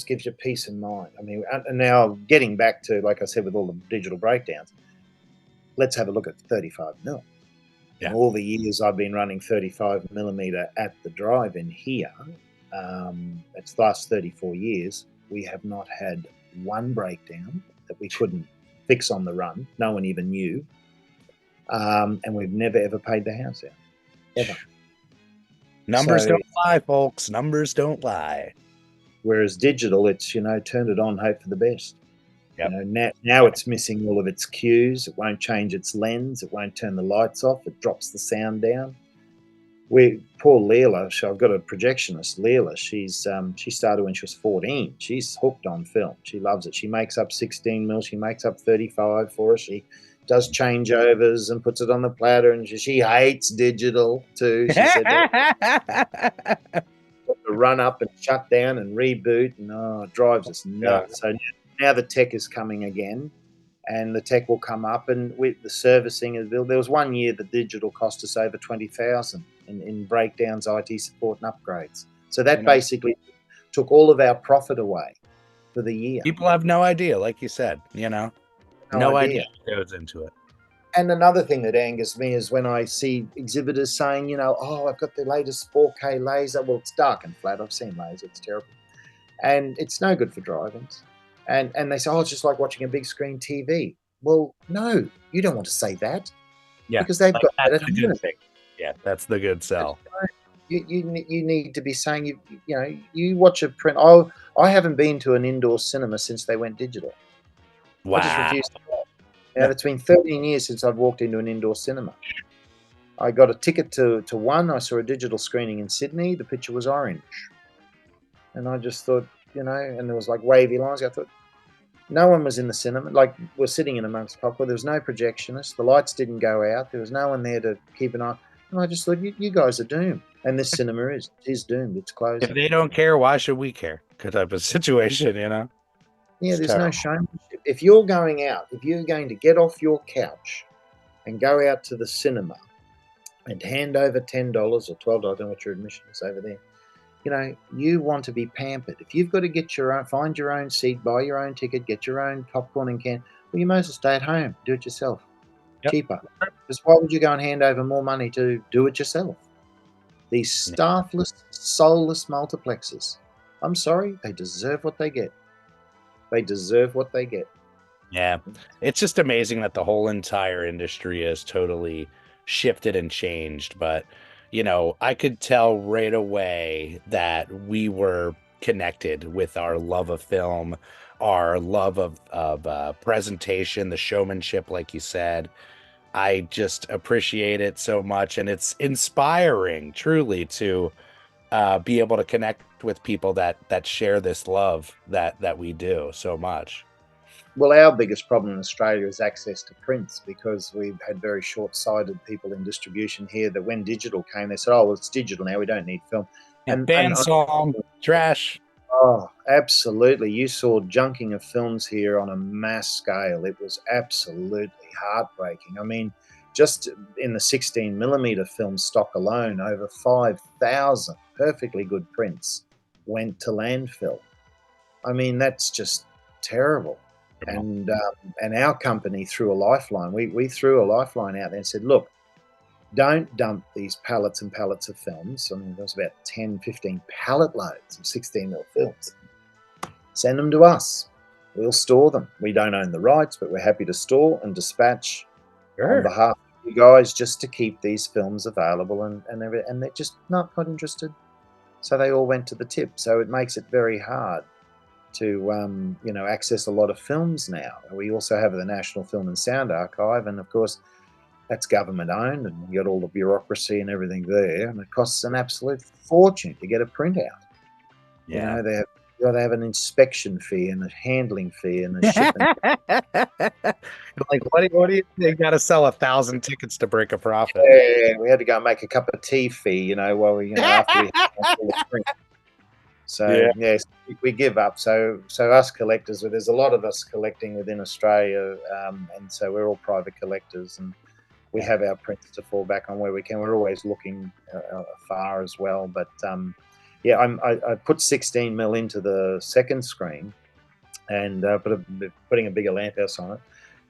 gives you peace of mind. I mean, and now getting back to, like I said, with all the digital breakdowns, let's have a look at 35mm. Yeah. In all the years I've been running 35mm at the drive-in here, it's the last 34 years, we have not had one breakdown that we couldn't fix on the run. No one even knew. And we've never, ever paid the house out. Ever. Numbers don't lie, folks. Numbers don't lie. Whereas digital, it's, turn it on, hope for the best. Yep. Now it's missing all of its cues. It won't change its lens. It won't turn the lights off. It drops the sound down. Poor Leela, I've got a projectionist, Leela. She started when she was 14. She's hooked on film. She loves it. She makes up 16mm. She makes up 35 for us. She does changeovers and puts it on the platter. And she hates digital too. She said that. To run up and shut down and reboot, and it drives us nuts. So now the tech is coming again, and the tech will come up, and with the servicing is built. There was one year the digital cost us over $20,000 in breakdowns, IT support, and upgrades. So that basically took all of our profit away for the year. People have no idea, like you said, no idea what goes into it. And another thing that angers me is when I see exhibitors saying, oh, I've got the latest 4K laser. Well, it's dark and flat. I've seen laser. It's terrible. And it's no good for drive-ins. And they say, oh, it's just like watching a big screen TV. Well, no, you don't want to say that. Yeah. Because they've got that at home. Yeah, that's the good sell. You need to be saying, you watch a print. Oh, I haven't been to an indoor cinema since they went digital. Wow. I just refuse to go. Now, it's been 13 years since I've walked into an indoor cinema. I got a ticket to one. I saw a digital screening in Sydney. The picture was orange. And I just thought, and there was like wavy lines. I thought, no one was in the cinema. Like, we're sitting in amongst popcorn. There was no projectionist. The lights didn't go out. There was no one there to keep an eye. And I just thought, you guys are doomed. And this cinema is doomed. It's closing. If they don't care, why should we care? Kind of a situation, Yeah, there's no showmanship. If you're going out, if you're going to get off your couch and go out to the cinema and hand over $10 or $12, I don't know what your admission is over there, you want to be pampered. If you've got to get find your own seat, buy your own ticket, get your own popcorn and can, well, you might as well stay at home, do it yourself. Cheaper. Because why would you go and hand over more money to do it yourself? These staffless, soulless multiplexes. I'm sorry, they deserve what they get. They deserve what they get. Yeah. It's just amazing that the whole entire industry has totally shifted and changed. But, I could tell right away that we were connected with our love of film, our love of presentation, the showmanship, like you said. I just appreciate it so much. And it's inspiring, truly, to be able to connect with people that share this love that we do so much. Well, our biggest problem in Australia is access to prints, because we've had very short-sighted people in distribution here that when digital came, they said, oh, well, it's digital now, we don't need film. And fan song, trash. Oh, absolutely. You saw junking of films here on a mass scale. It was absolutely heartbreaking. I mean, just in the 16 millimeter film stock alone, over 5,000 perfectly good prints went to landfill. I mean, that's just terrible. And our company threw a lifeline. We threw a lifeline out there and said, look, don't dump these pallets and pallets of films. I mean, there was about 10, 15 pallet loads of 16 mil films. Send them to us. We'll store them. We don't own the rights, but we're happy to store and dispatch on behalf of you guys, just to keep these films available. And they're just not interested. So they all went to the tip. So it makes it very hard to access a lot of films now. We also have the National Film and Sound Archive, and of course that's government owned, and you got all the bureaucracy and everything there, and it costs an absolute fortune to get a printout. Yeah. They have an inspection fee and a handling fee and a shipment. Like, what do you got to sell 1,000 tickets to break a profit? Yeah, we had to go and make a cup of tea fee, while we, after we had all the print. So yes, we give up. So us collectors, there's a lot of us collecting within Australia, and so we're all private collectors, and we have our prints to fall back on where we can. We're always looking far as well, but I put 16 mil into the second screen, and putting a bigger lamp house on it,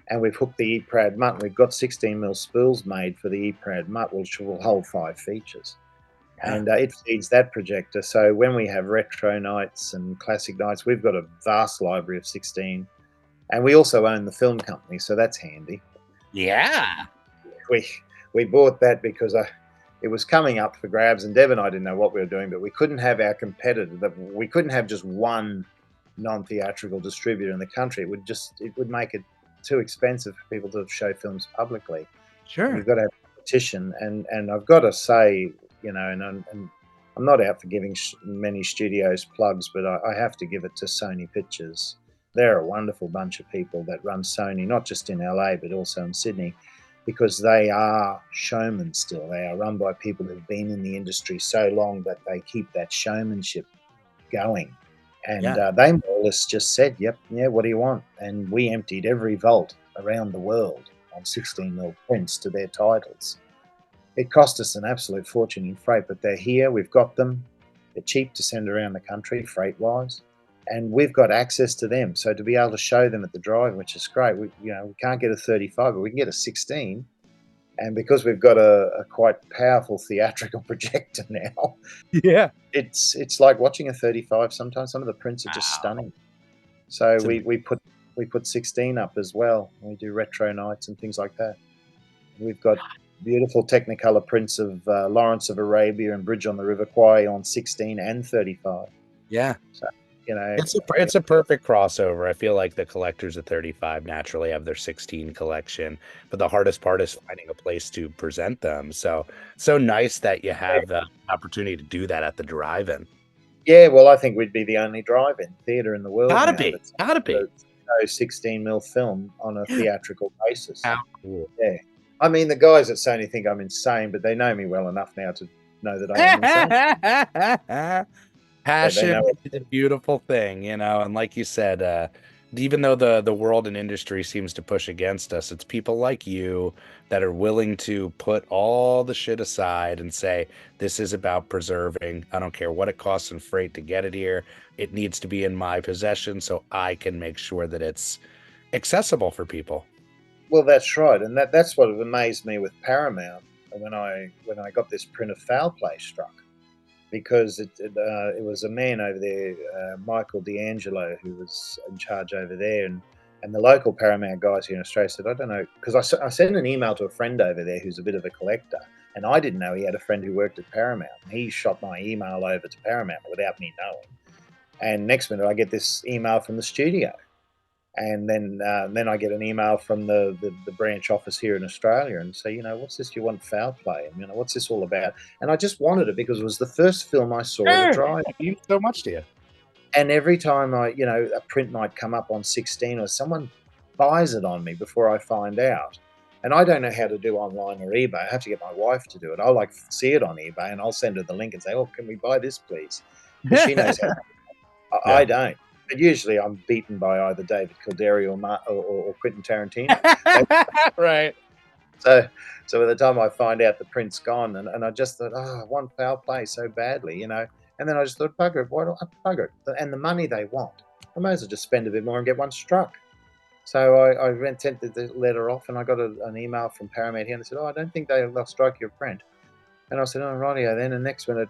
and we've hooked the ePrad Mutt. We've got 16 mil spools made for the ePrad Mutt, which will hold 5 features. And it feeds that projector. So when we have retro nights and classic nights, we've got a vast library of 16. And we also own the film company, so that's handy. Yeah. We bought that because it was coming up for grabs, and Deb and I didn't know what we were doing, but we couldn't have our competitor. We couldn't have just one non-theatrical distributor in the country. It would make it too expensive for people to show films publicly. Sure. We've got to have competition, and I've got to say, and I'm not out for giving many studios plugs, but I have to give it to Sony Pictures. They're a wonderful bunch of people that run Sony, not just in LA, but also in Sydney, because they are showmen still. They are run by people who've been in the industry so long that they keep that showmanship going. And they more or less just said, what do you want? And we emptied every vault around the world on 16 mil prints to their titles. It cost us an absolute fortune in freight, but they're here. We've got them. They're cheap to send around the country, freight-wise, and we've got access to them. So to be able to show them at the drive, which is great, we can't get a 35, but we can get a 16. And because we've got a quite powerful theatrical projector now, it's like watching a 35. Sometimes some of the prints are just stunning. So we put 16 up as well. We do retro nights and things like that. We've got beautiful Technicolor prints of Lawrence of Arabia and Bridge on the River Kwai on 16 and 35. Yeah. So, it's a perfect crossover. I feel like the collectors of 35 naturally have their 16 collection, but the hardest part is finding a place to present them. So nice that you have the opportunity to do that at the drive-in. Yeah, well, I think we'd be the only drive-in theater in the world. Gotta be. 16 mil film on a theatrical basis. How cool. Yeah. I mean, the guys at Sony think I'm insane, but they know me well enough now to know that I am insane. Passion is a beautiful thing, and like you said, even though the world and industry seems to push against us, it's people like you that are willing to put all the shit aside and say, this is about preserving. I don't care what it costs in freight to get it here. It needs to be in my possession so I can make sure that it's accessible for people. Well, that's right, and that's what amazed me with Paramount. when I got this print of Foul Play struck, because it was a man over there, Michael D'Angelo, who was in charge over there, and the local Paramount guys here in Australia said, I don't know, because I sent an email to a friend over there who's a bit of a collector, and I didn't know he had a friend who worked at Paramount. He shot my email over to Paramount without me knowing. And next minute, I get this email from the studio. And then I get an email from the branch office here in Australia and say, what's this? You want Foul Play? And, what's this all about? And I just wanted it because it was the first film I saw at a drive. It means so much to you. And every time a print might come up on 16 or someone buys it on me before I find out. And I don't know how to do online or eBay. I have to get my wife to do it. I'll see it on eBay and I'll send her the link and say, oh, can we buy this, please? Because she knows how. I don't. But usually I'm beaten by either David Calderi or Quentin Tarantino. Right. So by the time I find out the print's gone, and I just thought, I want Foul Play so badly, And then I just thought, bugger it, why don't I bugger it? And the money they want, I may as well just spend a bit more and get one struck. So I sent the letter off, and I got an email from Paramount here, and they said, I don't think they'll strike your print. And I said, oh, rightio then. And next minute,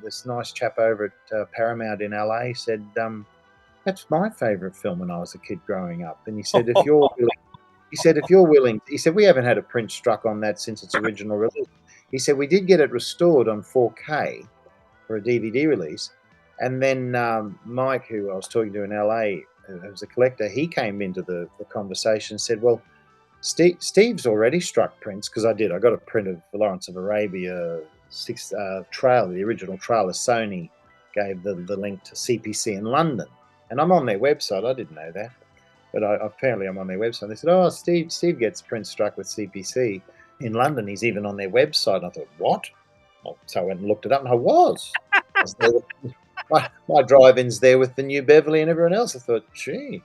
this nice chap over at Paramount in LA said, that's my favourite film when I was a kid growing up. And he said, if you're willing, he said, we haven't had a print struck on that since its original release. He said, we did get it restored on 4K for a DVD release. And then Mike, who I was talking to in LA, who's a collector, he came into the conversation and said, well, Steve's already struck prints, because I got a print of Lawrence of Arabia trailer, the original trailer. Sony gave the link to CPC in London. And I'm on their website. I didn't know that. But apparently I'm on their website. They said, oh, Steve gets prints struck with CPC in London. He's even on their website. I thought, what? So I went and looked it up, and I was. My drive-in's there with the New Beverly and everyone else. I thought, gee.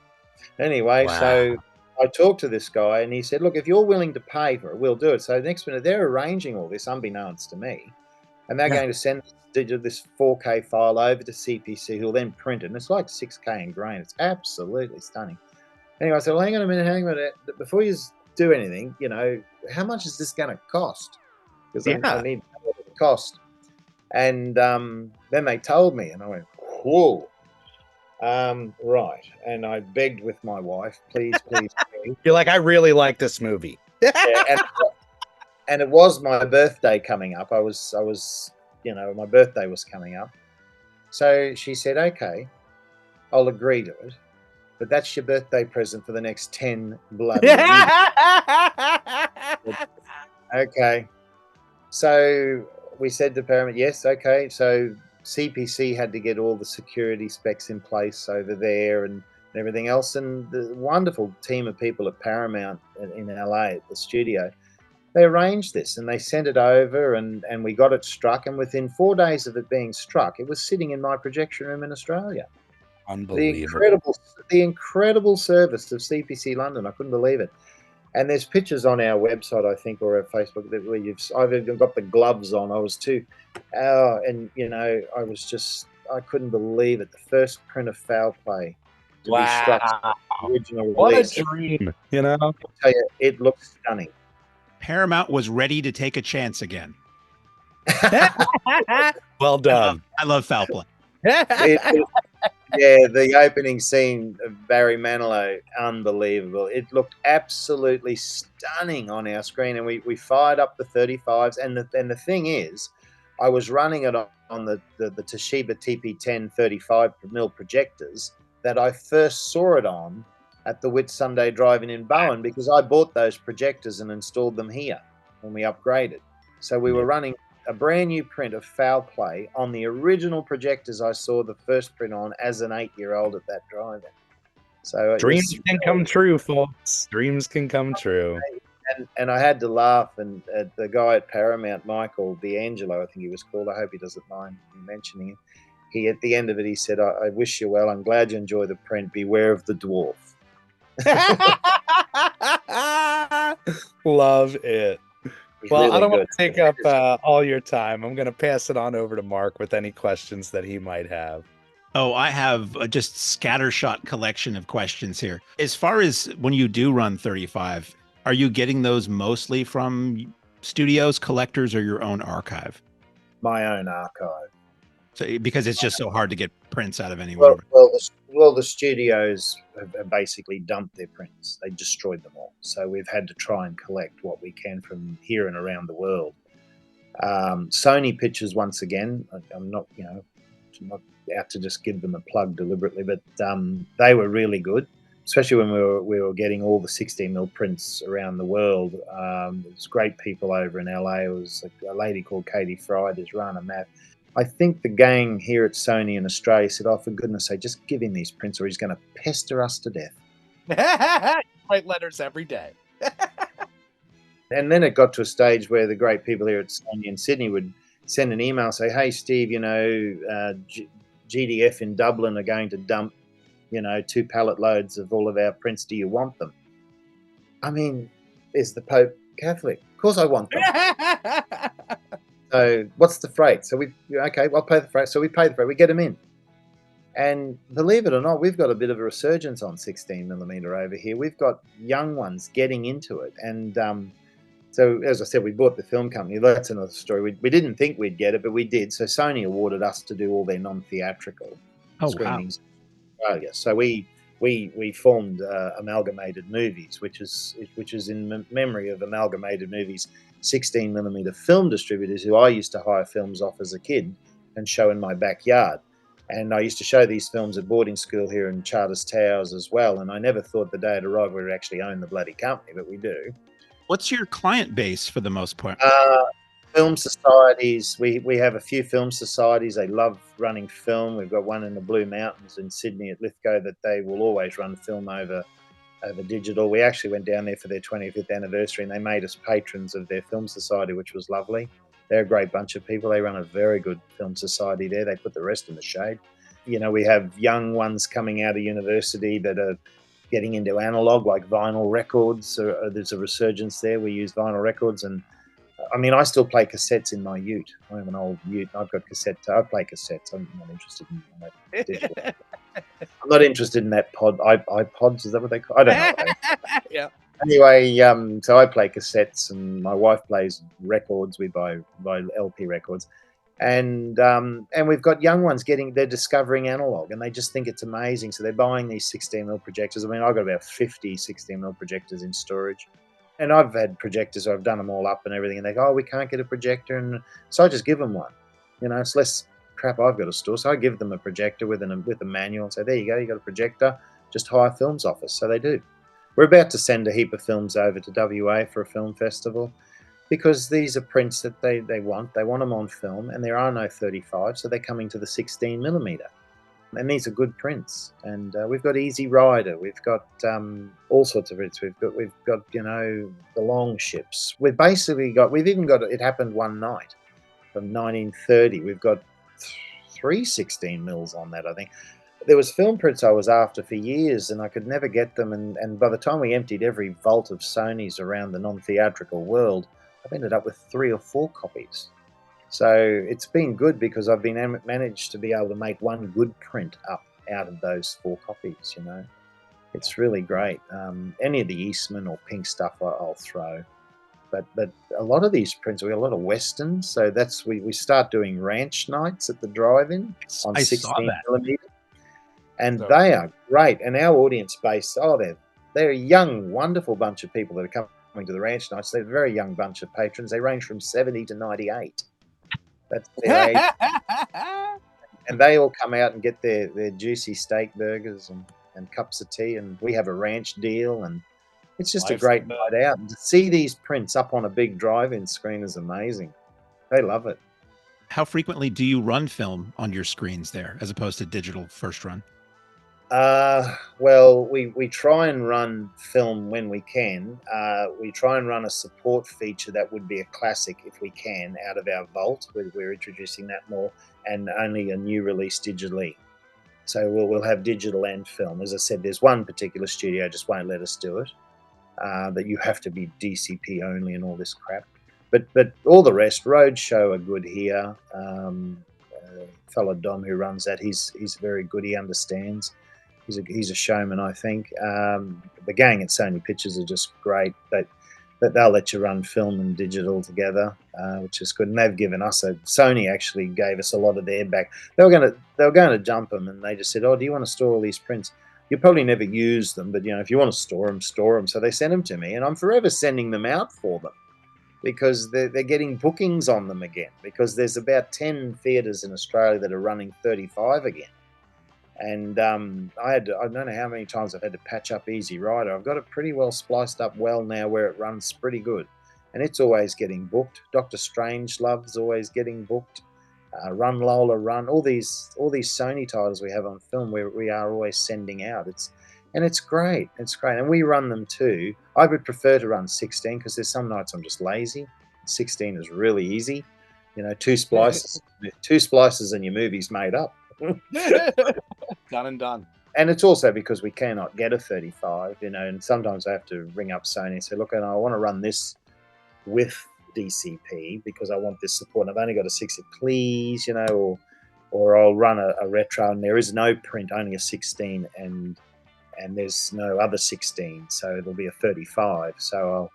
Anyway, Wow. So I talked to this guy, and he said, look, if you're willing to pay for it, we'll do it. So next minute, they're arranging all this, unbeknownst to me. And they're going to send this 4K file over to CPC, who'll then print it. And it's like 6K in grain. It's absolutely stunning. Anyway, I said, well, hang on a minute. Before you do anything, how much is this going to cost? Because I need to know what it cost. And then they told me, and I went, whoa. Right. And I begged with my wife, please. You're like, I really like this movie. And it was my birthday coming up. my birthday was coming up. So she said, okay, I'll agree to it. But that's your birthday present for the next 10 bloody years. Okay. So we said to Paramount, yes, okay. So CPC had to get all the security specs in place over there and everything else. And the wonderful team of people at Paramount in LA at the studio, they arranged this and they sent it over and we got it struck. And within 4 days of it being struck, it was sitting in my projection room in Australia. Unbelievable. The incredible service of CPC London. I couldn't believe it. And there's pictures on our website, I think, or our Facebook, where I've even got the gloves on. I was too, and I couldn't believe it. The first print of Foul Play to be struck, original what release. a dream, I'll tell you, it looks stunning. Paramount was ready to take a chance again. Well done. I love Foul Play. Yeah, the opening scene of Barry Manilow, unbelievable. It looked absolutely stunning on our screen, and we fired up the 35s. And the thing is, I was running it on the Toshiba TP10 35mm projectors that I first saw it on at the Whitsunday Drive-In in Bowen, because I bought those projectors and installed them here when we upgraded. So we were running a brand new print of Foul Play on the original projectors I saw the first print on as an 8-year-old at that drive-in. So dreams can come true, folks. Dreams can come true. And I had to laugh. And the guy at Paramount, Michael D'Angelo, I think he was called. I hope he doesn't mind me mentioning him. He, at the end of it, he said, I wish you well. I'm glad you enjoy the print. Beware of the dwarf. Love it. Well, really I don't good. want to take up all your time. I'm going to pass it on over to Mark with any questions that he might have. Oh, I have a just scattershot collection of questions here. As far as when you do run 35, are you getting those mostly from studios, collectors, or your own archive? My own archive. So because it's just so hard to get prints out of anyone. The studios have basically dumped their prints. They destroyed them all. So we've had to try and collect what we can from here and around the world. Sony Pictures, once again, I'm not not out to just give them a plug deliberately, but they were really good, especially when we were getting all the 16mm prints around the world. There's great people over in LA. It was a lady called Katie Fry, there's Rana Math. I think the gang here at Sony in Australia said, oh, for goodness sake, just give him these prints or he's going to pester us to death. Write letters every day. And then it got to a stage where the great people here at Sony in Sydney would send an email, say, hey, Steve, GDF in Dublin are going to dump, 2 pallet loads of all of our prints. Do you want them? I mean, is the Pope Catholic? Of course I want them. So what's the freight? So I'll pay the freight. So we pay the freight. We get them in. And believe it or not, we've got a bit of a resurgence on 16mm over here. We've got young ones getting into it. And so, as I said, we bought the film company. That's another story. We didn't think we'd get it, but we did. So Sony awarded us to do all their non-theatrical screenings in Australia. So we formed Amalgamated Movies, which is in memory of Amalgamated Movies 16mm film distributors who I used to hire films off as a kid and show in my backyard. And I used to show these films at boarding school here in Charters Towers as well. And I never thought the day had arrived where we actually own the bloody company, but we do. What's your client base for the most part? Film societies. We have a few film societies. They love running film. We've got one in the Blue Mountains in Sydney at Lithgow that they will always run film over digital. We actually went down there for their 25th anniversary and they made us patrons of their film society, which was lovely. They're a great bunch of people. They run a very good film society there. They put the rest in the shade. We have young ones coming out of university that are getting into analog, like vinyl records. There's a resurgence there. We use vinyl records. And I still play cassettes in my ute. I have an old ute. I've got I play cassettes. I'm not interested in that digital. I'm not interested in that iPods. Is that what they call? I don't know. Yeah. Anyway, so I play cassettes, and my wife plays records. We buy LP records, and we've got young ones they're discovering analog, and they just think it's amazing. So they're buying these 16mm projectors. I've got about 50 16mm projectors in storage. And I've had projectors, so I've done them all up and everything, and they go, oh, we can't get a projector. And so I just give them one. It's less crap I've got to store. So I give them a projector with a manual and say, there you go, you got a projector, just hire films off us. So they do. We're about to send a heap of films over to WA for a film festival because these are prints that they want. They want them on film, and there are no 35, so they're coming to the 16mm. And these are good prints. And we've got Easy Rider. We've got all sorts of prints. We've got the long ships. We've even got It Happened One Night from 1930. We've got 3 16mm on that, I think. There was film prints I was after for years, and I could never get them. And by the time we emptied every vault of Sony's around the non-theatrical world, I've ended up with 3 or 4 copies. So it's been good because I've been managed to be able to make one good print up out of those 4 copies. It's really great. Any of the Eastman or Pink stuff I'll throw, but a lot of these prints, we have a lot of westerns. So we start doing ranch nights at the drive-in on 16mm, and they are great. And our audience base, they're a young, wonderful bunch of people that are coming to the ranch nights. They're a very young bunch of patrons. They range from 70 to 98. That's their age. And they all come out and get their juicy steak burgers and cups of tea, and we have a ranch deal, and it's just a great night out. And to see these prints up on a big drive-in screen is amazing. They love it. How frequently do you run film on your screens there as opposed to digital first run? Well, we try and run film when we can. We try and run a support feature that would be a classic if we can out of our vault. We're introducing that more, and only a new release digitally. So we'll have digital and film. As I said, there's one particular studio just won't let us do it. That you have to be DCP only and all this crap. But all the rest, Roadshow are good here. Fellow Dom who runs that, he's very good. He understands. He's a showman, I think. The gang at Sony Pictures are just great. that they'll let you run film and digital together, which is good. And they've given us Sony actually gave us a lot of their back. They were going to jump them, and they just said, "Oh, do you want to store all these prints? You probably never use them, but if you want to store them, store them." So they sent them to me, and I'm forever sending them out for them because they're getting bookings on them again. Because there's about 10 theatres in Australia that are running 35 again. And I don't know how many times I've had to patch up Easy Rider. I've got it pretty well spliced up well now where it runs pretty good. And it's always getting booked. Dr. Strangelove's always getting booked. Run Lola Run. All these Sony titles we have on film we are always sending out. It's great. It's great. And we run them too. I would prefer to run 16 because there's some nights I'm just lazy. 16 is really easy. 2 splices. 2 splices and your movie's made up. Done and done. And it's also because we cannot get a 35, and sometimes I have to ring up Sony and say, look, I want to run this with DCP because I want this support. And I've only got a 60, please, or I'll run a retro and there is no print, only a 16 and there's no other 16. So it'll be a 35. So I'll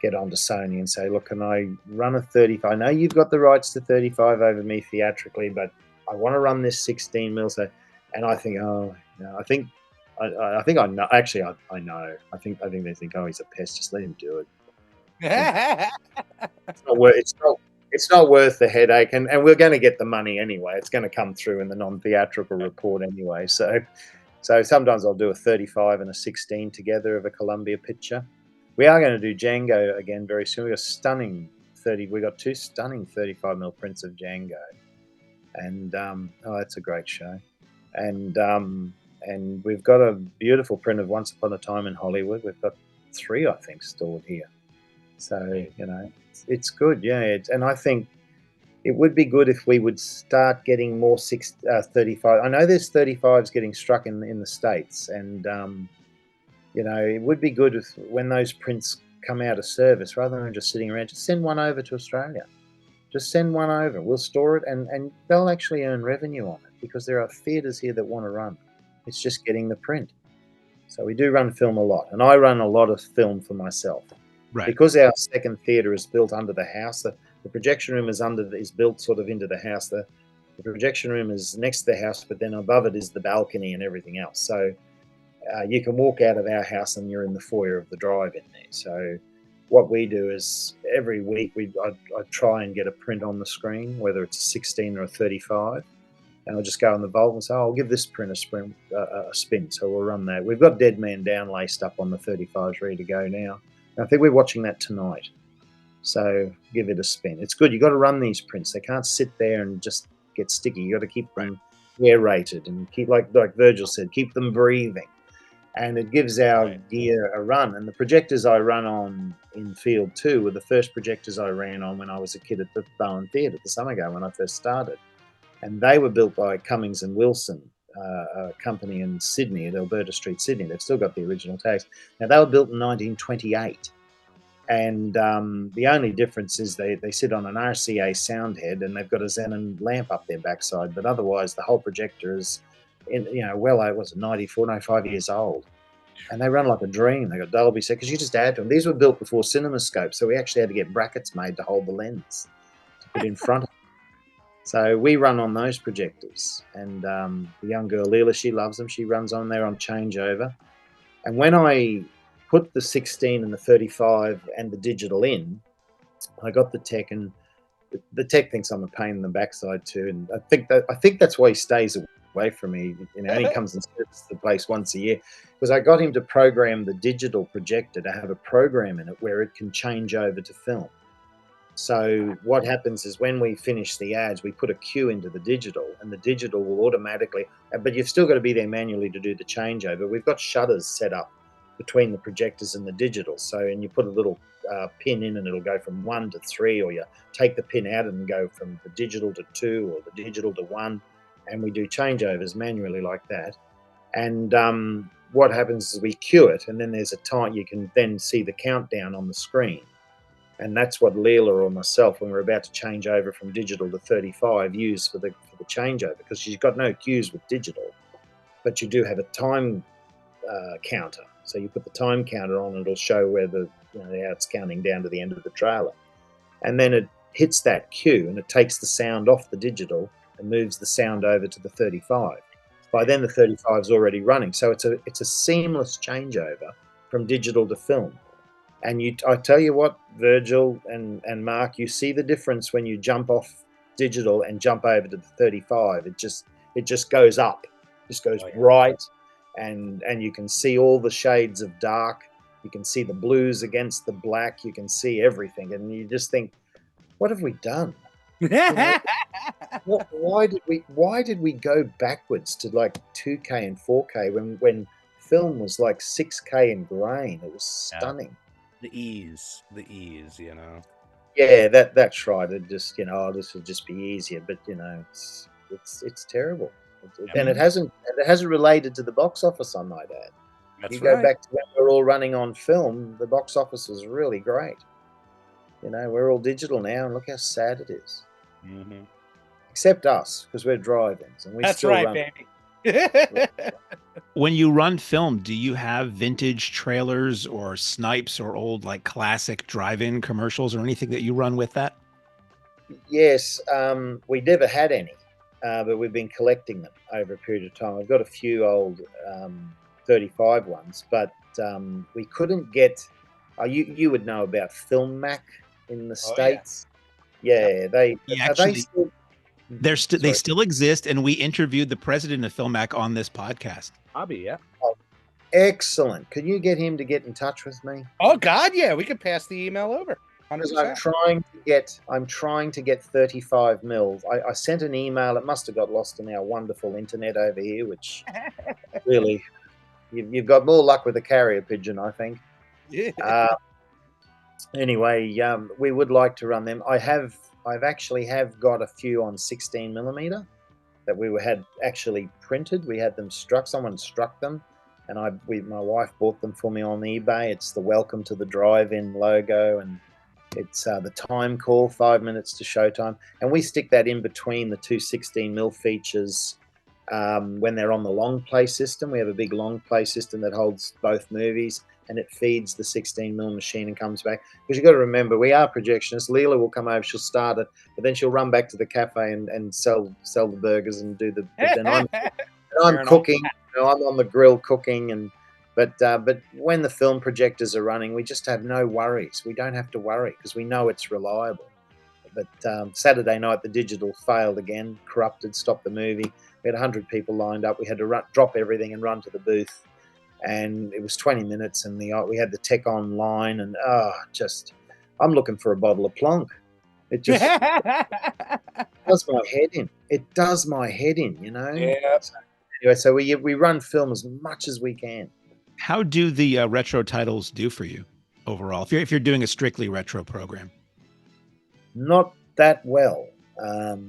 get on to Sony and say, look, can I run a 35? I know you've got the rights to 35 over me theatrically, but I want to run this 16 mil. So, and I think, I think I know. Actually, I know. I think they think, oh, he's a pest. Just let him do it. It's not worth the headache, and we're going to get the money anyway. It's going to come through in the non-theatrical report anyway. So sometimes I'll do a 35 and a 16 together of a Columbia picture. We are going to do Django again very soon. We got stunning 30. We got 2 stunning 35 mil prints of Django. And it's a great show, and we've got a beautiful print of Once Upon a Time in Hollywood. We've got 3, I think, stored here. So it's good, yeah. And I think it would be good if we would start getting more 35. I know there's 35s getting struck in the States, and it would be good when those prints come out of service, rather than just sitting around, just send one over to Australia. Just send one over. We'll store it, and they'll actually earn revenue on it because there are theatres here that want to run. It's just getting the print. So we do run film a lot, and I run a lot of film for myself. Right. Because our second theatre is built under the house. The projection room is built sort of into the house. The projection room is next to the house, but then above it is the balcony and everything else. So you can walk out of our house and you're in the foyer of the drive-in there. So what we do is every week I try and get a print on the screen, whether it's a 16 or a 35, and I'll just go in the vault and say, I'll give this print a spin. So we'll run that. We've got Dead Man Down laced up on the 35s ready to go now. And I think we're watching that tonight. So give it a spin. It's good. You've got to run these prints. They can't sit there and just get sticky. You've got to keep them aerated and keep, like Virgil said, keep them breathing. And it gives our gear a run. And the projectors I run on in Field 2 were the first projectors I ran on when I was a kid at the Bowen Theatre, the Summergo, when I first started. And they were built by Cummings and Wilson, a company in Sydney, at Alberta Street, Sydney. They've still got the original tags. Now, they were built in 1928. And the only difference is they sit on an RCA sound head and they've got a xenon lamp up their backside. But otherwise, the whole projector is, was it 95 years old, and they run like a dream. They got Dolby set because you just add to them. These were built before CinemaScope, so we actually had to get brackets made to hold the lens to put in front of them. So we run on those projectors, and the young girl Leela, she loves them. She runs on there on changeover, and when I put the 16 and the 35 and the digital in, I got the tech, and the tech thinks I'm a pain in the backside too, and I think that's why he stays away from me. He comes and services the place once a year, because I got him to program the digital projector to have a program in it where it can change over to film. So what happens is when we finish the ads, we put a cue into the digital, and the digital will automatically, but you've still got to be there manually to do the changeover. We've got shutters set up between the projectors and the digital. So, and you put a little pin in and it'll go from 1 to 3, or you take the pin out and go from the digital to 2 or the digital to 1. And we do changeovers manually like that. And what happens is we cue it, and then there's a time you can then see the countdown on the screen. And that's what Leela or myself, when we're about to change over from digital to 35, use for the changeover, because she's got no cues with digital, but you do have a time counter. So you put the time counter on, and it'll show where the it's counting down to the end of the trailer. And then it hits that cue and it takes the sound off the digital and moves the sound over to the 35. By then the 35 is already running. So it's a seamless changeover from digital to film. And I tell you what, Virgil and Mark, you see the difference when you jump off digital and jump over to the 35. It just goes up, just goes bright, and you can see all the shades of dark. You can see the blues against the black. You can see everything, and you just think, what have we done? Why did we go backwards to like 2K and 4K when film was like 6K in grain? It was stunning. The ease, Yeah, that's right. It just, this would just be easier, but it's terrible. And it hasn't related to the box office, I might add. That's Go back to when we're all running on film, the box office was really great. We're all digital now, and look how sad it is. Mm-hmm. Except us, because we're drive-ins, and we still run. Baby. When you run film, do you have vintage trailers or snipes or old like classic drive-in commercials or anything that you run with that? Yes, we never had any, but we've been collecting them over a period of time. I've got a few old 35 ones, but we couldn't get. You would know about Film Mac in the States. Yeah, they still. They still exist, and we interviewed the president of Film Mac on this podcast. Hobby, yeah. Oh, excellent. Can you get him to get in touch with me? Oh God, yeah, we could pass the email over. 100%. I'm trying to get 35 mil. I sent an email. It must have got lost in our wonderful internet over here, which really, you've got more luck with a carrier pigeon, I think. Yeah. Anyway, we would like to run them. I've actually got a few on 16 millimeter that we had actually printed. We had them struck. Someone struck them, and my wife bought them for me on eBay. It's the Welcome to the Drive-In logo, and it's the time call, 5 minutes to showtime, and we stick that in between the two 16 mil features. When they're on the long play system, we have a big long play system that holds both movies, and it feeds the 16 mil machine and comes back. Because you've got to remember, we are projectionists. Leela will come over, she'll start it, but then she'll run back to the cafe and sell the burgers and do the. But then I'm cooking. I'm on the grill cooking, but when the film projectors are running, we just have no worries. We don't have to worry because we know it's reliable. But Saturday night, the digital failed again, corrupted, stopped the movie. We had 100 people lined up. We had to drop everything and run to the booth. And it was 20 minutes, and we had the tech online, and I'm looking for a bottle of Plonk. It just does my head in. It does my head in, Yeah. So we run film as much as we can. How do the retro titles do for you overall? If you're doing a strictly retro program, not that well,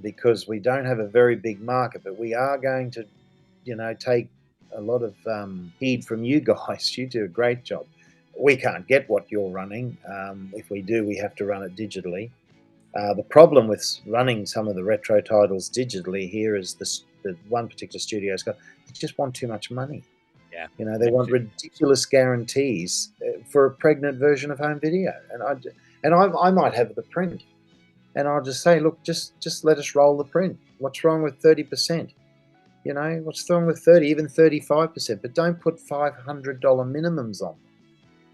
because we don't have a very big market, but we are going to, take a lot of heed from you guys. You do a great job. We can't get what you're running. If we do, we have to run it digitally. The problem with running some of the retro titles digitally here is the one particular studio's got, they just want too much money. Yeah. They want ridiculous guarantees for a pregnant version of home video. And I might have the print, and I'll just say, look, just let us roll the print. What's wrong with 30%? What's wrong with 30, even 35%? But don't put $500 minimums on.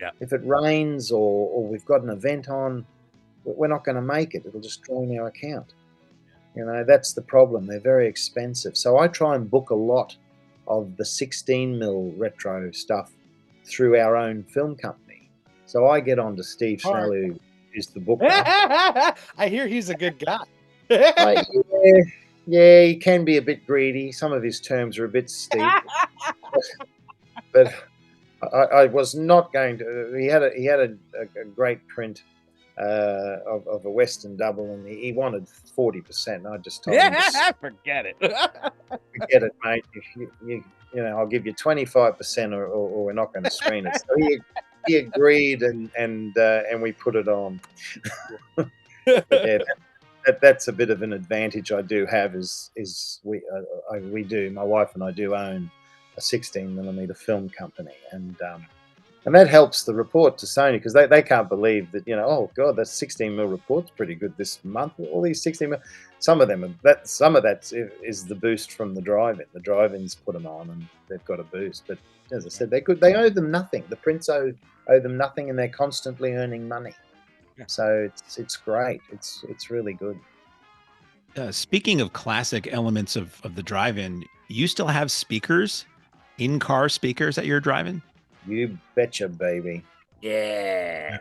Yeah. If it rains or we've got an event on, we're not going to make it. It'll just drain our account. That's the problem. They're very expensive. So I try and book a lot of the 16 mil retro stuff through our own film company. So I get on to Steve Snell, who is the booker. I hear he's a good guy. Yeah, he can be a bit greedy. Some of his terms are a bit steep. But I was not going to. He had a great print of a Western double, and he wanted 40%. And I just told him, forget it. Forget it, mate. I'll give you 25%, or we're not going to screen it. So he agreed, and we put it on. But yeah, that's a bit of an advantage I do have. Is we do, my wife and I do own a 16 millimeter film company, and And that helps the report to Sony because they can't believe that, oh God, that 16mm report's pretty good this month. All these 16mm, some of that is the boost from the drive-in. The drive-ins put them on and they've got a boost. But as I said, they owe them nothing. The prints owe them nothing, and they're constantly earning money. Yeah. So it's great. It's really good. Speaking of classic elements of the drive-in, you still have speakers, in-car speakers at your drive-in? You betcha, baby. Yeah.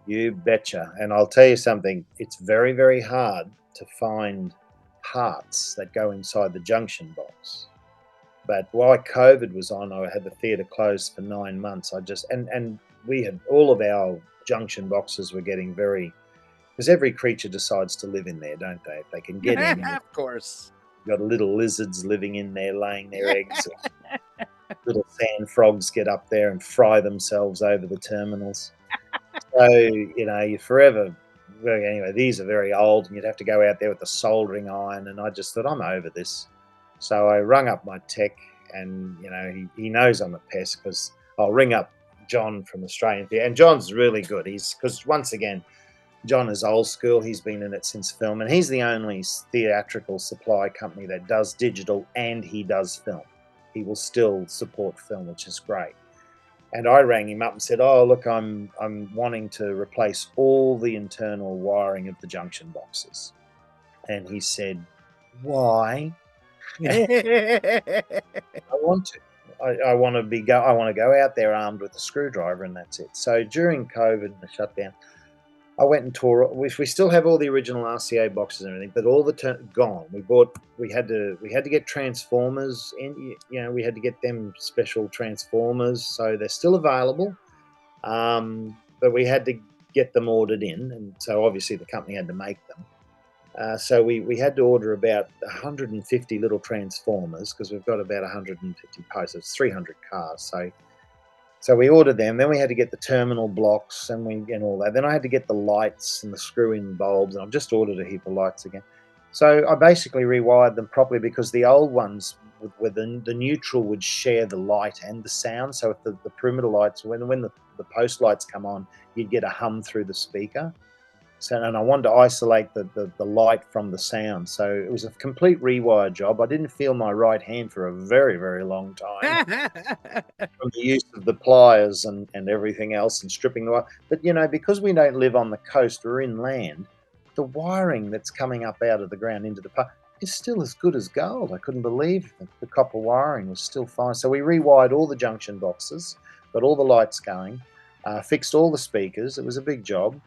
You betcha. And I'll tell you something, it's very, very hard to find parts that go inside the junction box. But while COVID was on, I had the theatre closed for 9 months. And we had all of our junction boxes were getting because every creature decides to live in there, don't they? If they can get in. Of course. You've got little lizards living in there, laying their eggs. Little sand frogs get up there and fry themselves over the terminals. So, you're forever. Well, anyway, these are very old, and you'd have to go out there with a soldering iron. And I just thought, I'm over this. So I rung up my tech, and he knows I'm a pest because I'll ring up John from Australian Theatre, and John's really good. Because once again, John is old school. He's been in it since film, and he's the only theatrical supply company that does digital and he does film. He will still support film, which is great. And I rang him up and said, "Oh, look, I'm wanting to replace all the internal wiring of the junction boxes." And he said, "Why?" I want to. I want to go out there armed with a screwdriver, and that's it. So during COVID, the shutdown, I went and tore. We still have all the original RCA boxes and everything, but all gone. We had to get transformers in. We had to get them special transformers, so they're still available. But we had to get them ordered in, and so obviously the company had to make them. So we had to order about 150 little transformers because we've got about 150 posts. It's 300 cars, so we ordered them. Then we had to get the terminal blocks and all that. Then I had to get the lights and the screw-in bulbs, and I've just ordered a heap of lights again. So I basically rewired them properly because the old ones, with the neutral would share the light and the sound. So if the perimeter lights, when the post lights come on, you'd get a hum through the speaker. So, and I wanted to isolate the light from the sound. So it was a complete rewire job. I didn't feel my right hand for a very, very long time from the use of the pliers and everything else and stripping the wire. But, because we don't live on the coast, we're inland, the wiring that's coming up out of the ground into the park is still as good as gold. I couldn't believe that the copper wiring was still fine. So we rewired all the junction boxes, got all the lights going, fixed all the speakers. It was a big job.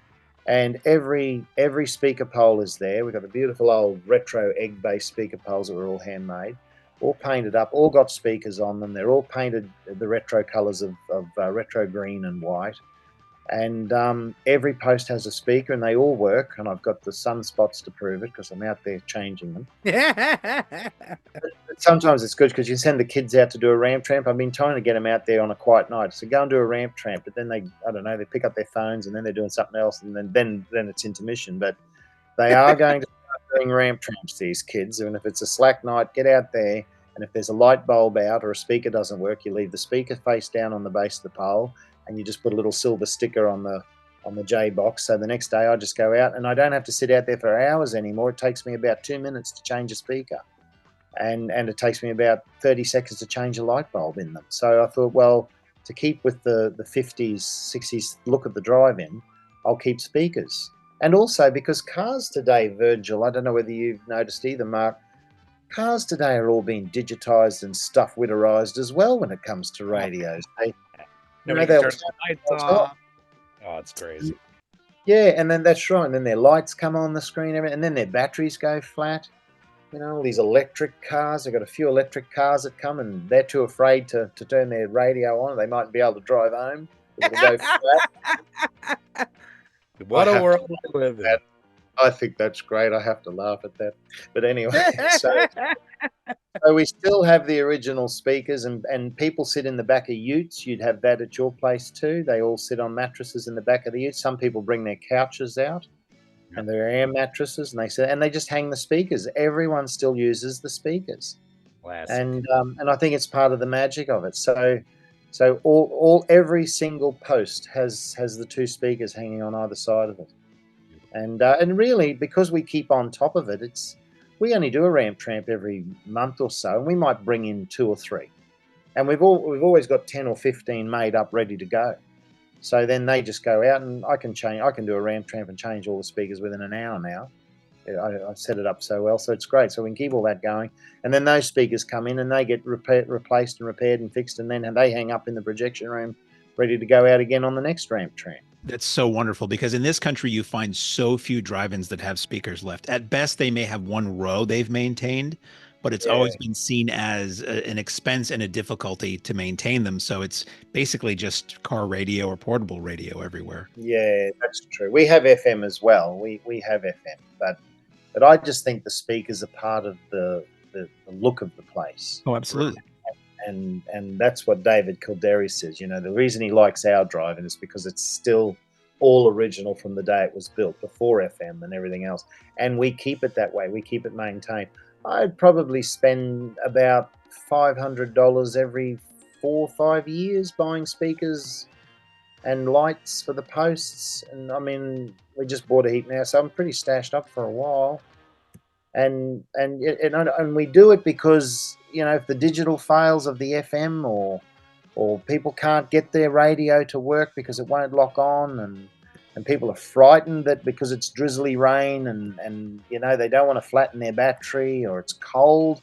And every speaker pole is there. We've got the beautiful old retro egg-based speaker poles that were all handmade, all painted up, all got speakers on them. They're all painted the retro colours of retro green and white. And every post has a speaker, and they all work. And I've got the sunspots to prove it because I'm out there changing them. But sometimes it's good because you send the kids out to do a ramp tramp. I've been trying to get them out there on a quiet night. So go and do a ramp tramp. But then they pick up their phones, and then they're doing something else, and then it's intermission. But they are going to start doing ramp tramps, these kids. And if it's a slack night, get out there. And if there's a light bulb out or a speaker doesn't work, you leave the speaker face down on the base of the pole, and you just put a little silver sticker on the J box. So the next day I just go out, and I don't have to sit out there for hours anymore. It takes me about 2 minutes to change a speaker, and it takes me about 30 seconds to change a light bulb in them. So I thought, well, to keep with the 50s, 60s look of the drive-in, I'll keep speakers. And also because cars today, Virgil, I don't know whether you've noticed either, Mark, cars today are all being digitized and stuff winterized as well when it comes to radios. Nobody can turn the lights off. Oh, it's crazy. Yeah, and then that's right. And then their lights come on the screen, and then their batteries go flat. All these electric cars. I've got a few electric cars that come, and they're too afraid to turn their radio on. They might be able to drive home. It'll go flat. What a world we live in. I think that's great. I have to laugh at that. But anyway, so we still have the original speakers, and people sit in the back of utes. You'd have that at your place too. They all sit on mattresses in the back of the ute. Some people bring their couches out and their air mattresses, and they just hang the speakers. Everyone still uses the speakers. Classic. And I think it's part of the magic of it. So So every single post has the two speakers hanging on either side of it. And really, because we keep on top of it, we only do a ramp tramp every month or so, and we might bring in 2 or 3, and we've always got 10 or 15 made up ready to go. So then they just go out, and I can do a ramp tramp and change all the speakers within an hour now. I've set it up so well, so it's great. So we can keep all that going, and then those speakers come in and they get replaced and repaired and fixed, and then they hang up in the projection room, ready to go out again on the next ramp tramp. That's so wonderful, because in this country, you find so few drive-ins that have speakers left. At best, they may have one row they've maintained, but it's always been seen as an expense and a difficulty to maintain them. So it's basically just car radio or portable radio everywhere. Yeah, that's true. We have FM as well. We have FM, but I just think the speakers are part of the look of the place. Oh, absolutely. And that's what David Kildare says. You know, the reason he likes our driving is because it's still all original from the day it was built, before FM and everything else. And we keep it that way. We keep it maintained. I'd probably spend about $500 every 4 or 5 years buying speakers and lights for the posts. And I mean, we just bought a heap now, so I'm pretty stashed up for a while. And we do it because, you know, if the digital fails of the FM, or people can't get their radio to work because it won't lock on, and people are frightened that because it's drizzly rain and you know, they don't want to flatten their battery, or it's cold.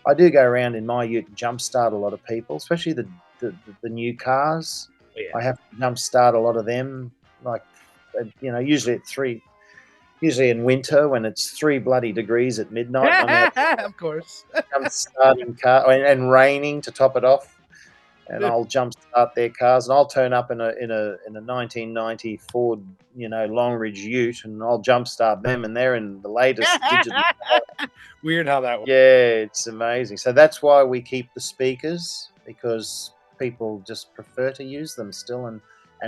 I do go around in my ute and jumpstart a lot of people, especially the new cars. Yeah. I have to jumpstart a lot of them, like, you know, usually in winter when it's 3 bloody degrees at midnight. Of course. I'm starting car and raining to top it off, and I'll jumpstart their cars, and I'll turn up in a 1990 Ford, you know, Long Ridge Ute, and I'll jumpstart them, and they're in the latest digital. Weird how that works. Yeah, it's amazing. So that's why we keep the speakers, because people just prefer to use them still, and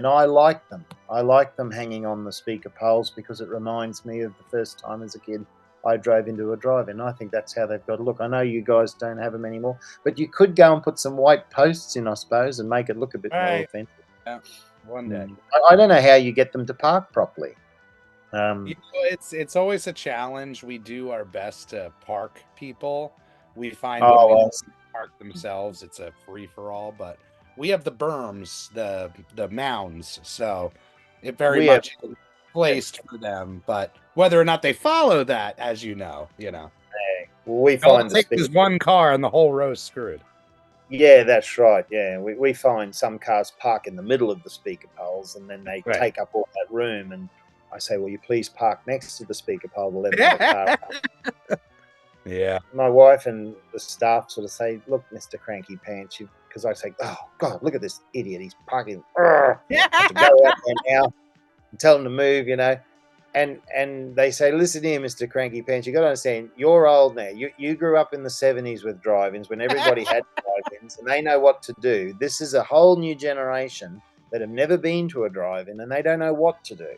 I like them. I like them hanging on the speaker poles because it reminds me of the first time as a kid I drove into a drive-in. I think that's how they've got to look. I know you guys don't have them anymore, but you could go and put some white posts in, I suppose, and make it look a bit more authentic. Yeah, one day. I don't know how you get them to park properly. You know, it's always a challenge. We do our best to park people. We find when they park themselves, it's a free-for-all, but we have the berms, the mounds, so it very much is placed for them. But whether or not they follow that, as you know. Well, we find there's one car and the whole row's screwed. Yeah, that's right. Yeah, we find some cars park in the middle of the speaker poles, and then they take up all that room. And I say, "Will you please park next to the speaker pole to let another car come?" Yeah. My wife and the staff sort of say, "Look, Mr. Cranky Pants," because I say, "Oh God, look at this idiot! He's parking. I have to go out there now and tell him to move," you know. And they say, "Listen here, Mr. Cranky Pants, you got to understand, you're old now. You grew up in the 70s with drive-ins when everybody had drive-ins, and they know what to do. This is a whole new generation that have never been to a drive-in, and they don't know what to do."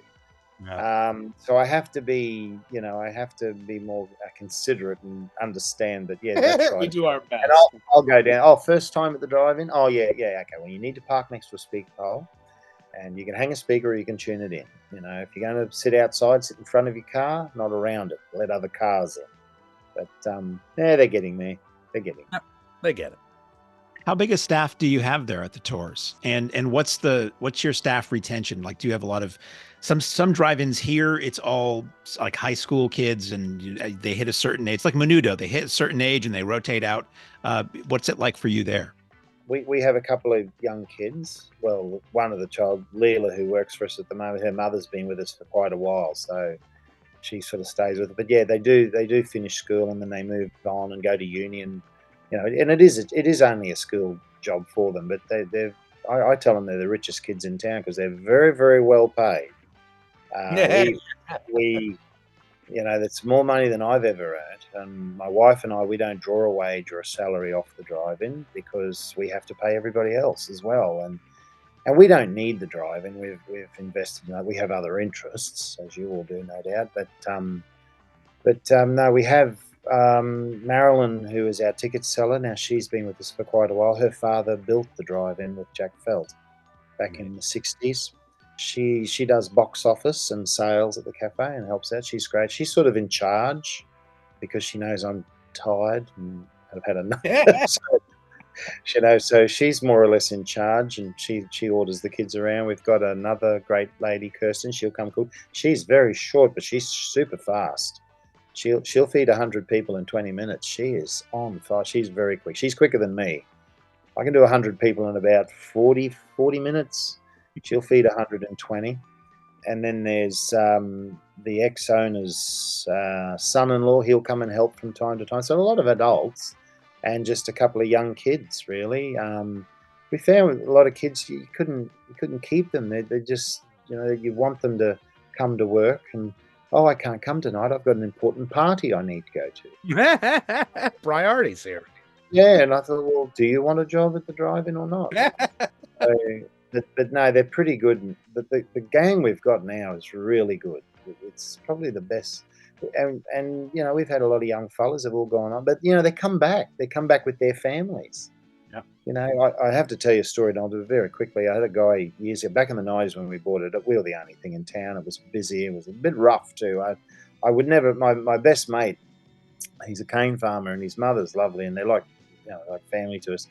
Yeah. So I have to be, more considerate and understand that. Yeah, that's right. We do our best. And I'll go down. Oh, first time at the drive-in. Oh, yeah. Okay. Well, you need to park next to a speaker pole, and you can hang a speaker or you can tune it in. You know, if you're going to sit outside, sit in front of your car, not around it. Let other cars in. But they're getting me. They're getting me. They get it. How big a staff do you have there at the tours? And what's your staff retention? Like, do you have a lot of some drive-ins here? It's all like high school kids, and they hit a certain age. It's like Menudo. They hit a certain age and they rotate out. What's it like for you there? We have a couple of young kids. Well, one of the child, Leela, who works for us at the moment, her mother's been with us for quite a while, so she sort of stays with it. But yeah, they do finish school and then they move on and go to uni, and and it is only a school job for them. But I tell them they're the richest kids in town because they're very, very well paid. That's more money than I've ever earned. And my wife and I, we don't draw a wage or a salary off the drive-in because we have to pay everybody else as well. And we don't need the drive-in. We've invested in it. We have other interests, as you all do, no doubt. But no, we have Marilyn, who is our ticket seller, now she's been with us for quite a while. Her father built the drive-in with Jack Felt back in the 60s. She does box office and sales at the cafe and helps out. She's great. She's sort of in charge because she knows I'm tired and I've had enough. So she's more or less in charge, and she orders the kids around. We've got another great lady, Kirsten. She'll come cook. She's very short, but she's super fast. She'll feed 100 people in 20 minutes. She is on fire. She's very quick. She's quicker than me. I can do 100 people in about 40 minutes. She'll feed 120. And then there's the ex-owner's son-in-law. He'll come and help from time to time. So a lot of adults and just a couple of young kids, really. We found a lot of kids, you couldn't keep them. They just, you want them to come to work and, I can't come tonight. I've got an important party I need to go to. Priorities here. Yeah, and I thought, well, do you want a job at the drive-in or not? But no, they're pretty good. The gang we've got now is really good. It's probably the best. And we've had a lot of young fellas have all gone on, but they come back. They come back with their families. Yeah. I have to tell you a story, and I'll do it very quickly. I had a guy years ago, back in the 90s when we bought it. We were the only thing in town. It was busy. It was a bit rough too. I would never. My best mate, he's a cane farmer, and his mother's lovely, and they're like family to us.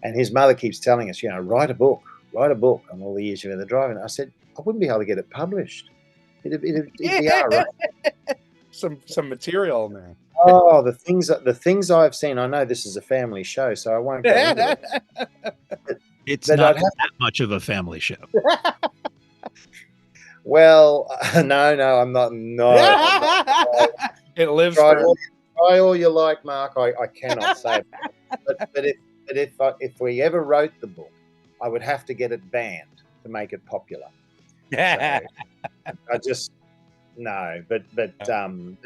And his mother keeps telling us, write a book on all the years you've had the driving. I said, I wouldn't be able to get it published. It'd be all right. Some material, man. Oh, the things I've seen. I know this is a family show, so I won't go into it. It's not that much of a family show. Well, no, I'm not. No, it lives. Try all you like, Mark. I cannot say. But if we ever wrote the book, I would have to get it banned to make it popular. So I just. No, but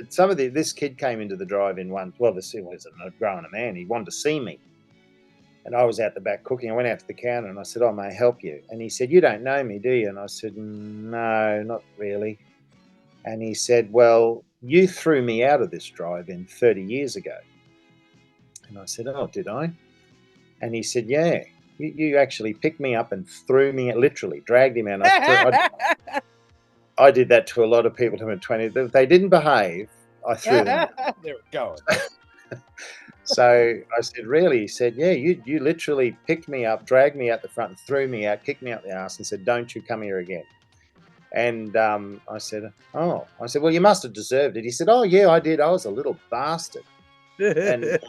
some of this kid came into the drive-in once. Well, this was a growing a man. He wanted to see me, and I was out the back cooking. I went out to the counter and I said, "Oh, may I help you?" And he said, "You don't know me, do you?" And I said, "No, not really." And he said, "Well, you threw me out of this drive-in 30 years ago." And I said, "Oh, did I?" And he said, "Yeah, you actually picked me up and threw me, literally dragged him out." I did that to a lot of people who were 20. If they didn't behave, I threw them. There we go. So I said, "Really?" He said, "Yeah, you literally picked me up, dragged me out the front, threw me out, kicked me out the ass, and said, 'Don't you come here again.'" And I said, "Oh." I said, "Well, you must have deserved it." He said, "Oh, yeah, I did. I was a little bastard." And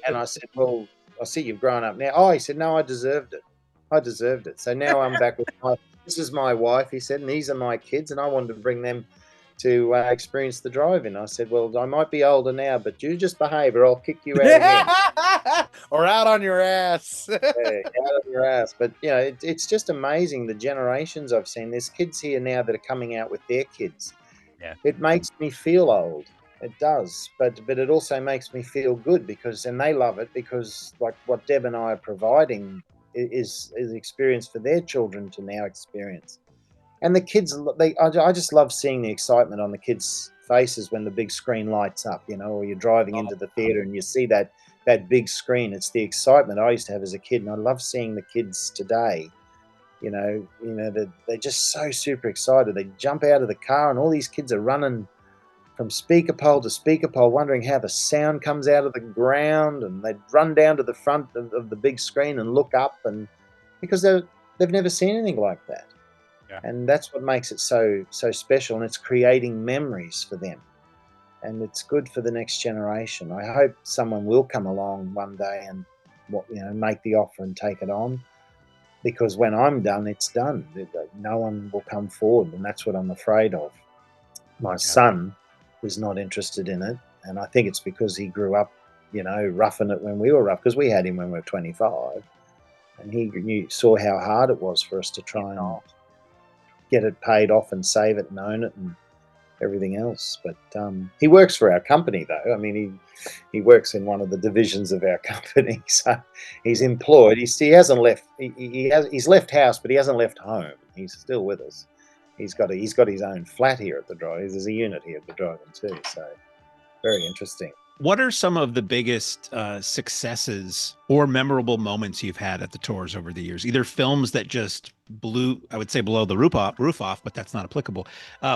I said, "Well, I see you've grown up now." "Oh," he said, "No, I deserved it. I deserved it. So now I'm back with this is my wife," he said, "and these are my kids, and I wanted to bring them to experience the drive-in." I said, "Well, I might be older now, but you just behave or I'll kick you out again." Or out on your ass. Yeah, out on your ass. But, it's just amazing the generations I've seen. There's kids here now that are coming out with their kids. Yeah. It makes me feel old. It does. But it also makes me feel good and they love it because, like, what Deb and I are providing is experience for their children to now experience. And the kids, I just love seeing the excitement on the kids' faces when the big screen lights up, or you're driving into the theater and you see that big screen. It's the excitement I used to have as a kid, and I love seeing the kids today. They're just so super excited. They jump out of the car and all these kids are running from speaker pole to speaker pole, wondering how the sound comes out of the ground, and they'd run down to the front of the big screen and look up, and because they've never seen anything like that. Yeah. And that's what makes it so special, and it's creating memories for them, and it's good for the next generation. I hope someone will come along one day and make the offer and take it on, because when I'm done, it's done. No one will come forward, and that's what I'm afraid of. My son was not interested in it, and I think it's because he grew up, roughing it when we were rough, because we had him when we were 25, and he saw how hard it was for us to try and get it paid off and save it and own it and everything else. But he works for our company, though. I mean, he works in one of the divisions of our company, so he's employed. He hasn't left. He's left house, but he hasn't left home. He's still with us. He's got his own flat here at the drive. There's a unit here at the drive-in too. So very interesting. What are some of the biggest successes or memorable moments you've had at the tours over the years? Either films that just blew, I would say, blow the roof off, but that's not applicable.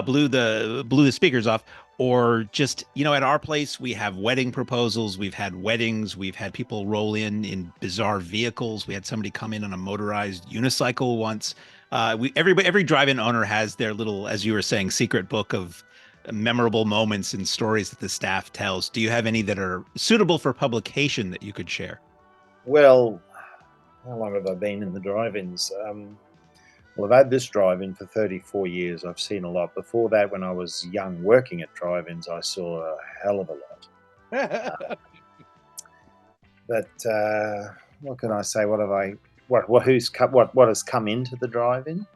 Blew the speakers off, or just, at our place we have wedding proposals, we've had weddings, we've had people roll in bizarre vehicles. We had somebody come in on a motorized unicycle once. Every drive-in owner has their little, as you were saying, secret book of memorable moments and stories that the staff tells. Do you have any that are suitable for publication that you could share? Well, how long have I been in the drive-ins? Well, I've had this drive-in for 34 years. I've seen a lot. Before that, when I was young working at drive-ins, I saw a hell of a lot. But what can I say? What has come into the drive-in?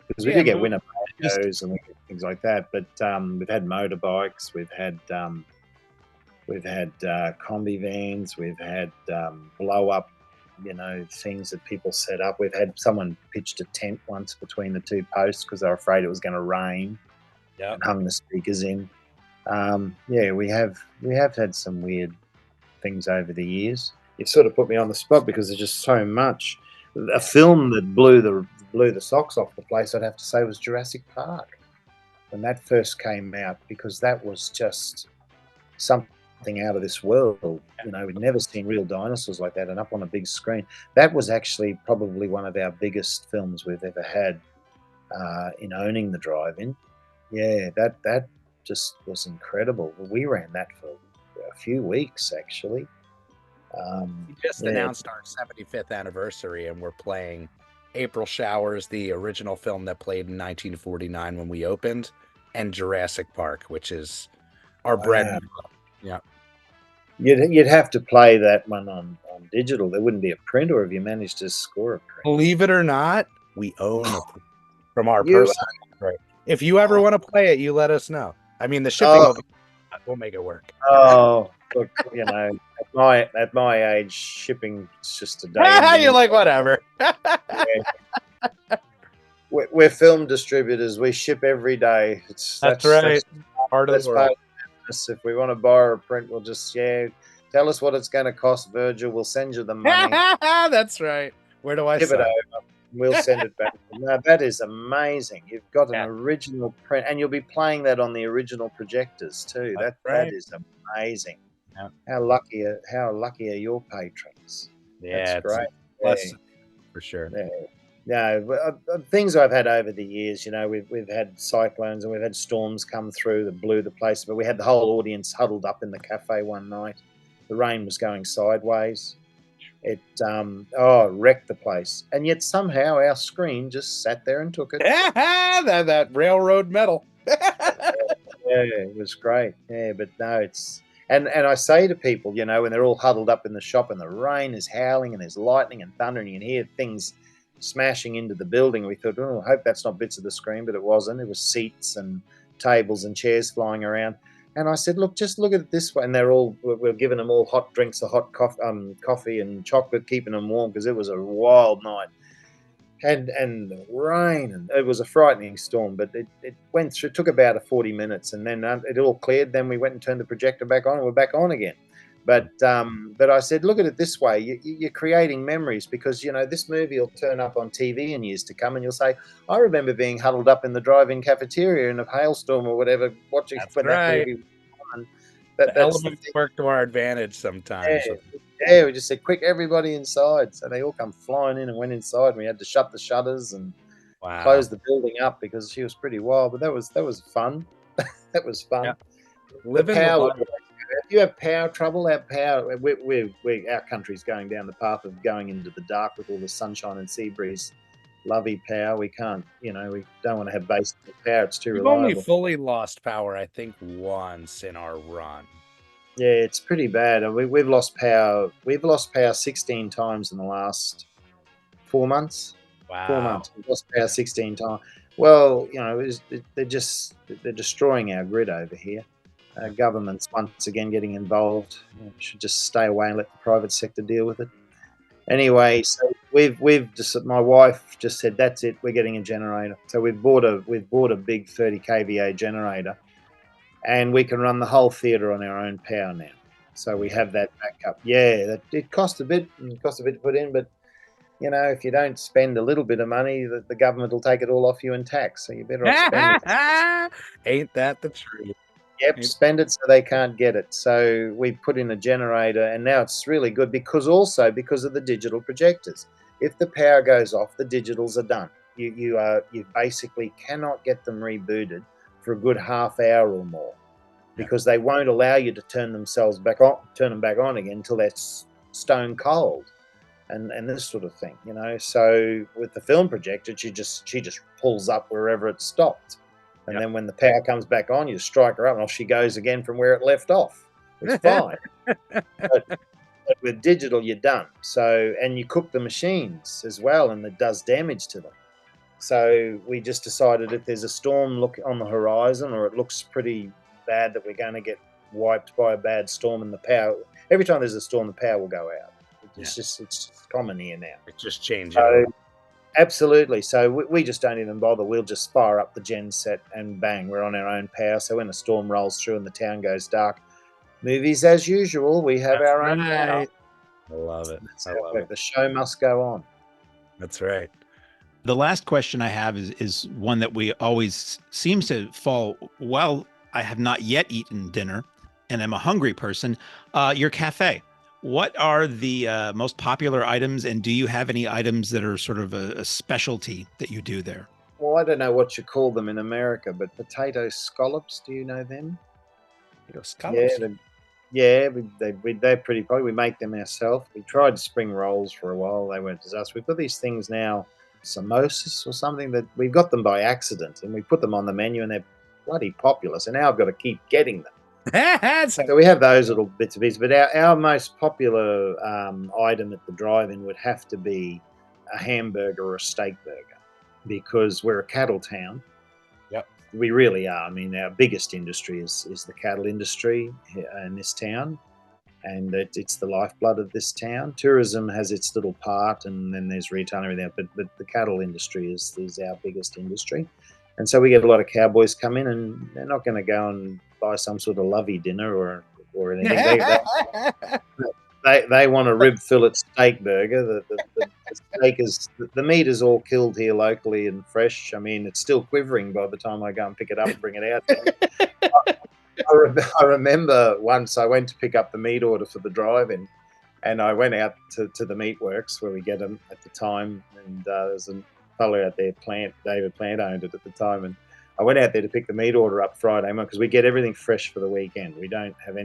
Because we do get winter shows and we get things like that. But we've had motorbikes, we've had combi vans, we've had blow up, things that people set up. We've had someone pitched a tent once between the two posts because they were afraid it was going to rain. Yeah, and hung the speakers in. We have had some weird things over the years. You've sort of put me on the spot because there's just so much. A film that blew the socks off the place, I'd have to say, was Jurassic Park when that first came out, because that was just something out of this world. We'd never seen real dinosaurs like that and up on a big screen. That was actually probably one of our biggest films we've ever had in owning the drive-in. Yeah, that just was incredible. We ran that for a few weeks, actually. We just announced our 75th anniversary, and we're playing April Showers, the original film that played in 1949 when we opened, and Jurassic Park, which is our bread and butter. Yeah. You'd have to play that one on digital. There wouldn't be a print, or have you managed to score a print? Believe it or not, we own a print from our personal. Right. If you ever want to play it, you let us know. I mean, the shipping we'll make it work. Oh, look, at my age, shipping is just a day. You're like, whatever. We're film distributors. We ship every day. That's right. That's part of the world. If we want to borrow a print, we'll just tell us what it's going to cost, Virgil. We'll send you the money. That's right. Where do I give it over? We'll send it back. No, that is amazing. You've got an original print, and you'll be playing that on the original projectors too. That is amazing. Yeah. How lucky are your patrons? Yeah, that's great. For sure. Yeah. Things I've had over the years, we've had cyclones and we've had storms come through that blew the place, but we had the whole audience huddled up in the cafe one night. The rain was going sideways. It wrecked the place, and yet somehow our screen just sat there and took it. that railroad metal. It was great. Yeah, but no, it's and I say to people, when they're all huddled up in the shop and the rain is howling and there's lightning and thunder and you can hear things smashing into the building, we thought, I hope that's not bits of the screen, but it wasn't. It was seats and tables and chairs flying around. And I said, look, just look at it this way. And we're giving them all hot drinks, coffee and chocolate, keeping them warm because it was a wild night. And the rain, and it was a frightening storm, but it went through. It took about 40 minutes, and then it all cleared. Then we went and turned the projector back on, and we're back on again. But I said, look at it this way: you're creating memories, because this movie will turn up on TV in years to come, and you'll say, I remember being huddled up in the drive-in cafeteria in a hailstorm or whatever, watching that movie. The elements work to our advantage sometimes. Yeah, we just said, quick, everybody inside. So they all come flying in and went inside, and we had to shut the shutters and close the building up because she was pretty wild. But that was fun. That was fun. Yeah. If you have power trouble, our country's going down the path of going into the dark with all the sunshine and sea breeze. Lovey power. We can't, we don't want to have basic power. It's too reliable. We've only fully lost power, I think, once in our run. Yeah, it's pretty bad. We've lost power. We've lost power 16 times in the last 4 months. Wow. 4 months. We've lost power 16 times. Well, they're destroying our grid over here. Government's once again getting involved. Should just stay away and let the private sector deal with it. Anyway, so my wife just said, that's it, we're getting a generator. So we've bought a big 30 kVA generator, and we can run the whole theatre on our own power now. So we have that backup. Yeah, it cost a bit. It cost a bit to put in, but if you don't spend a little bit of money, the government will take it all off you in tax. So you better off spending it. Ain't that the truth? Yep, spend it so they can't get it. So we put in a generator, and now it's really good because of the digital projectors. If the power goes off, the digitals are done. You basically cannot get them rebooted for a good half hour or more, because they won't allow you to turn them back on again until they're stone cold, and this sort of thing. So with the film projector, she just pulls up wherever it stopped. And then when the power comes back on, you strike her up, and off she goes again from where it left off. It's fine. but with digital, you're done. So, and you cook the machines as well, and it does damage to them. So we just decided if there's a storm look on the horizon, or it looks pretty bad that we're going to get wiped by a bad storm, and the power, every time there's a storm, the power will go out. It's just common here now. It just changes. So, absolutely. So we just don't even bother. We'll just fire up the gen set and bang, we're on our own power. So when a storm rolls through and the town goes dark, movies as usual, we have our own power. I love it. The show must go on. That's right. The last question I have is one that we always seems to fall, well, I have not yet eaten dinner and I'm a hungry person. Your cafe. What are the most popular items, and do you have any items that are sort of a specialty that you do there? Well, I don't know what you call them in America, but potato scallops, do you know them? Scallops? Yeah, they're pretty popular. We make them ourselves. We tried spring rolls for a while. They weren't disaster. We've got these things now, samosas or something, that we've got them by accident, and we put them on the menu, and they're bloody popular. So now I've got to keep getting them. So we have those little bits and pieces, but our most popular item at the drive-in would have to be a hamburger or a steak burger, because we're a cattle town. Yep, we really are. I mean, our biggest industry is the cattle industry in this town, and it's the lifeblood of this town. Tourism has its little part, and then there's retail and everything, but the cattle industry is our biggest industry. And so we get a lot of cowboys come in, and they're not going to go and buy some sort of lovey dinner or anything. They want a rib fillet steak burger. The steak the meat is all killed here locally and fresh. I mean, it's still quivering by the time I go and pick it up and bring it out there. I remember once I went to pick up the meat order for the drive-in, and I went out to the meat works where we get them at the time, and there's a fellow out there, David Plant owned it at the time, and I went out there to pick the meat order up Friday morning, because we get everything fresh for the weekend. We don't have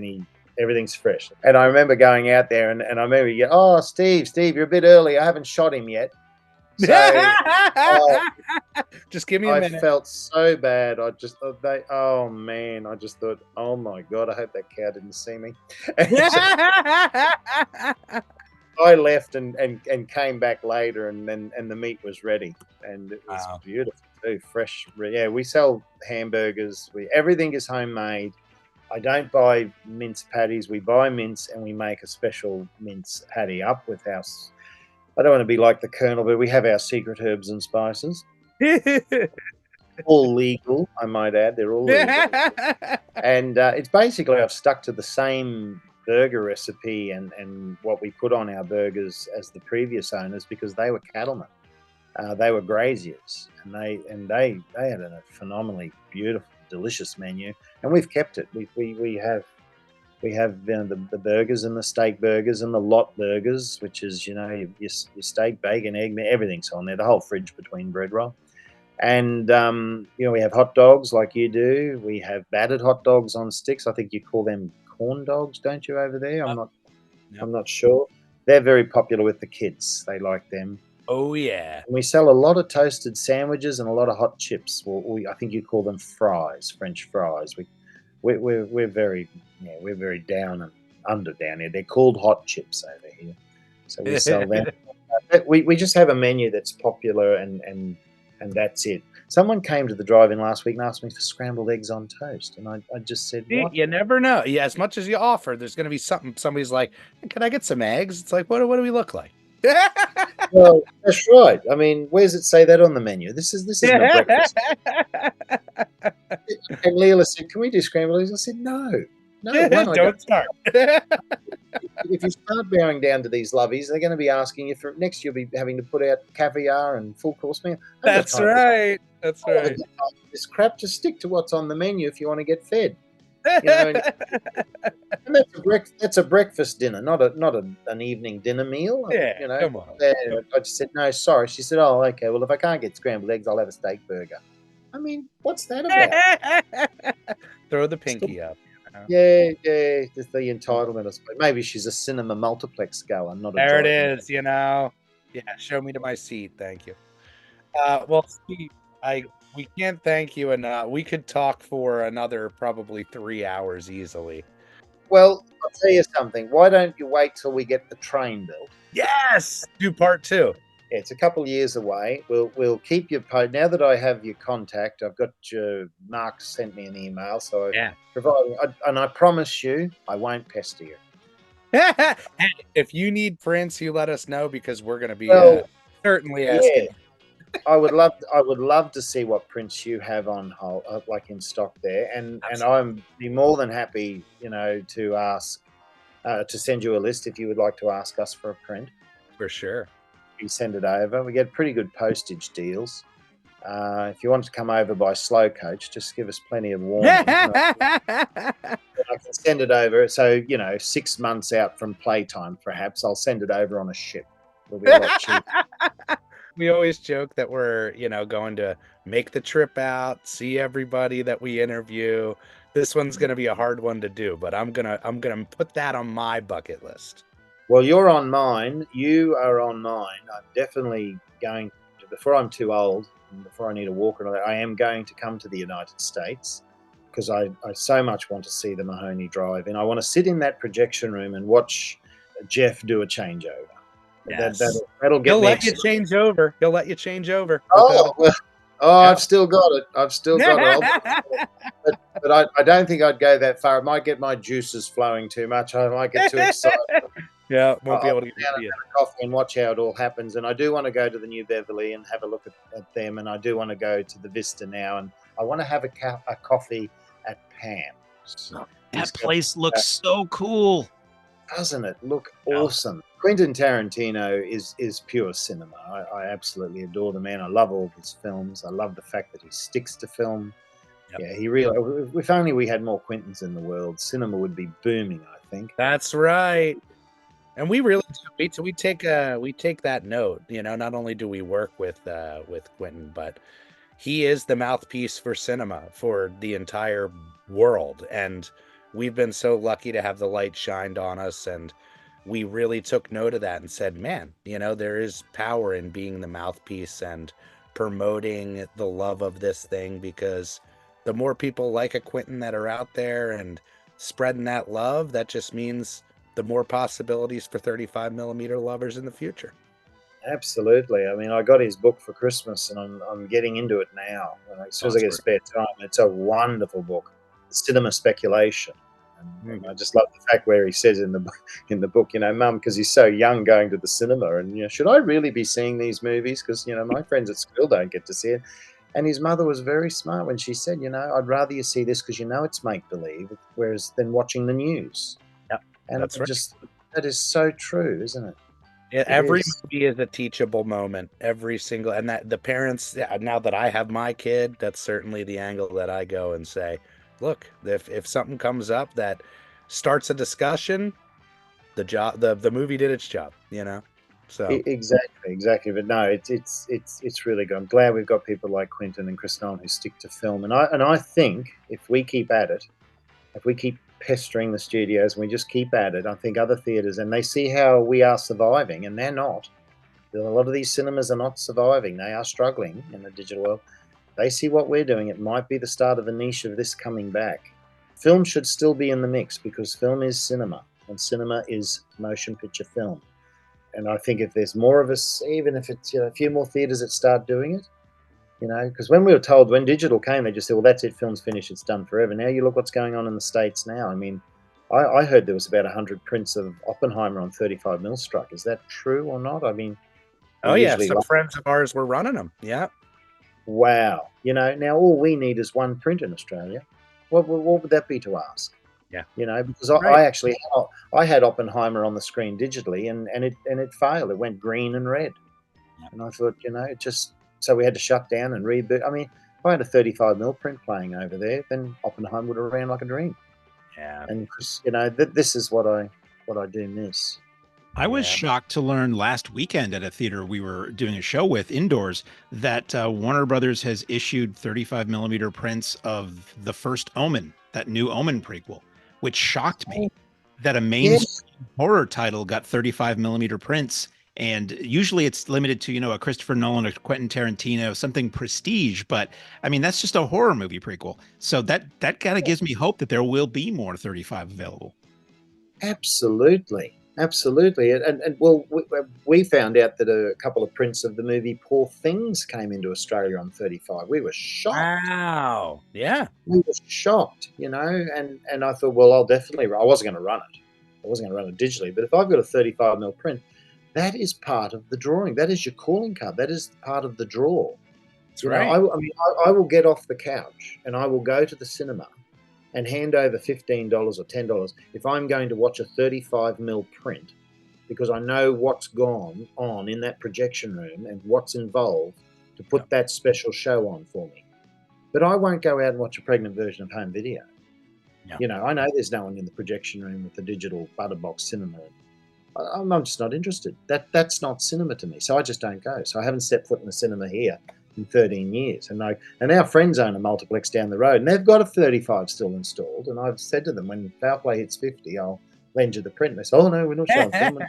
everything's fresh. And I remember going out there, and I remember, oh, Steve, you're a bit early. I haven't shot him yet. So just give me a minute. I felt so bad. I just thought oh man, I just thought, oh my God, I hope that cow didn't see me. I left and came back later, and the meat was ready, and it was beautiful too, fresh. Yeah, we sell hamburgers. Everything is homemade. I don't buy mince patties. We buy mince, and we make a special mince patty up with our. I don't want to be like the Colonel, but we have our secret herbs and spices. All legal, I might add. They're all legal. And it's basically, I've stuck to the same burger recipe and what we put on our burgers as the previous owners, because they were cattlemen. They were graziers, and they had a phenomenally beautiful, delicious menu, and we've kept it. We have the burgers and the steak burgers and the lot burgers, which is your steak, bacon, egg, everything's on there. The whole fridge between bread roll, and we have hot dogs like you do. We have battered hot dogs on sticks. I think you call them corn dogs, don't you, over there? I'm not sure. They're very popular with the kids. They like them. Oh yeah. And we sell a lot of toasted sandwiches and a lot of hot chips. I think you call them fries, French fries. We're very down and under down here. They're called hot chips over here. So we sell them. We just have a menu that's popular, and that's it. Someone came to the drive-in last week and asked me for scrambled eggs on toast, and I just said, what? You never know. Yeah, as much as you offer, there's going to be something. Somebody's like, can I get some eggs? It's like, what do we look like? Well, that's right. I mean, where does it say that on the menu? This isn't a breakfast. And Leela said, can we do scrambled eggs? I said, no. No, one, I Don't start. if you start bowing down to these lovies, they're going to be asking you for next. You'll be having to put out caviar and full course meal. That's right. That's right. This crap. Just stick to what's on the menu if you want to get fed. You know, and that's a breakfast dinner, not an evening dinner meal. Yeah, you know. come on. I just said no, sorry. She said, oh, okay. Well, if I can't get scrambled eggs, I'll have a steak burger. I mean, what's that about? Throw the pinky up. Yeah, just the entitlement. I suppose. Maybe she's a cinema multiplex goer, not a. There it drive-in. is. Yeah, show me to my seat. Thank you. Well, Steve, we can't thank you enough. We could talk for another probably 3 hours easily. Well, I'll tell you something. Why don't you wait till we get the train built? Yes, do part 2. Yeah, it's a couple of years away. We'll keep you posted. Now that I have your contact, I've got your Mark sent me an email, so and I promise you, I won't pester you. And if you need prints, you let us know because we're going to be certainly asking. Yeah. I would love to see what prints you have on hold, like in stock there, and I'm be more than happy, to ask to send you a list if you would like to ask us for a print. For sure. You send it over. We get pretty good postage deals. If you want to come over by slow coach, just give us plenty of warning. I can send it over. So 6 months out from playtime, perhaps I'll send it over on a ship. It'll be a lot cheaper. We always joke that we're, going to make the trip out, see everybody that we interview. This one's going to be a hard one to do, but I'm going to put that on my bucket list. Well, you're on mine. You are on mine. I'm definitely going to, before I'm too old and before I need a walker, I am going to come to the United States because I so much want to see the Mahoney Drive. And I want to sit in that projection room and watch Jeff do a changeover. Yes. That'll get He'll me let you change over. I've still got it. But I don't think I'd go that far. It might get my juices flowing too much. I might get too excited. Yeah, won't be able to get a coffee and watch how it all happens. And I do want to go to the New Beverly and have a look at them. And I do want to go to the Vista now. And I want to have a coffee at Pam's. That place looks so cool. Doesn't it look awesome? Quentin Tarantino is pure cinema. I absolutely adore the man. I love all his films. I love the fact that he sticks to film. Yep. Yeah, he really. If only we had more Quentins in the world, cinema would be booming, I think. That's right. And we really do. We take that note. Not only do we work with Quentin, but he is the mouthpiece for cinema for the entire world. And we've been so lucky to have the light shined on us, and we really took note of that and said, man, there is power in being the mouthpiece and promoting the love of this thing, because the more people like a Quentin that are out there and spreading that love, that just means the more possibilities for 35 millimeter lovers in the future. Absolutely. I mean, I got his book for Christmas and I'm getting into it now. As soon as I get spare time, it's a wonderful book. Cinema Speculation. And I just love the fact where he says in the book, Mum, because he's so young going to the cinema, and should I really be seeing these movies? Because my friends at school don't get to see it. And his mother was very smart when she said, I'd rather you see this because it's make believe, whereas than watching the news. Yep, and that's right. That is so true, isn't it? Yeah, every movie is a teachable moment. Every single, and that the parents. Now that I have my kid, that's certainly the angle that I go and say, look, if something comes up that starts a discussion, the movie did its job, So exactly. But no, it's really good. I'm glad we've got people like Quentin and Chris Nolan who stick to film. And I think if we keep at it, if we keep pestering the studios and we just keep at it, I think other theaters, and they see how we are surviving, and they're not. A lot of these cinemas are not surviving. They are struggling in the digital world. They see what we're doing. It might be the start of a niche of this coming back. Film should still be in the mix because film is cinema, and cinema is motion picture film. And I think if there's more of us, even if it's a few more theaters that start doing it, because when we were told, when digital came, they just said, well, that's it, film's finished, it's done forever. Now you look what's going on in the States now. I mean, I heard there was about 100 prints of Oppenheimer on 35mm struck. Is that true or not? I mean, some friends of ours were running them. Yeah. Wow. Now all we need is one print in Australia. What would that be to ask? Yeah. Because I actually I had Oppenheimer on the screen digitally, and it failed. It went green and red, and I thought, it just so we had to shut down and reboot. I mean, if I had a 35mm print playing over there, then Oppenheimer would have ran like a dream. Yeah. And this is what I do miss. I was shocked to learn last weekend at a theater we were doing a show with indoors that Warner Brothers has issued 35mm prints of the first Omen, that new Omen prequel, which shocked me that a mainstream horror title got 35mm prints. And usually it's limited to, a Christopher Nolan or Quentin Tarantino, something prestige. But I mean, that's just a horror movie prequel. So that kind of gives me hope that there will be more 35 available. Absolutely. And well, we found out that a couple of prints of the movie Poor Things came into Australia on 35. We were shocked. Wow. Yeah. We were shocked, and I thought, well, I wasn't going to run it. I wasn't going to run it digitally. But if I've got a 35mm print, that is part of the drawing. That is your calling card. That is part of the draw. That's right. I will get off the couch and I will go to the cinema and hand over $15 or $10 if I'm going to watch a 35mm print, because I know what's gone on in that projection room and what's involved to put that special show on for me. But I won't go out and watch a pregnant version of home video. Yeah. I know there's no one in the projection room with the digital butterbox cinema. I'm just not interested. That's not cinema to me. So I just don't go. So I haven't stepped foot in the cinema here in 13 years. And our friends own a multiplex down the road, and they've got a 35 still installed. And I've said to them, when Foul Play hits 50, I'll lend you the print. And they say, oh, no, we're not showing film.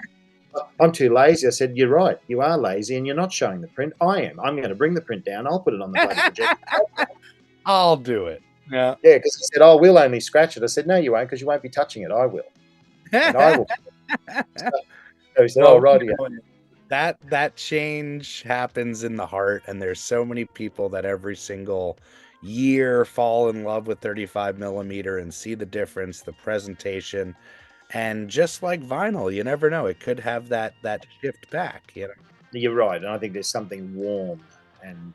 I'm too lazy. I said, you're right. You are lazy, and you're not showing the print. I am. I'm going to bring the print down. I'll put it on the bloody projector. I'll do it. Yeah. Yeah, because he said, oh, we'll only scratch it. I said, no, you won't, because you won't be touching it. I will. And I will. So he said, oh, right. That change happens in the heart, and there's so many people that every single year fall in love with 35mm and see the difference, the presentation, and just like vinyl, you never know, it could have that shift back. You're right, and I think there's something warm and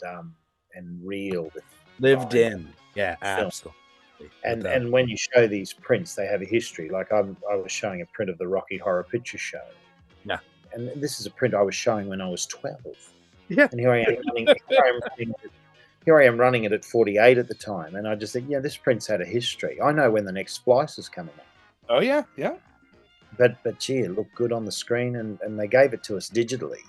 real with lived in. Yeah, absolutely. And when you show these prints, they have a history. Like I was showing a print of the Rocky Horror Picture Show. Yeah. And this is a print I was showing when I was 12. Yeah. And here I am running it at 48 at the time. And I just think, this print's had a history. I know when the next splice is coming out. Oh, yeah. Yeah. But gee, it looked good on the screen, and they gave it to us digitally.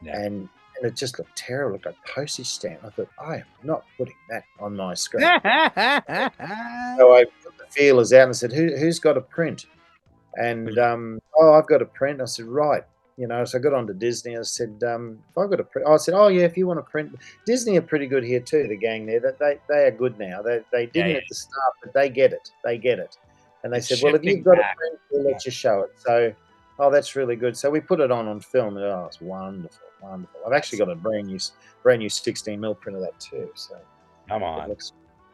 Yeah. And it just looked terrible. It looked like postage stamp. I thought, I am not putting that on my screen. So I put the feelers out and said, who's got a print? And I've got a print. I said, right. So I got on to Disney. I said, if I've got a print, I said, oh yeah, if you want a print, Disney are pretty good here too. The gang there, that they are good now. They didn't at the start, but they get it. And they said, well, if you've got a print, we'll let you show it. So, that's really good. So we put it on film. And, it's wonderful. I've actually got a brand new 16mm print of that too. So come on.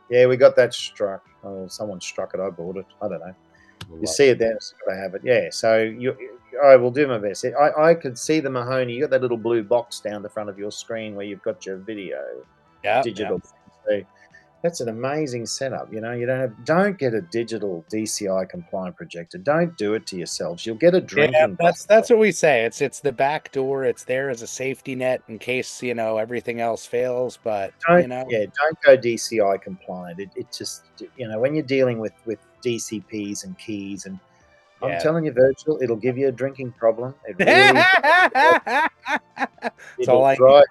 We got that struck. Oh, someone struck it. I bought it. I don't know. You see it there, so I have it. Yeah. So I will do my best. I could see the Mahoney. You got that little blue box down the front of your screen where you've got your video, digital. So that's an amazing setup. You don't get a digital DCI compliant projector. Don't do it to yourselves. You'll get a drinking. Yeah, that's what we say. It's the back door. It's there as a safety net in case everything else fails. But don't go DCI compliant. It just when you're dealing with DCPs and keys, and I'm telling you, Virgil, it'll give you a drinking problem. It really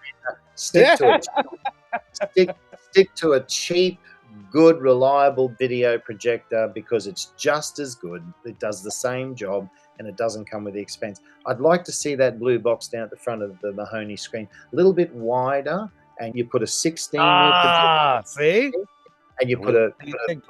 stick to it. Stick to a cheap, good, reliable video projector, because it's just as good. It does the same job, and it doesn't come with the expense. I'd like to see that blue box down at the front of the Mahoney screen a little bit wider, and you put a 16. See? And you put a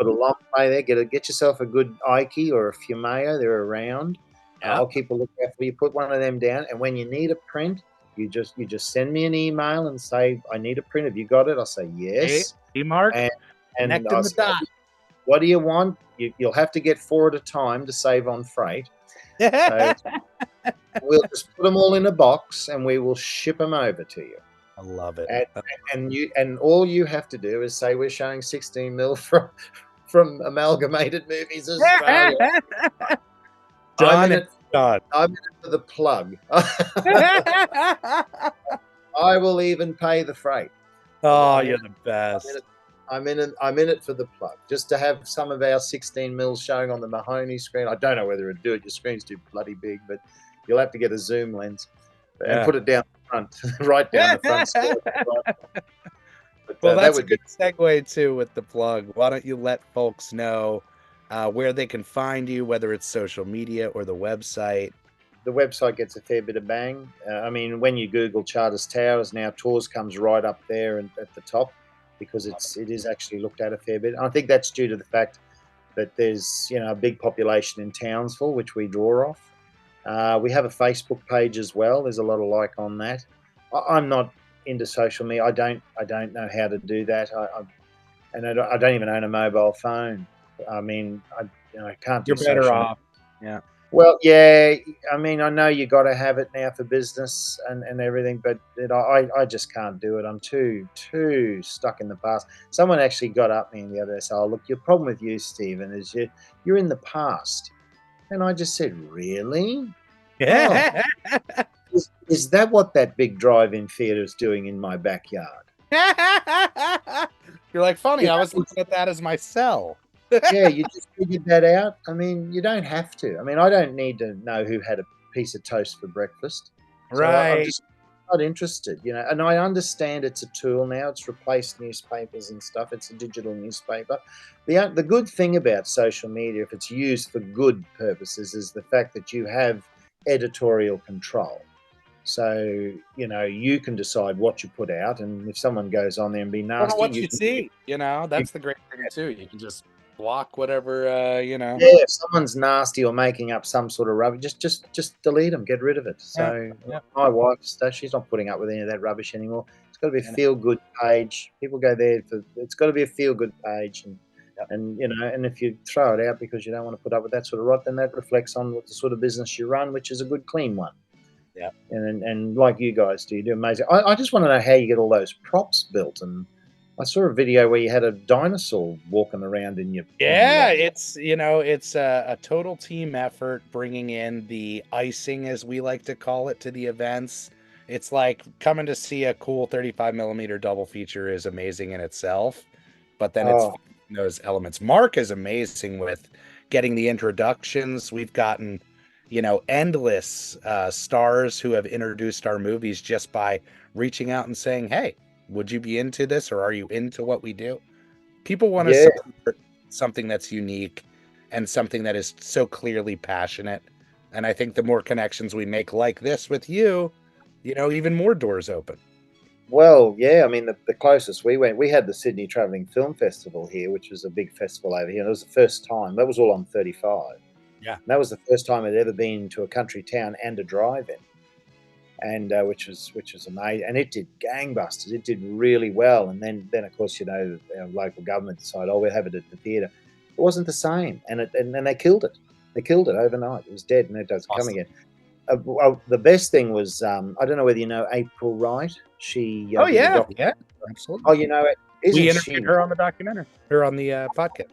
long play there. Get yourself a good Ike or a Fumeo. They're around. I'll keep a look out for you. Put one of them down, and when you need a print, you just send me an email and say, I need a print. Have you got it? I'll say yes. Hey, Mark. And I'll say, what do you want? You'll have to get 4 at a time to save on freight. So we'll just put them all in a box, and we will ship them over to you. I love it. And all you have to do is say, we're showing 16mm from Amalgamated Movies Australia. Done and done. I'm in it for the plug. I will even pay the freight. Oh, you're the best. I'm in it for the plug, just to have some of our 16 mils showing on the Mahoney screen. I don't know whether it'd do it. Your screen's too bloody big, but you'll have to get a zoom lens and put it down the front, right down the front. But, well, that's a good segue too with the plug. Why don't you let folks know where they can find you, whether it's social media or the website? The website gets a fair bit of bang. I mean, when you Google Charters Towers now, Tours comes right up there and at the top, because it is actually looked at a fair bit. And I think that's due to the fact that there's a big population in Townsville, which we draw off. We have a Facebook page as well. There's a lot of like on that. I'm not into social media. I don't know how to do that. I don't even own a mobile phone. I mean, I can't do. You're better off. Yeah. Well, yeah. I mean, I know you got to have it now for business and everything, but I just can't do it. I'm too stuck in the past. Someone actually got up me the other day and said, "Oh, look, your problem with you, Stephen, is you're in the past." And I just said, "Really? Yeah. Oh, is that what that big drive-in theater is doing in my backyard?" You're like, funny. I was looking at that as my cell. Yeah, you just figured that out. I mean, you don't have to. I mean, I don't need to know who had a piece of toast for breakfast. So Right. I'm just not interested, and I understand it's a tool now. It's replaced newspapers and stuff. It's a digital newspaper. The good thing about social media, if it's used for good purposes, is the fact that you have editorial control. So, you can decide what you put out, and if someone goes on there and be nasty, what you see, that's the great thing too. You can just block whatever, Yeah, if someone's nasty or making up some sort of rubbish, just delete them, get rid of it. So my wife, she's not putting up with any of that rubbish anymore. It's got to be a feel-good page. People go there it's got to be a feel-good page, and and if you throw it out because you don't want to put up with that sort of rot, then that reflects on what the sort of business you run, which is a good, clean one. Yeah. And like you guys do, you do amazing. I just want to know how you get all those props built. And I saw a video where you had a dinosaur walking around in your. Yeah, it's a total team effort, bringing in the icing, as we like to call it, to the events. It's like coming to see a cool 35 millimeter double feature is amazing in itself, but then it's those elements. Mark is amazing with getting the introductions. We've gotten endless stars who have introduced our movies just by reaching out and saying, "Hey, would you be into this, or are you into what we do?" People want to support something that's unique and something that is so clearly passionate. And I think the more connections we make like this with you, even more doors open. Well, yeah, I mean, the closest we went, we had the Sydney Travelling Film Festival here, which was a big festival over here. And it was the first time. That was all on 35. Yeah. And that was the first time I'd ever been to a country town and a drive-in. And which was amazing, and it did gangbusters. It did really well, and then of course our local government decided, we'll have it at the theatre. It wasn't the same, and they killed it. They killed it overnight. It was dead, and it doesn't come again. The best thing was I don't know whether you know April Wright. She yeah, absolutely. Oh, you know it. We interviewed her on the documentary, her on the podcast.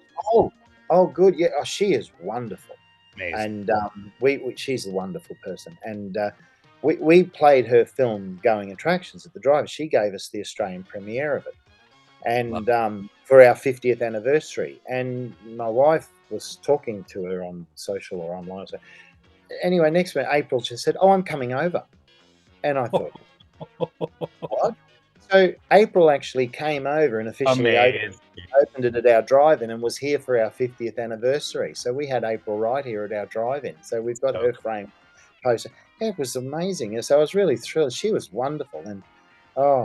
Oh, good. Yeah, she is wonderful. Amazing. And she's a wonderful person, and. We played her film Going Attractions at the Drive. She gave us the Australian premiere of it, and for our 50th anniversary. And my wife was talking to her on social or online. So anyway, next week, April, she said, I'm coming over. And I thought, what? So April actually came over and officially opened it at our drive-in and was here for our 50th anniversary. So we had April right here at our drive-in. So we've got her frame poster. It was amazing. So I was really thrilled. She was wonderful, and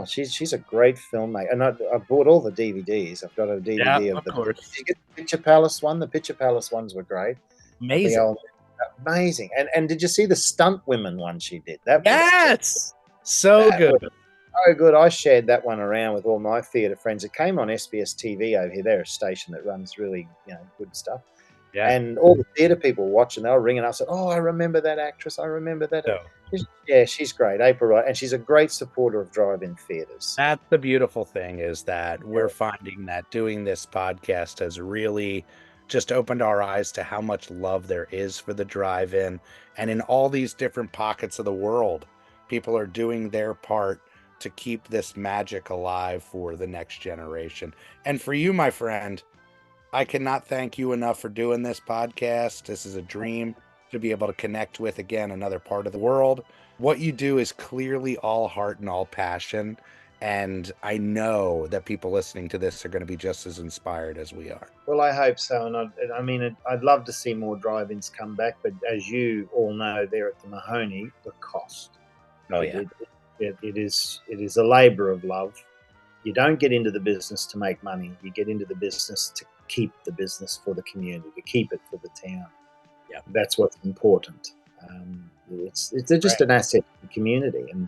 she's a great filmmaker. And I bought all the DVDs. I've got a DVD of the Picture Palace one. The Picture Palace ones were great. Amazing. Amazing. And did you see the Stunt Women one she did? That was so good. So good. I shared that one around with all my theatre friends. It came on SBS TV over here. They're a station that runs really good stuff. Yeah. And all the theatre people watching, they were ringing us, said, "Oh, I remember that actress. I remember that." So Yeah, she's great, April Wright, and she's a great supporter of drive-in theatres. that's the beautiful thing, is that we're finding that doing this podcast has really just opened our eyes to how much love there is for the drive-in. And in all these different pockets of the world, people are doing their part to keep this magic alive for the next generation. And for you, my friend, I cannot thank you enough for doing this podcast. This is a dream to be able to connect with, again, another part of the world. What you do is clearly all heart and all passion. And I know that people listening to this are going to be just as inspired as we are. Well, I hope so. And I mean, I'd love to see more drive-ins come back. But as you all know, there at the Mahoney, the cost. Oh, yeah. It is a labour of love. You don't get into the business to make money. You get into the business to keep the business for the community, to keep it for the town. Yeah, that's what's important. It's just an asset to the community, and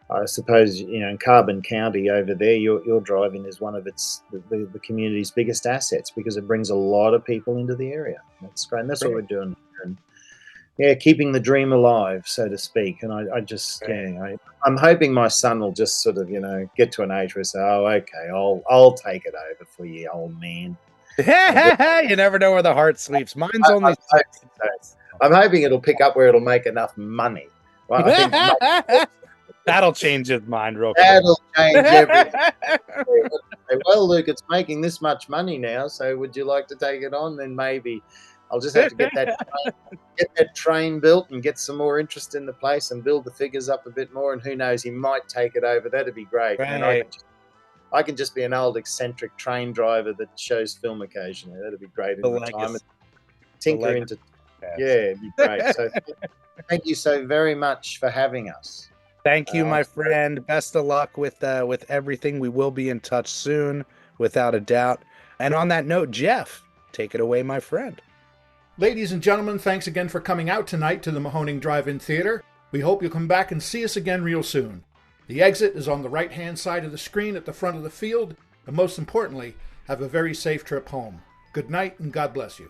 I suppose, you know, in Carbon County over there, your drive-in is one of the community's biggest assets, because it brings a lot of people into the area. That's great, and that's what we're doing. And yeah, keeping the dream alive, so to speak. And I'm hoping my son will just sort of, you know, get to an age where he say, "Oh, okay, I'll take it over for you, old man." You never know where the heart sleeps. Mine's only. I'm hoping it'll pick up where it'll make enough money. Right? I think that'll change his mind real quick. That'll change everything. Well, Luke, it's making this much money now, so would you like to take it on? Then maybe I'll just have to get that train built and get some more interest in the place and build the figures up a bit more. And who knows, he might take it over. That'd be great. Right. And I can just be an old eccentric train driver that shows film occasionally. That'd be great in retirement. Tinker into, yeah, it'd be great. So thank you so very much for having us. Thank you, my friend. Best of luck with everything. We will be in touch soon, without a doubt. And on that note, Jeff, take it away, my friend. Ladies and gentlemen, thanks again for coming out tonight to the Mahoning Drive-In Theater. We hope you'll come back and see us again real soon. The exit is on the right-hand side of the screen at the front of the field, and most importantly, have a very safe trip home. Good night, and God bless you.